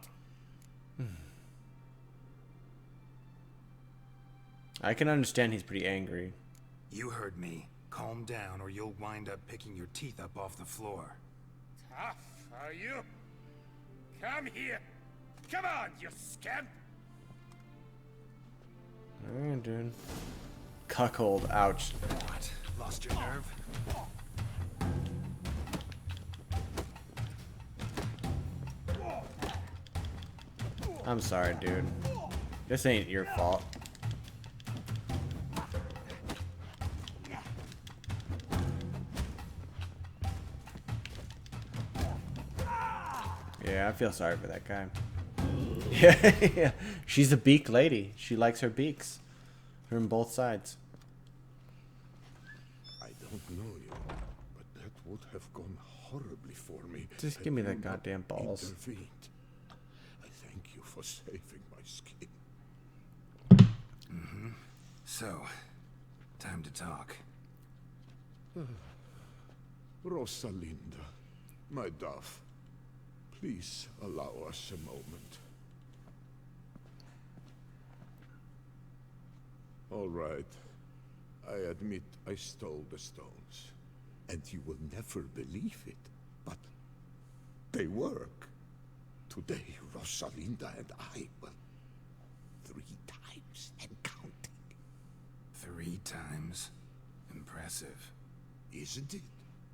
I can understand he's pretty angry. You heard me. Calm down or you'll wind up picking your teeth up off the floor. Tough, are you? Come here. Come on, you scamp. Alright, dude. Cuckold, ouch. What? Lost your nerve? I'm sorry, dude. This ain't your fault. Yeah, I feel sorry for that guy. Yeah, she's a beak lady. She likes her beaks. From both sides. I don't know you, but that would have gone horribly for me. Just give me that goddamn balls. Intervened. I thank you for saving my skin. So, time to talk. Rosalinda, my dove, please allow us a moment. All right. I admit I stole the stones. And you will never believe it, but they work. Today, Rosalinda and I will 3 times and counting. 3 times? Impressive. Isn't it?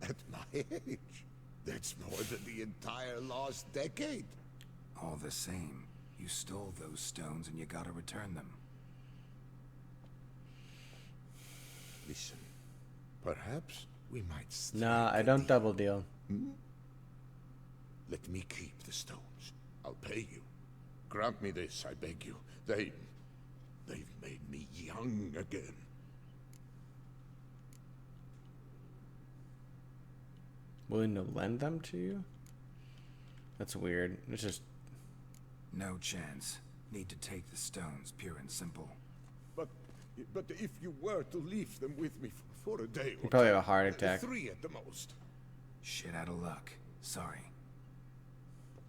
At my age. That's more than the entire last decade. All the same, you stole those stones and you gotta return them. Listen, perhaps we might strike Nah, I a don't deal. double deal. Let me keep the stones. I'll pay you. Grant me this, I beg you. They've made me young again. Willing to lend them to you? That's weird. It's just... No chance. Need to take the stones, pure and simple. But if you were to leave them with me for a day or You probably have a heart attack. 3 at the most. Shit out of luck. Sorry.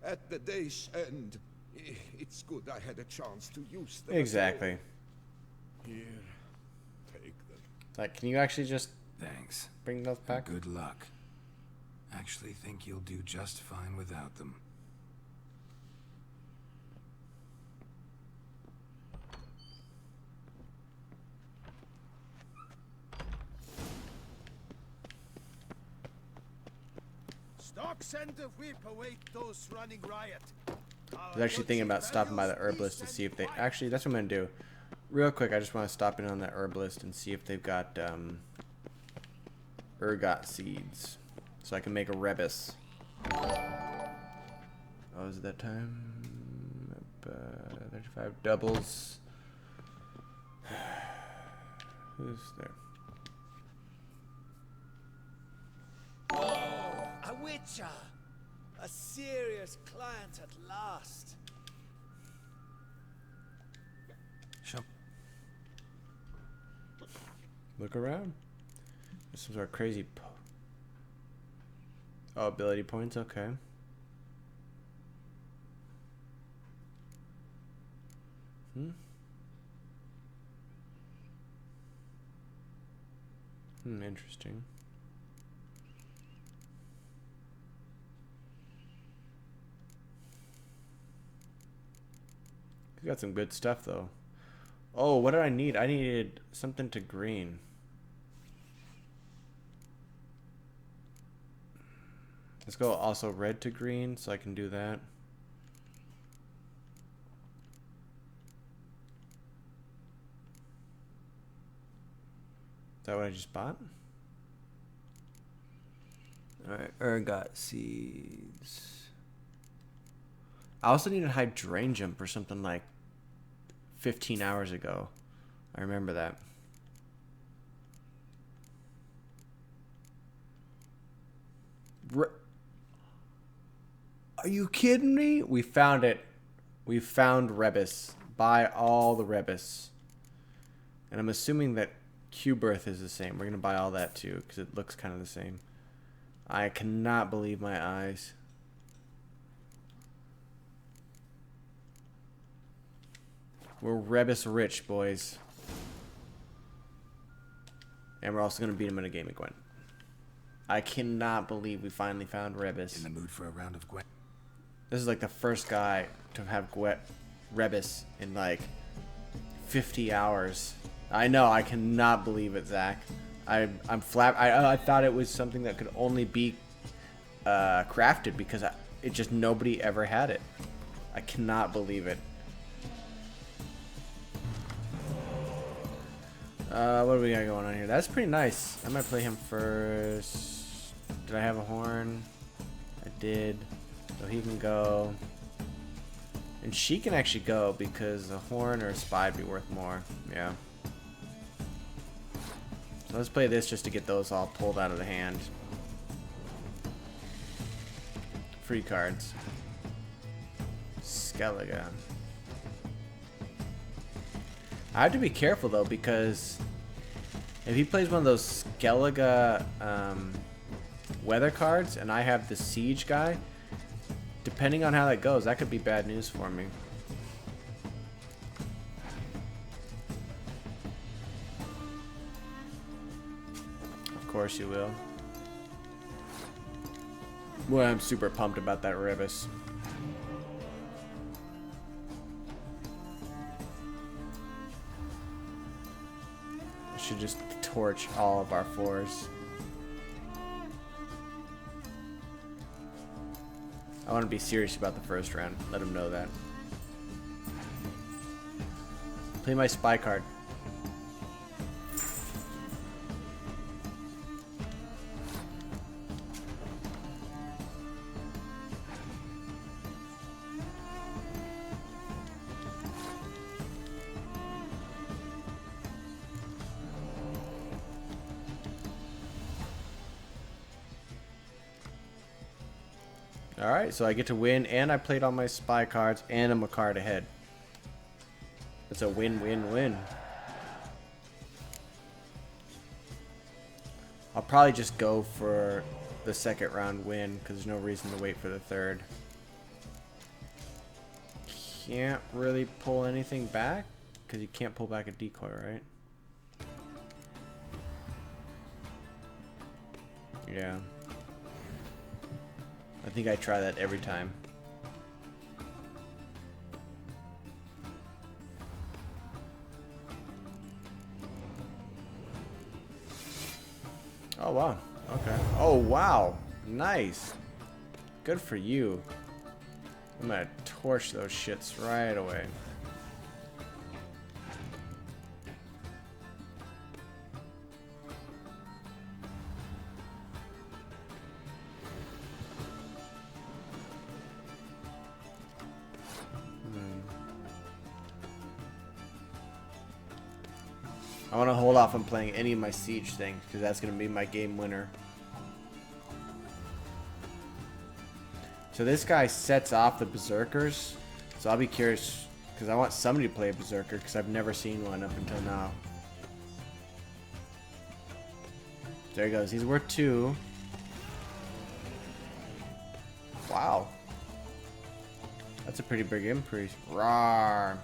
At the day's end, it's good I had a chance to use them. Exactly. Here, take them. Like, can you actually just... Thanks. Bring those back? Good luck. Actually think you'll do just fine without them. Stocks and the whip await those running riot. I was actually thinking about stopping by the herbalist to see if they... Actually, that's what I'm going to do. Real quick, I just want to stop in on that herbalist and see if they've got ergot seeds. So I can make a rebus. Oh, is it that time? 35 doubles. Who's there? Oh, a witcher! A serious client at last. Shop. Look around. There's some sort of crazy. Oh, ability points. Okay. Interesting. He's got some good stuff though. Oh, what did I need? I needed something to green. Let's go also red to green so I can do that. Is that what I just bought? Alright, ergot seeds. I also needed hydrangea or something like 15 hours ago. I remember that. Are you kidding me? We found it. We found Rebus. Buy all the Rebus. And I'm assuming that Q-Birth is the same. We're going to buy all that too because it looks kind of the same. I cannot believe my eyes. We're Rebus rich, boys. And we're also going to beat him in a game of Gwent. I cannot believe we finally found Rebus. In the mood for a round of Gwent? This is like the first guy to have Rebus in like 50 hours. I know, I cannot believe it, Zach. I'm flab. I thought it was something that could only be crafted because it just nobody ever had it. I cannot believe it. What do we got going on here? That's pretty nice. I might play him first. Did I have a horn? I did. So he can go. And she can actually go because a horn or a spy would be worth more. Yeah. So let's play this just to get those all pulled out of the hand. Free cards. Skellige. I have to be careful though because if he plays one of those Skellige weather cards and I have the siege guy, depending on how that goes, that could be bad news for me. Of course you will. Well, I'm super pumped about that Rebus. I should just torch all of our fours. I want to be serious about the first round. Let him know that. Play my spy card. Alright, so I get to win, and I played all my spy cards, and I'm a card ahead. It's a win-win-win. I'll probably just go for the second round win, because there's no reason to wait for the third. Can't really pull anything back, because you can't pull back a decoy, right? Yeah. I think I try that every time. Oh wow. Okay. Oh wow. Nice. Good for you. I'm gonna torch those shits right away. I want to hold off on playing any of my siege things because that's going to be my game winner. So this guy sets off the berserkers, so I'll be curious Because I want somebody to play a Berserker, because I've never seen one up until now. There he goes. He's worth 2. Wow. That's a pretty big increase. Rawr.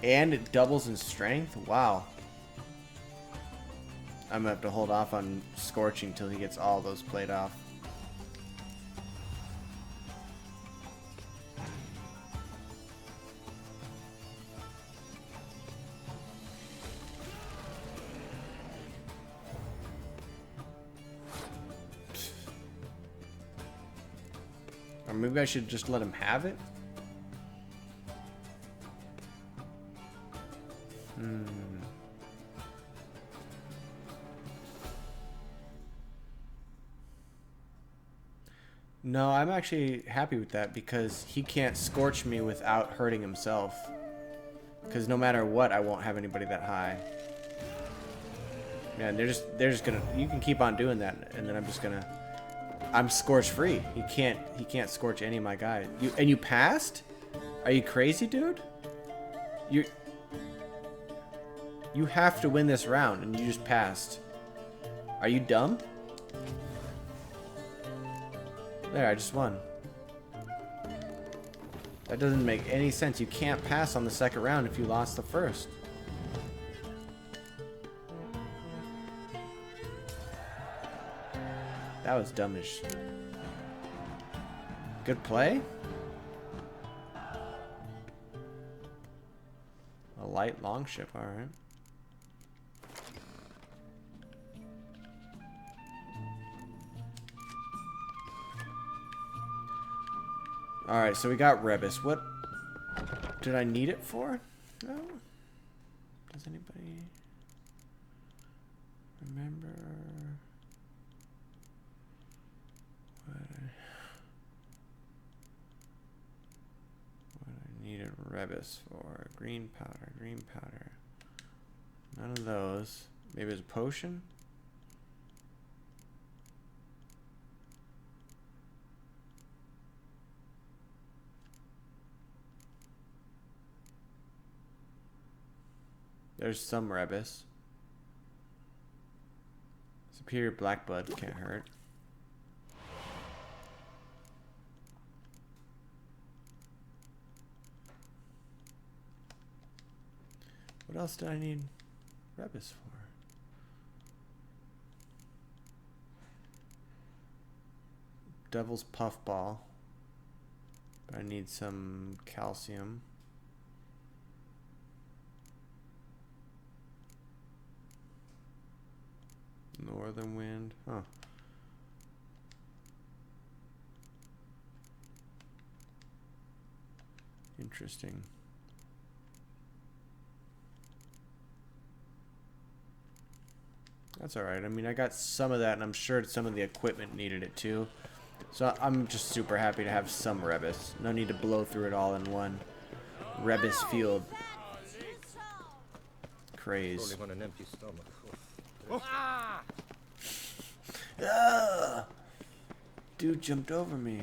And it doubles in strength? Wow. I'm gonna have to hold off on Scorching till he gets all those played off. Or maybe I should just let him have it? No, I'm actually happy with that because he can't Scorch me without hurting himself. Because no matter what, I won't have anybody that high. Yeah, they're just gonna. You can keep on doing that, and then I'm just gonna. I'm Scorch free. He can't Scorch any of my guys. You passed? Are you crazy, dude? You have to win this round, and you just passed. Are you dumb? There, I just won. That doesn't make any sense. You can't pass on the second round if you lost the first. That was dumbish. Good play? A light longship, alright. Alright, so we got Rebus. What did I need it for? No? Does anybody remember what I needed Rebus for? Green powder, green powder. None of those. Maybe it's a potion? There's some Rebus. Superior Black Blood can't hurt. What else did I need Rebus for? Devil's Puffball. But I need some calcium. Northern Wind, huh? Interesting. That's alright. I mean, I got some of that, and I'm sure some of the equipment needed it too. So I'm just super happy to have some Rebus. No need to blow through it all in one Rebus field. Craze. Only on an empty stomach. Ah! Dude jumped over me.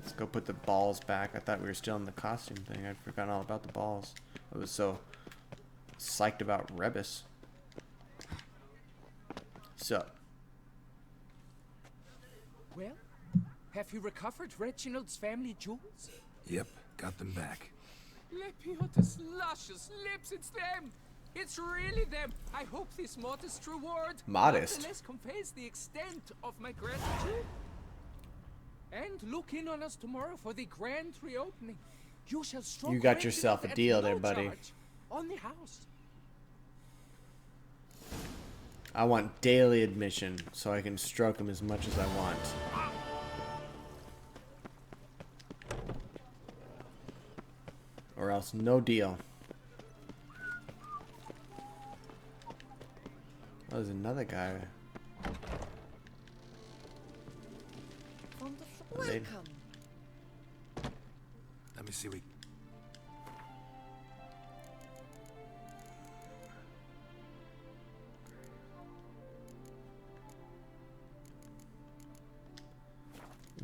Let's go put the balls back. I thought we were still in the costume thing. I'd forgotten all about the balls. I was so psyched about Rebus. So. Well, have you recovered Reginald's family jewels? Yep, got them back. Lepiotus luscious lips, it's them! It's really them! I hope this modest reward modest nonetheless conveys the extent of my gratitude. And look in on us tomorrow for the grand reopening. You shall stroke You got yourself a deal there, buddy. On the house. I want daily admission so I can stroke him as much as I want. Or else no deal. Oh, there's another guy. Welcome. Let me see.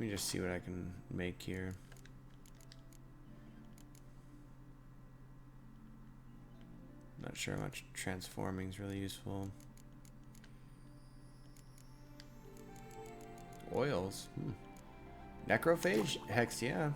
Let me just see what I can make here. Not sure how much transforming is really useful. Oils. Necrophage? Hex, yeah.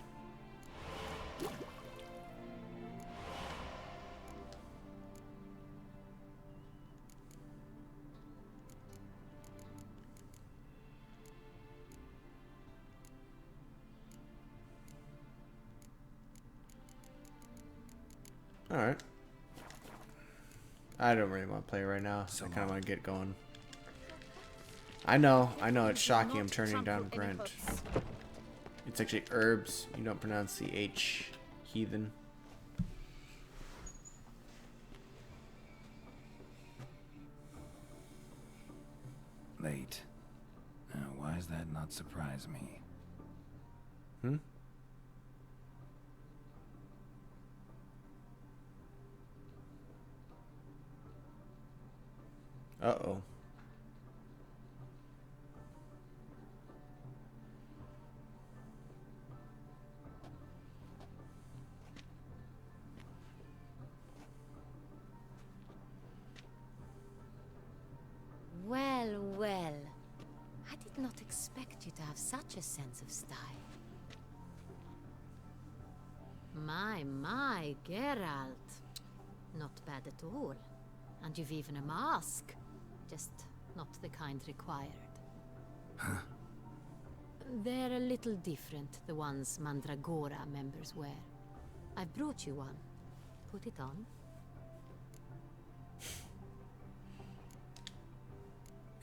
Alright. I don't really want to play right now. I kind of want to get going. I know, it's shocking I'm turning down Brent. It's actually herbs. You don't pronounce the H, heathen. Late. Now, why does that not surprise me? Uh-oh. Well, well. I did not expect you to have such a sense of style. My, Geralt. Not bad at all. And you've even a mask. Just not the kind required. Huh? They're a little different, the ones Mandragora members wear. I've brought you one. Put it on.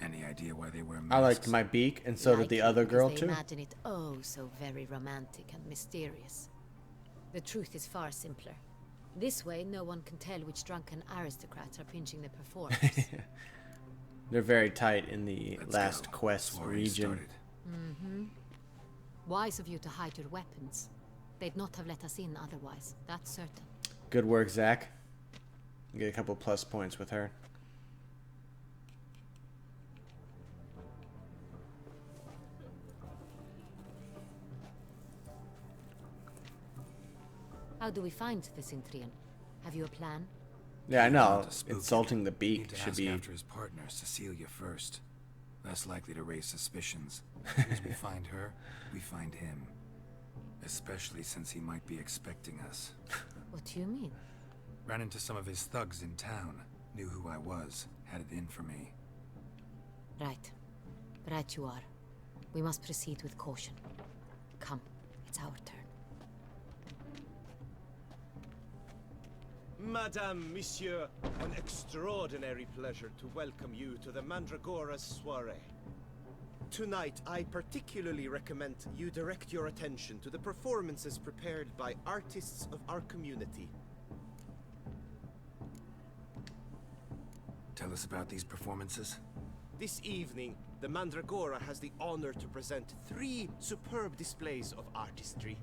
Any idea why they wear masks? I liked my beak, and so did the other girl They too. imagine it oh so very romantic and mysterious. The truth is far simpler. This way, no one can tell which drunken aristocrats are pinching the performers. They're very tight in the last quest region. Wise of you to hide your weapons. They'd not have let us in otherwise, that's certain. Good work, Zach. Get a couple plus points with her. How do we find the Cintrian? Have you a plan? Yeah, I know. Want to spook Insulting it. the beak Need to should ask be... after his partner, Cecilia, first. Less likely to raise suspicions. As we find her, we find him. Especially since he might be expecting us. What do you mean? Ran into some of his thugs in town. Knew who I was. Had it in for me. Right. Right you are. We must proceed with caution. Come, it's our turn. Madame, Monsieur, an extraordinary pleasure to welcome you to the Mandragora's soiree. Tonight, I particularly recommend you direct your attention to the performances prepared by artists of our community. Tell us about these performances. This evening, the Mandragora has the honor to present 3 superb displays of artistry.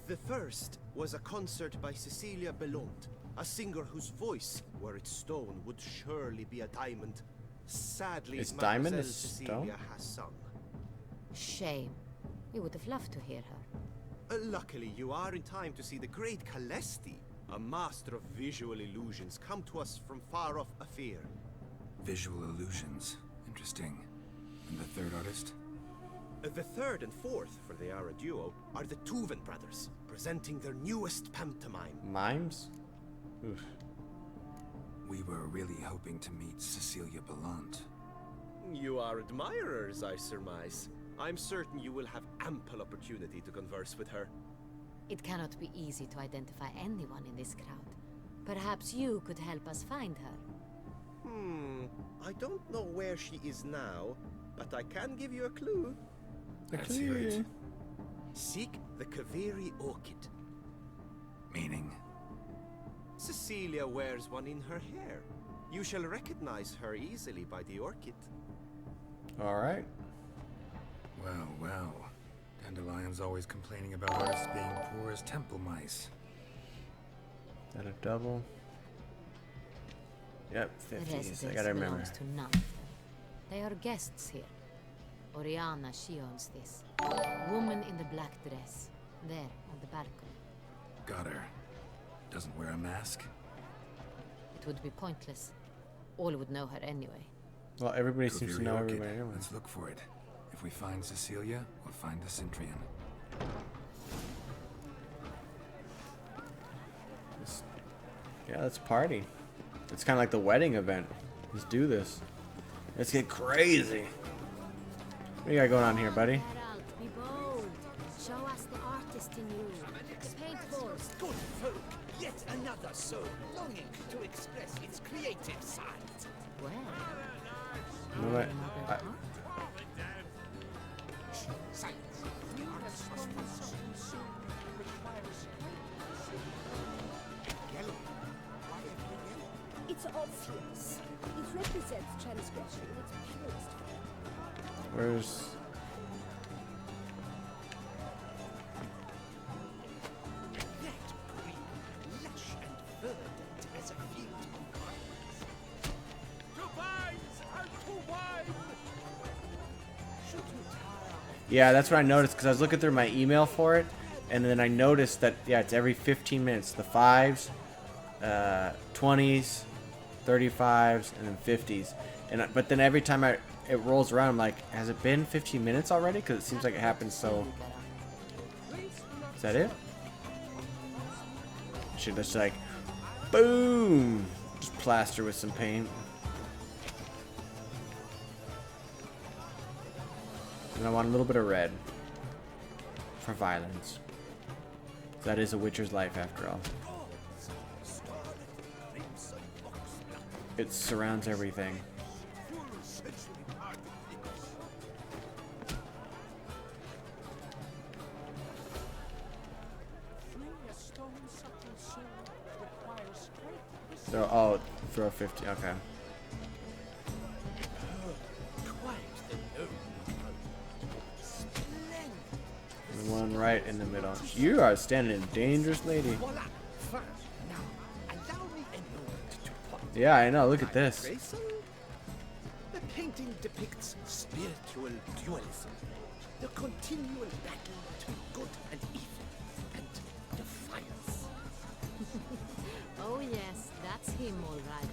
The first was a concert by Cecilia Belont, a singer whose voice, were it stone, would surely be a diamond. Sadly, Is diamond a Mademoiselle Cecilia stone? has sung. Shame. We would have loved to hear her. Luckily, you are in time to see the great Calesti, a master of visual illusions, come to us from far off Afir. Visual illusions. Interesting. And the third artist? The third and fourth, for they are a duo, are the Tuven brothers, presenting their newest pantomime. Mimes? Oof. We were really hoping to meet Cecilia Belont. You are admirers, I surmise. I'm certain you will have ample opportunity to converse with her. It cannot be easy to identify anyone in this crowd. Perhaps you could help us find her. I don't know where she is now, but I can give you a clue. Let's hear it. Seek the Kaveri Orchid. Meaning? Cecilia wears one in her hair. You shall recognize her easily by the orchid. Alright. Well, well. Dandelion's always complaining about artists being poor as temple mice. Is that a double? Yep, The 50s. I residence gotta remember. belongs to none of them. They are guests here. Oriana, she owns this. Woman in the black dress. There, on the balcony. Got her. Doesn't wear a mask? It would be pointless. All would know her anyway. Well, everybody seems to know Orchid. everybody anyway. Let's look for it. If we find Cecilia, we'll find the Centrion. Yeah, let's party. It's kind of like the wedding event. Let's do this. Let's get crazy. What do you got going on here, buddy? Geralt, be bold. Show us the artist in you. The paint balls. Good folk, yet another soul longing to express its creative side. Well, You know what? It's obvious. It represents transgression in its purest form. Where's... That green, lush and verdant as a field of gardens. To vines and to wine! Should you tire of Yeah, that's what I noticed because I was looking through my email for it, and then I noticed that yeah, it's every 15 minutes. The 5s, 20s, 35s, and then 50s. And but then every time it rolls around, I'm like, has it been 15 minutes already? Because it seems like it happens so. Is that it? Should just like, boom, just plaster with some paint. And I want a little bit of red for violence. That is a Witcher's life, after all. It surrounds everything. So, oh, throw 50. Okay. The one right in the middle. You are standing in dangerous, lady. Yeah, I know. Look at this. The painting depicts spiritual dualism, the continual battle between good and evil, and defiance. oh yes, that's him all right.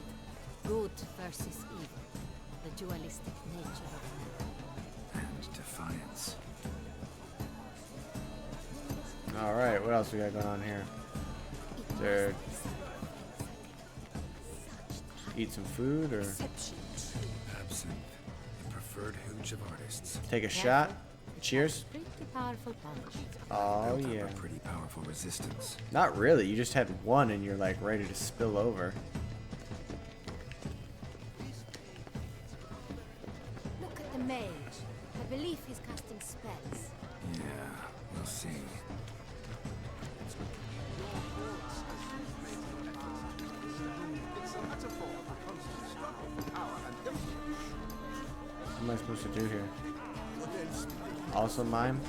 Good versus evil. The dualistic nature of man. And defiance. Alright, what else we got going on here? There. Eat some food or Absinthe, the preferred hooch of artists. take a shot? Cheers. Pretty powerful punch. Oh Built up yeah. a pretty powerful resistance. Not really. You just had one and you're like ready to spill over. Look at the mage. I believe he's casting spells. Yeah, we'll see. What am I supposed to do here? Also mime?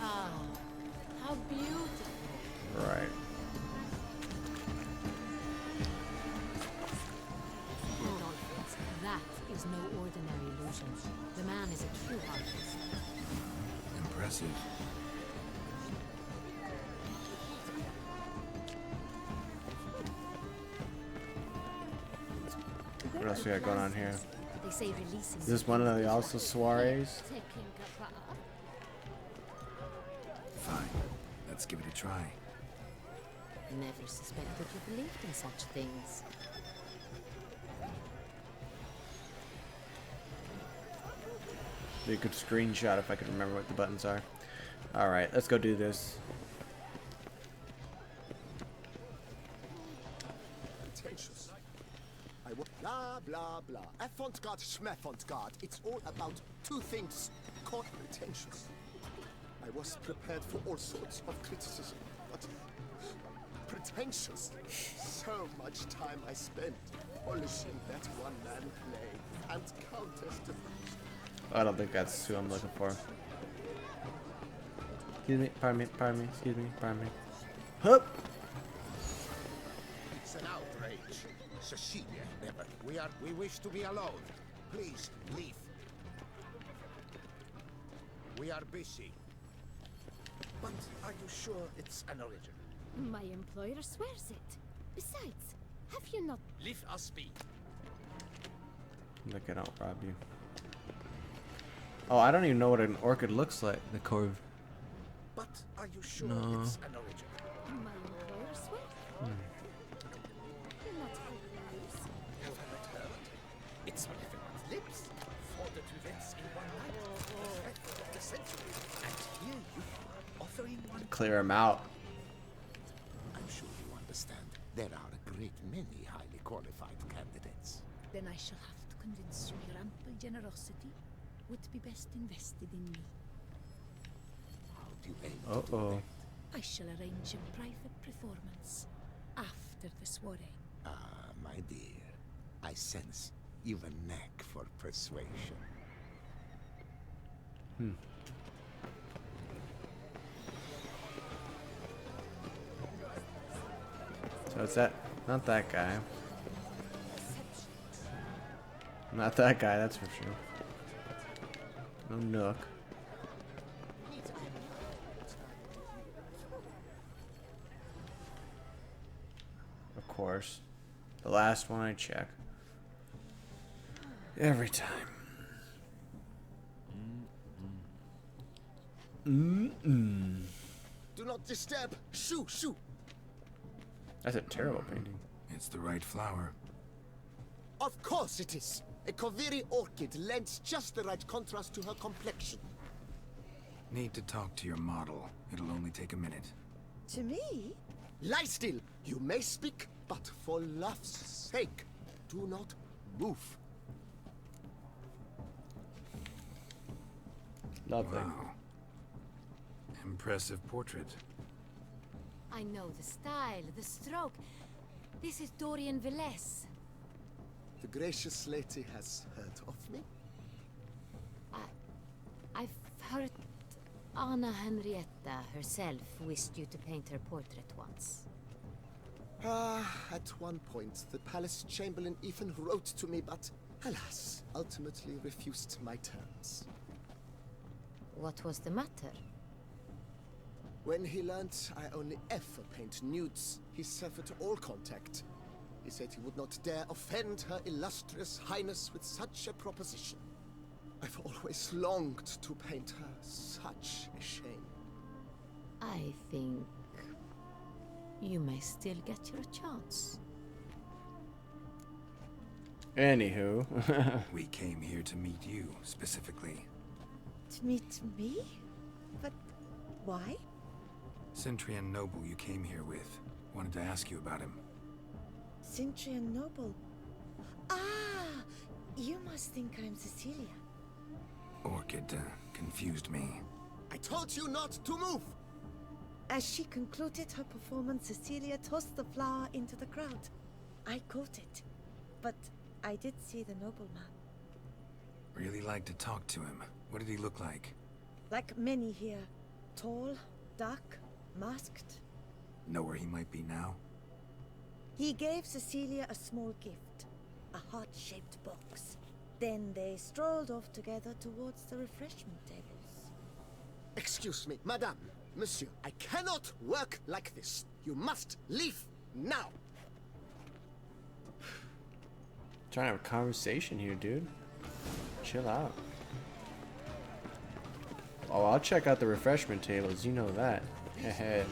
Ah, how beautiful. Right. Adolphus, that is no ordinary illusion. The man is a true artist. Impressive. What else we got going on here? They say releasing. Is this one of the also soirees? Taking a bath. Fine. Let's give it a try. Never suspected you believed in such things. Be a good screenshot if I could remember what the buttons are. Alright, let's go do this. Pretentious. Blah, blah, blah. Avant-garde, schmavant-garde. It's all about two things. Called pretentious. I was prepared for all sorts of criticism, but pretentious. So much time I spent polishing that one-man play and Countess de... I don't think that's who I'm looking for. Excuse me, pardon me, excuse me, pardon me. Hup. It's an outrage. Cecilia, never. We wish to be alone. Please, leave. We are busy. But are you sure it's an original? My employer swears it. Besides, have you not... Leave us be. Look, I don't rob you. Oh, I don't even know what an orchid looks like. The Corv. But are you sure No. it's an original? My employer swears. You're not helping us. Have I not heard? It's on everyone's lips. 4 events in one night. The threat of the century. And here you are offering one. Clear him out. I'm sure you understand. There are a great many highly qualified candidates. Then I shall have to convince you your ample generosity would be best invested in me. How do you aim to do Uh-oh. I shall arrange a private performance after the soiree. Ah, my dear. I sense you've a knack for persuasion. So it's that, not that guy. Not that guy, that's for sure. No Nook. Of course. The last one I check. Every time. Do not disturb. Shoo, shoo. That's a terrible painting. It's the right flower. Of course it is. A Koviri orchid lends just the right contrast to her complexion. Need to talk to your model. It'll only take a minute. To me? Lie still. You may speak, but for love's sake, do not move. Lovely. Wow. Impressive portrait. I know the style, the stroke. This is Dorian Velez. The gracious lady has heard of me. I've heard Anna Henrietta herself wished you to paint her portrait once. At one point, the palace chamberlain even wrote to me, but alas, ultimately refused my terms. What was the matter? When he learned I only ever paint nudes, he severed all contact. He said he would not dare offend her illustrious highness with such a proposition. I've always longed to paint her. Such a shame. I think you may still get your chance. Anywho. We came here to meet you, specifically. To meet me? But why? Centrian Noble you came here with. Wanted to ask you about him. Cintrian Noble. Ah! You must think I'm Cecilia. Orchid confused me. I told you not to move! As she concluded her performance, Cecilia tossed the flower into the crowd. I caught it, but I did see the nobleman. Really like to talk to him. What did he look like? Like many here. Tall, dark, masked. Know where he might be now? He gave Cecilia a small gift, a heart-shaped box. Then they strolled off together towards the refreshment tables. Excuse me, madame, monsieur, I cannot work like this. You must leave now. Trying to have a conversation here, dude. Chill out. Oh, I'll check out the refreshment tables. You know that. Hehe.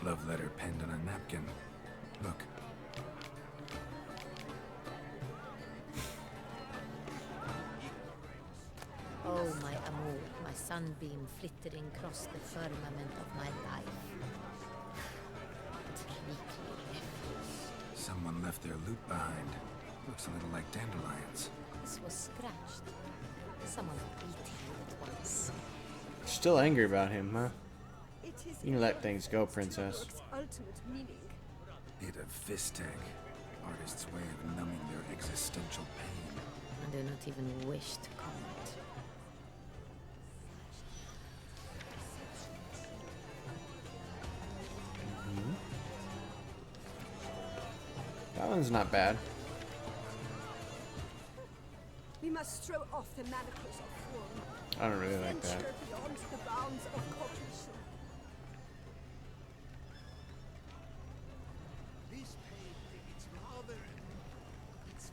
Love letter penned on a napkin. Look. Oh, my amour, my sunbeam flittering across the firmament of my life. Tricky refuse. Someone left their loot behind. Looks a little like dandelions. This was scratched. Someone beat him at once. Still angry about him, huh? It is You can let things go, princess. ultimate meaning. Bit of Fistech. Artist's way of numbing their existential pain. I do not even wish to comment. That one's not bad. We must throw off the manacles of form. I don't really like that. Venture beyond the bounds of cognition. This painting, it's rather...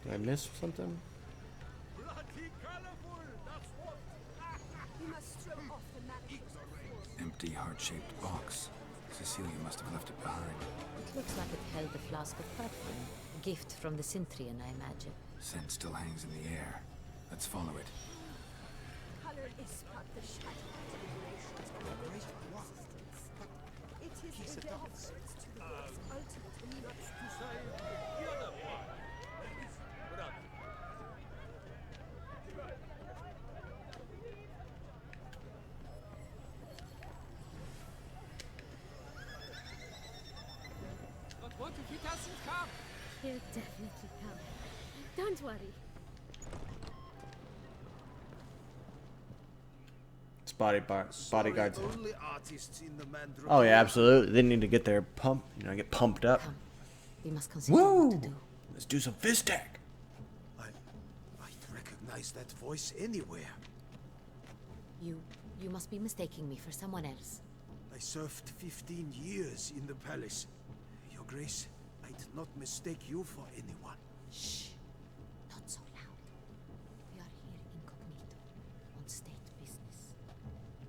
Did I miss something? bloody colorful, that's what! We must throw off the manacles of form. Empty, heart-shaped box. Cecilia must have left it behind. It looks like it held a flask of perfume. A gift from the Cintrian, I imagine. Scent still hangs in the air. Let's follow it. Color is but the shadow of generations of a great existence. It is a reference to the world's ultimate immunity. But what if he doesn't come? He'll definitely come. Don't worry. It's bodyguards. Only artists in the Mandra. Oh yeah, absolutely. They need to get their get pumped up. We must consider Woo! what to do. Let's do some fist tech. I'd recognize that voice anywhere. You must be mistaking me for someone else. I served 15 years in the palace. Your Grace, I'd not mistake you for anyone. Shh. Not so loud. We are here incognito, on state business.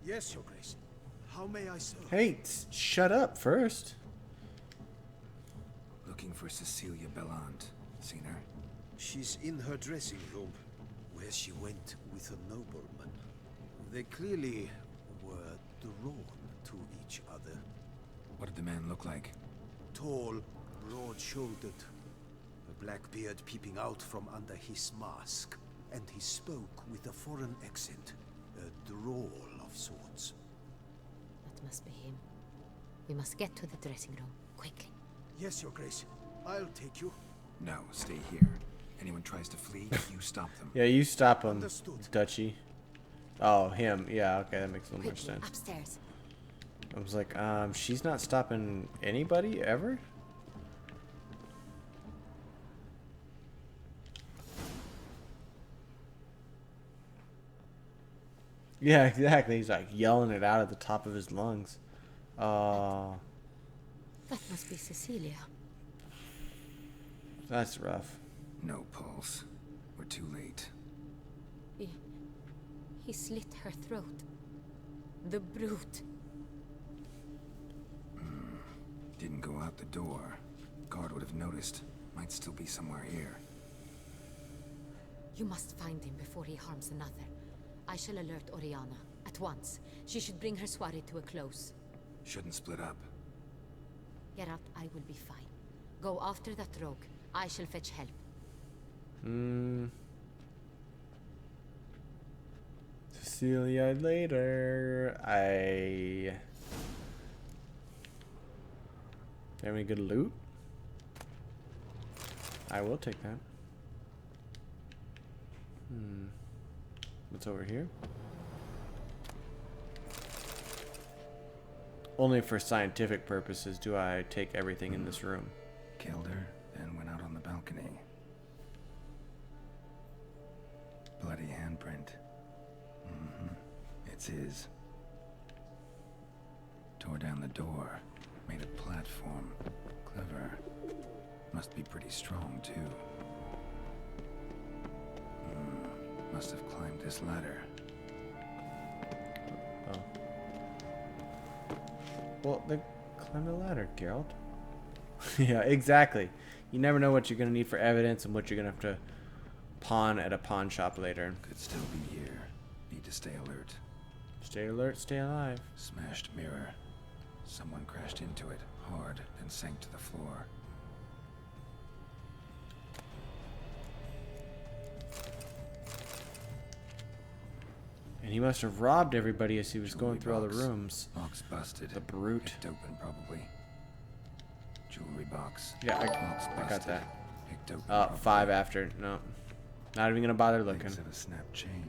Yes, Your Grace. How may I serve? Hey, shut up first. Looking for Cecilia Bellant. Seen her? She's in her dressing room, where she went with a nobleman. They clearly were drawn to each other. What did the man look like? Tall, broad-shouldered, a black beard peeping out from under his mask, and he spoke with a foreign accent, a drawl of sorts. That must be him. We must get to the dressing room, quickly. Yes, Your Grace. I'll take you. No, stay here. Anyone tries to flee, you stop them. Yeah, you stop him, Understood. Dutchy. Oh, him. Yeah, okay, that makes a little more Quickly, sense. upstairs. I was like, she's not stopping anybody ever? Yeah, exactly. He's like yelling it out at the top of his lungs. That must be Cecilia. That's rough. No pulse. We're too late. He slit her throat. The brute. Didn't go out the door. Guard would have noticed. Might still be somewhere here. You must find him before he harms another. I shall alert Oriana at once. She should bring her soirée to a close. Shouldn't split up. Geralt, I will be fine. Go after that rogue. I shall fetch help. Cecilia later. Have any good loot? I will take that. What's over here? Only for scientific purposes do I take everything in this room. Killed her, then went out on the balcony. Bloody handprint. It's his. Tore down the door. Made a platform. Clever. Must be pretty strong, too. Must have climbed this ladder. Oh. Well, then climb the ladder, Geralt. Yeah, exactly. You never know what you're going to need for evidence and what you're going to have to pawn at a pawn shop later. Could still be here. Need to stay alert. Stay alert, stay alive. Smashed mirror. Someone crashed into it hard, then sank to the floor. And he must have robbed everybody as he was Jewelry going through all the box. rooms. Box busted. The brute. Picked open, probably. Jewelry box. Yeah, Box I got busted. that. Picked open, probably. 5 after. No. Not even gonna bother looking. Links of a snapped chain.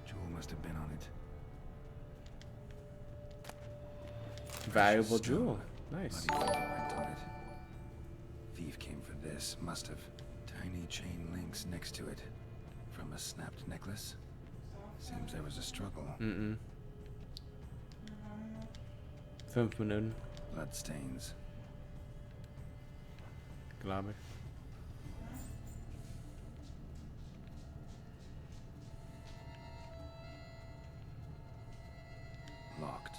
Jewel must have been on it. Valuable Stone. jewel. Nice. Bloody fingerprint on it. Thief came for this. Must have. Tiny chain links next to it. From a snapped necklace. Seems there was a struggle. Mm-mm. 5 Minuten. Bloodstains. Glaube ich. Locked.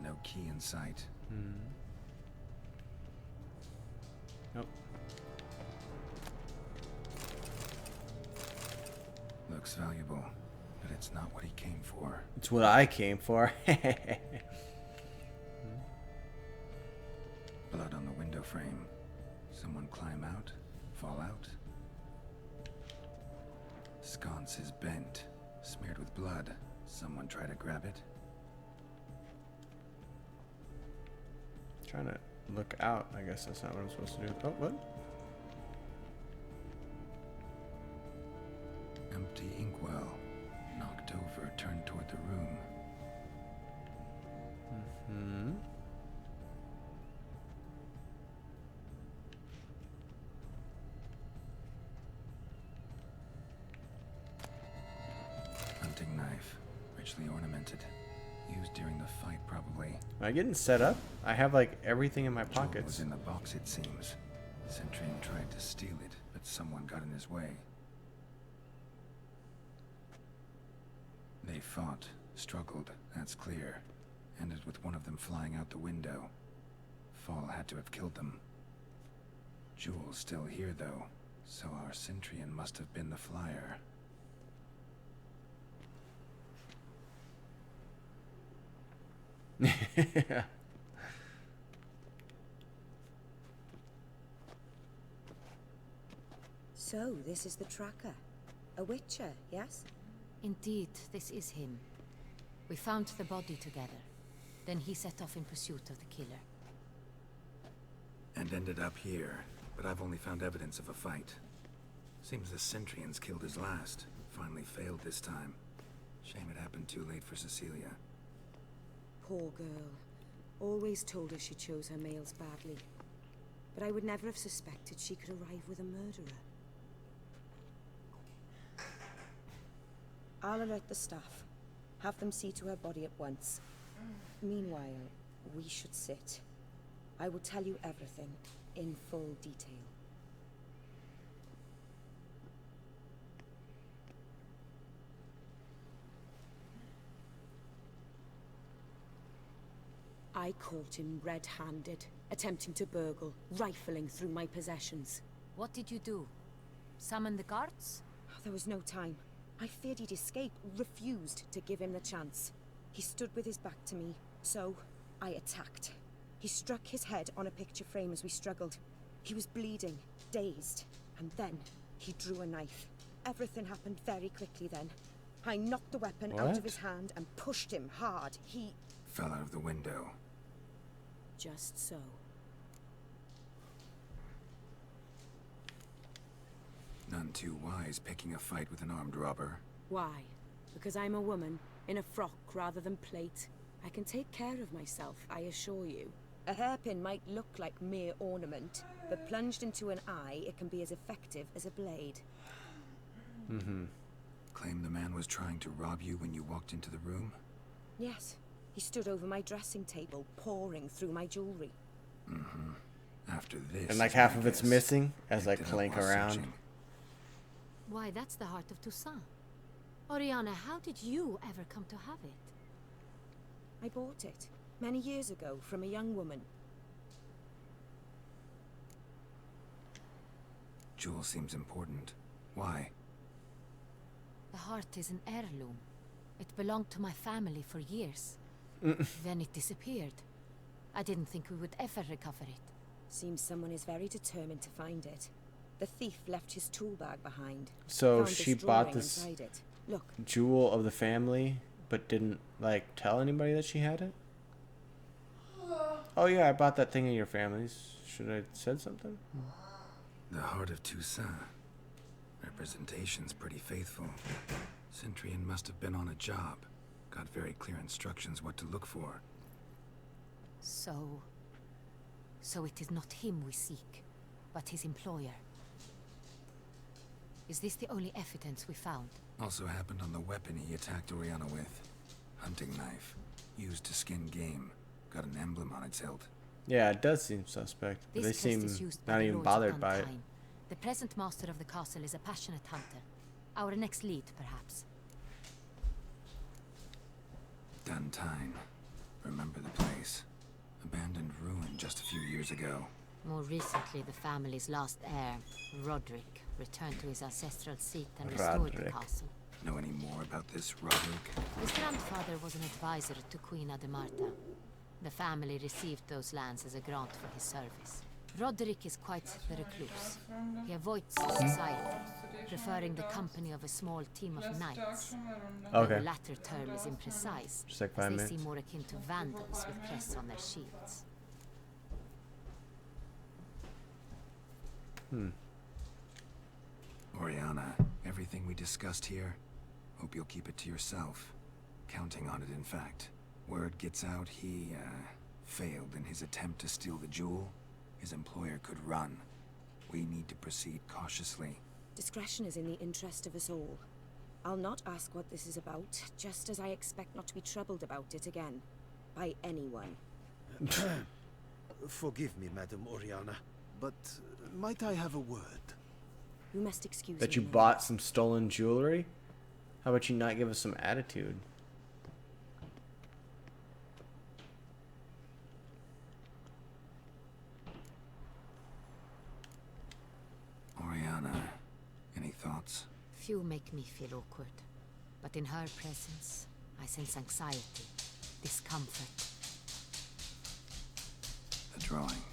No key in sight. Nope. Looks valuable, but it's not what he came for. It's what I came for. Blood on the window frame. Someone climb out? Fall out? Sconce is bent, smeared with blood. Someone try to grab it? Trying to look out. I guess that's not what I'm supposed to do. Oh, what? Empty inkwell. Knocked over, turned toward the room. Hmm. Hunting knife. Richly ornamented. Used during the fight, probably. Am I getting set up? I have like everything in my Jewel pockets. was in the box, it seems. Centurion tried to steal it, but someone got in his way. They fought, struggled, that's clear. Ended with one of them flying out the window. Fall had to have killed them. Jewel's still here, though, so our Centurion must have been the flyer. So, this is the tracker. A Witcher, yes? Indeed, this is him. We found the body together. Then he set off in pursuit of the killer. And ended up here, but I've only found evidence of a fight. Seems the Centurions killed his last. Finally failed this time. Shame it happened too late for Cecilia. Poor girl. Always told her she chose her males badly. But I would never have suspected she could arrive with a murderer. I'll alert the staff. Have them see to her body at once. Meanwhile, we should sit. I will tell you everything, in full detail. I caught him red-handed, attempting to burgle, rifling through my possessions. What did you do? Summon the guards? There was no time. I feared he'd escape, refused to give him the chance. He stood with his back to me, so I attacked. He struck his head on a picture frame as we struggled. He was bleeding, dazed, and then he drew a knife. Everything happened very quickly then. I knocked the weapon out of his hand and pushed him hard. He fell out of the window. Just so. None too wise picking a fight with an armed robber. Why? Because I'm a woman, in a frock rather than plate. I can take care of myself, I assure you. A hairpin might look like mere ornament, but plunged into an eye, it can be as effective as a blade. Mm-hmm. Claim the man was trying to rob you when you walked into the room? Yes. He stood over my dressing table, pouring through my jewelry. Mm-hmm. After this... And like half of it's missing as I clank around. Searching. Why, that's the heart of Toussaint. Oriana, how did you ever come to have it? I bought it, many years ago, from a young woman. Jewel seems important. Why? The heart is an heirloom. It belonged to my family for years. Then it disappeared. I didn't think we would ever recover it. Seems someone is very determined to find it. The thief left his tool bag behind. So Found she this bought drawing this inside it. Look. jewel of the family, but didn't like tell anybody that she had it? Oh yeah, I bought that thing in your family's. Should I have said something? The heart of Toussaint. Representation's pretty faithful. Centurion must have been on a job. Got very clear instructions what to look for. So it is not him we seek, but his employer. Is this the only evidence we found? Also happened on the weapon he attacked Oriana with. Hunting knife. Used to skin game. Got an emblem on its hilt. Yeah, it does seem suspect. But they This seem crest is used by not the even Lords bothered of by it. Duntine. The present master of the castle is a passionate hunter. Our next lead, perhaps. Duntine. Remember the place. Abandoned ruin just a few years ago. More recently, the family's last heir, Roderick, returned to his ancestral seat and restored the Roderick. castle. Know any more about this Roderick? His grandfather was an advisor to Queen Ademarta. The family received those lands as a grant for his service. Roderick is quite the recluse. He avoids society, preferring the company of a small team of knights. Okay. The latter term is imprecise, Just like as 5 they minutes. seem more akin to vandals with crests on their shields. Oriana, everything we discussed here, hope you'll keep it to yourself. Counting on it, in fact. Word gets out he, failed in his attempt to steal the jewel. His employer could run. We need to proceed cautiously. Discretion is in the interest of us all. I'll not ask what this is about, just as I expect not to be troubled about it again. By anyone. Forgive me, Madam Oriana, but might I have a word? You must excuse That me. you Lord. bought some stolen jewelry? How about you not give us some attitude? Oriana, any thoughts? Few make me feel awkward, but in her presence, I sense anxiety, discomfort. The drawing.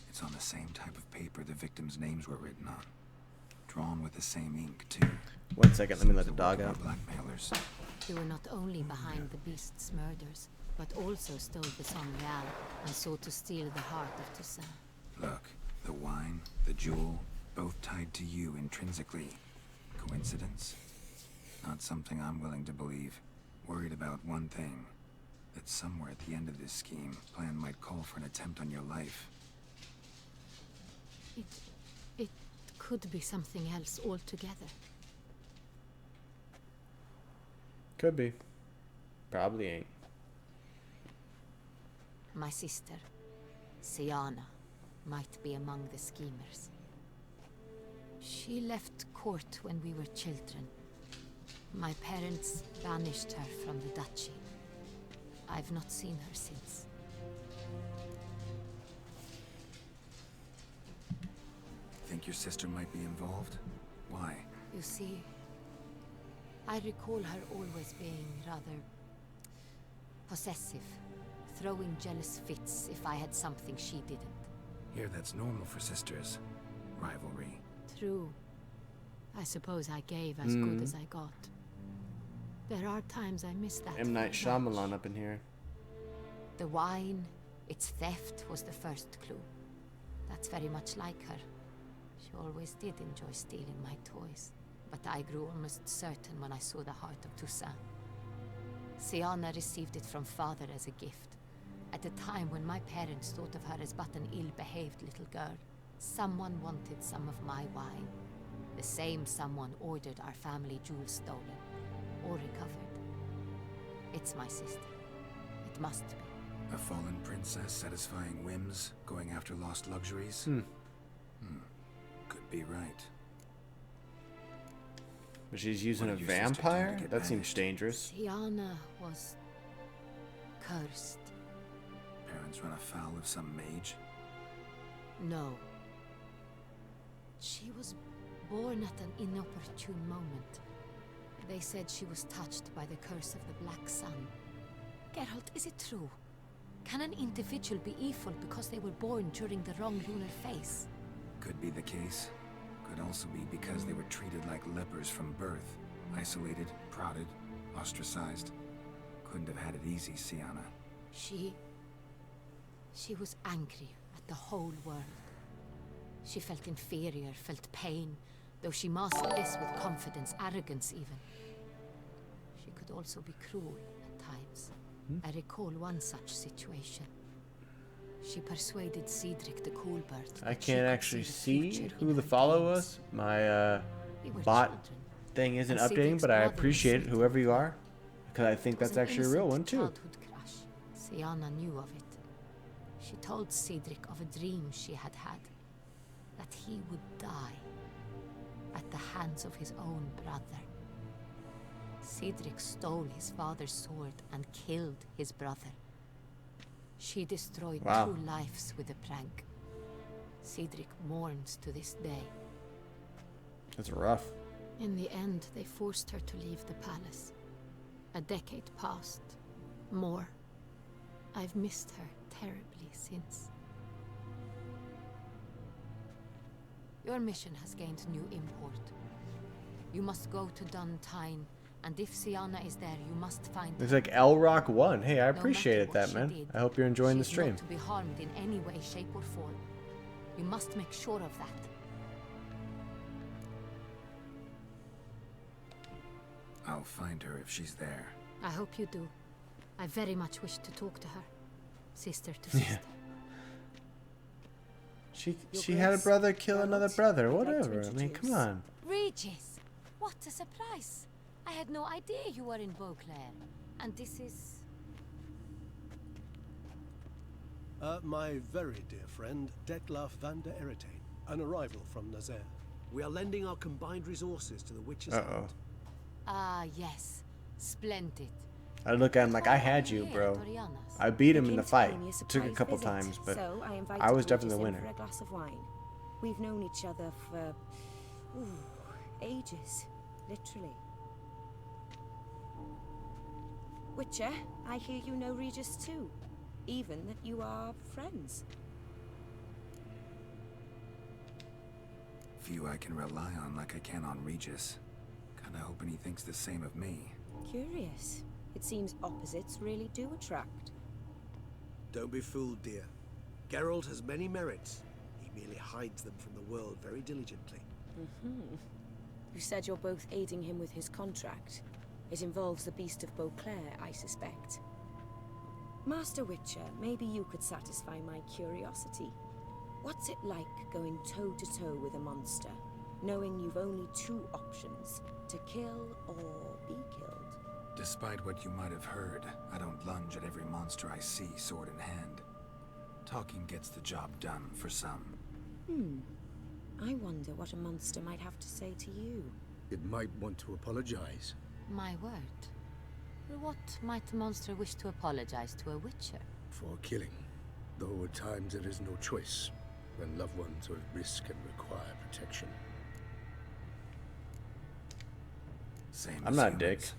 It's on the same type of paper the victims' names were written on. Drawn with the same ink, too. 1 second, let me let the dog out. Blackmailers. They were not only behind the beast's murders, but also stole the San Real and sought to steal the heart of Toussaint. Look, the wine, the jewel, both tied to you intrinsically. Coincidence? Not something I'm willing to believe. Worried about one thing. That somewhere at the end of this scheme, plan might call for an attempt on your life. It could be something else altogether. Could be. Probably ain't. My sister, Siana, might be among the schemers. She left court when we were children. My parents banished her from the duchy. I've not seen her since. Think your sister might be involved? Why? You see, I recall her always being rather possessive, throwing jealous fits if I had something she didn't. Here, that's normal for sisters. Rivalry. True. I suppose I gave as good as I got. There are times I miss that. M. Night very much. Shyamalan up in here. The wine, its theft was the first clue. That's very much like her. She always did enjoy stealing my toys. But I grew almost certain when I saw the heart of Toussaint. Siana received it from father as a gift. At a time when my parents thought of her as but an ill-behaved little girl. Someone wanted some of my wine. The same someone ordered our family jewels stolen. Or recovered. It's my sister. It must be. A fallen princess satisfying whims, going after lost luxuries? Could be right. But she's using What a did your sister do to vampire? get That seems banished? dangerous. Siana was cursed. Parents run afoul of some mage? No. She was born at an inopportune moment. They said she was touched by the curse of the Black Sun. Geralt, is it true? Can an individual be evil because they were born during the wrong lunar phase? Could be the case. Could also be because they were treated like lepers from birth. Isolated, prodded, ostracized. Couldn't have had it easy, Siana. She was angry at the whole world. She felt inferior, felt pain, Though she masked this with confidence, arrogance even. She could also be cruel at times. I recall one such situation. She persuaded Cedric the Coolbird. I can't actually see who the follow was. My bot thing isn't updating, but I appreciate it, whoever you are, because I think that's actually a real one too. Syanna knew of it. She told Cedric of a dream she had had, that he would die at the hands of his own brother. Cedric stole his father's sword and killed his brother. She destroyed 2 lives with a prank. Cedric mourns to this day. That's rough. In the end, they forced her to leave the palace. A decade passed. More. I've missed her terribly since. Your mission has gained new import. You must go to Duntine, and if Syanna is there, you must find her. It's like Elrock 1. Hey, I No appreciate matter it, what that, she man. did, I hope you're enjoying the she's stream. not to be harmed in any way, shape, or form. You must make sure of that. I'll find her if she's there. I hope you do. I very much wish to talk to her. Sister to sister. She had a brother kill another brother. Whatever. I mean, come on. Regis! What a surprise! I had no idea you were in Beauclair. And this is... My very dear friend, Detlaf van der Eretain, an arrival from Nazaire. We are lending our combined resources to the Witcher's Uh-oh. Ah, yes. Splendid. I look at him like, I had you, bro. I beat him in the fight. It took a couple times, but So I invited I was definitely the Regis in winner. for a glass of wine. We've known each other for ages, literally. Witcher, I hear you know Regis too, even that you are friends. Few I can rely on like I can on Regis. Kinda hoping he thinks the same of me. Curious. It seems opposites really do attract. Don't be fooled, dear. Geralt has many merits. He merely hides them from the world very diligently. You said you're both aiding him with his contract. It involves the Beast of Beauclair, I suspect. Master Witcher, maybe you could satisfy my curiosity. What's it like going toe-to-toe with a monster, knowing you've only 2 options, to kill or be killed? Despite what you might have heard, I don't lunge at every monster I see sword in hand. Talking gets the job done for some. I wonder what a monster might have to say to you. It might want to apologize. My word. What might a monster wish to apologize to a witcher? For killing. Though at times there is no choice, when loved ones are at risk and require protection. Same I'm as not a humans. dick.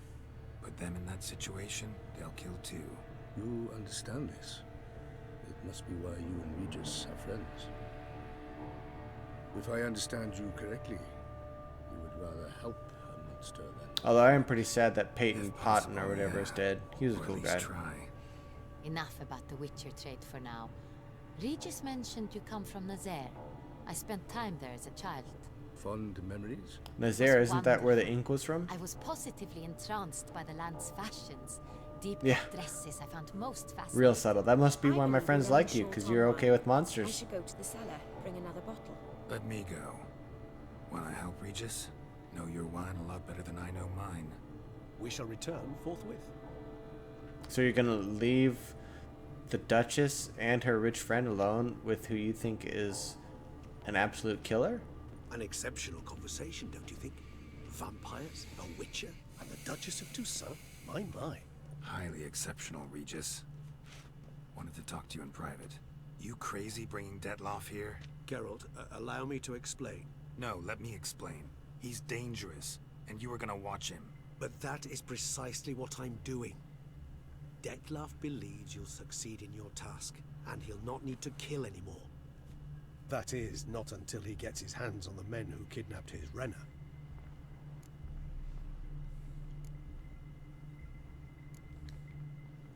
Put them in that situation, they'll kill too. You understand this. It must be why you and Regis are friends. If I understand you correctly, you would rather help a monster than... Although I am pretty sad that Peyton Potton or whatever is dead. He was a cool guy. Enough about the Witcher trade for now. Regis mentioned you come from Nazaire. I spent time there as a child. Fond memories? Nazaire, isn't that where the ink was from? I was positively entranced by the land's fashions. Deep Yeah. dresses I found most fascinating. Real subtle. That must be why my friends like you, because you're okay with I monsters. should go to the cellar, bring another bottle. Let me go. Wanna help Regis? Know your wine a lot better than I know mine. We shall return forthwith. So you're gonna leave the Duchess and her rich friend alone with who you think is an absolute killer? An exceptional conversation, don't you think? Vampires, a witcher, and the Duchess of Toussaint? My. Highly exceptional, Regis. Wanted to talk to you in private. You crazy bringing Detloff here? Geralt, allow me to explain. No, let me explain. He's dangerous, and you were gonna watch him. But that is precisely what I'm doing. Detlaf believes you'll succeed in your task, and he'll not need to kill anymore. That is, not until he gets his hands on the men who kidnapped his Renna.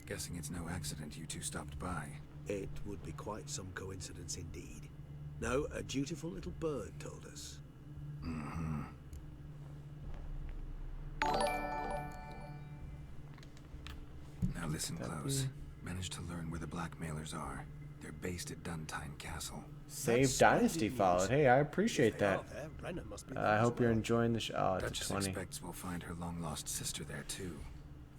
Guessing it's no accident you two stopped by. It would be quite some coincidence indeed. No, a dutiful little bird told us. Mm-hmm. Listen close. Managed to learn where the blackmailers are. They're based at Duntine Castle. Save Dynasty followed. Hey, I appreciate that. I hope you're enjoying the show. Oh, it's Duchess a 20. expects we'll find her long-lost sister there, too.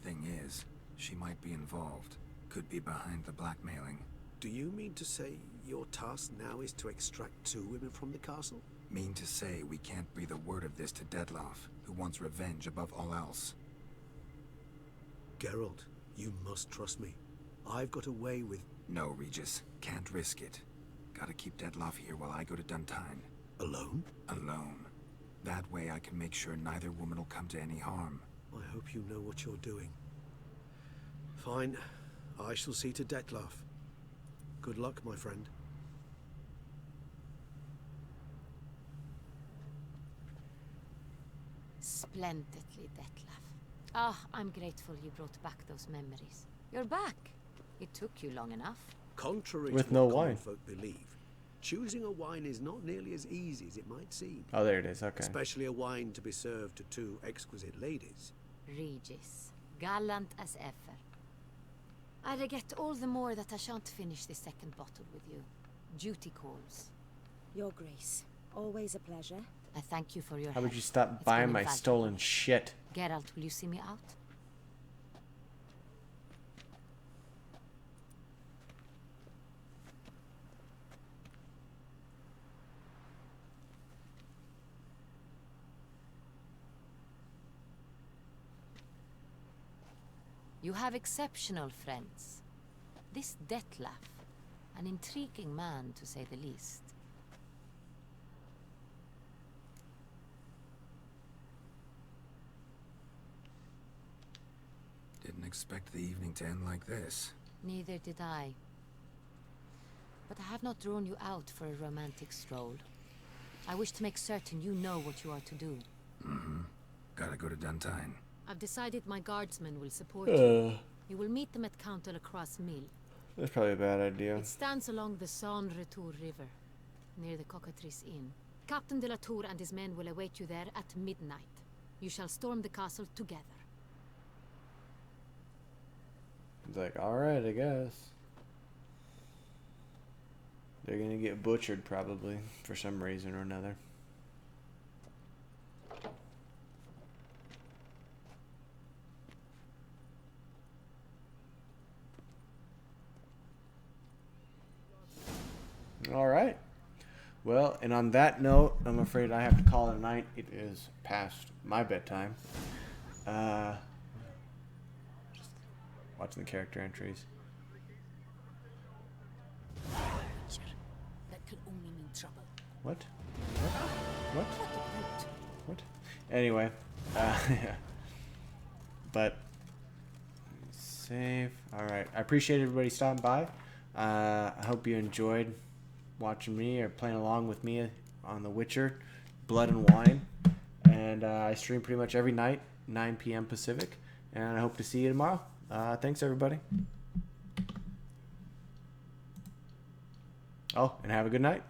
Thing is, she might be involved. Could be behind the blackmailing. Do you mean to say your task now is to extract 2 women from the castle? Mean to say we can't breathe a word of this to Dettlaff, who wants revenge above all else. Geralt, you must trust me. I've got a way with... No, Regis. Can't risk it. Gotta keep Dettlaff here while I go to Duntine. Alone? Alone. That way I can make sure neither woman will come to any harm. I hope you know what you're doing. Fine. I shall see to Dettlaff. Good luck, my friend. Splendidly, Dettlaff. Ah, I'm grateful you brought back those memories. You're back. It took you long enough. Contrary With to no what common wine. folk believe, choosing a wine is not nearly as easy as it might seem. Oh, there it is. Okay. Especially a wine to be served to 2 exquisite ladies. Regis, gallant as ever. I regret all the more that I shan't finish the second bottle with you. Duty calls. Your Grace, always a pleasure. I thank you for your How would help. you stop It's buying been my invaluable. stolen shit? Geralt, will you see me out? You have exceptional friends. This Dettlaff, an intriguing man to say the least. Didn't expect the evening to end like this. Neither did I. But I have not drawn you out for a romantic stroll. I wish to make certain you know what you are to do. Mm-hmm. Gotta go to Duntine. I've decided my guardsmen will support you. You will meet them at Count de la Croix Mill. That's probably a bad idea. It stands along the Saône Retour River, near the Cockatrice Inn. Captain de la Tour and his men will await you there at midnight. You shall storm the castle together. It's like, alright, I guess. They're gonna get butchered, probably, for some reason or another. Alright. Well, and on that note, I'm afraid I have to call it a night. It is past my bedtime. Just watching the character entries. That could only mean trouble. What? What? What? Anyway, yeah. But save. All right. I appreciate everybody stopping by. I hope you enjoyed watching me or playing along with me on The Witcher, Blood and Wine. And I stream pretty much every night, 9 p.m. Pacific. And I hope to see you tomorrow. Thanks, everybody. Oh, and have a good night.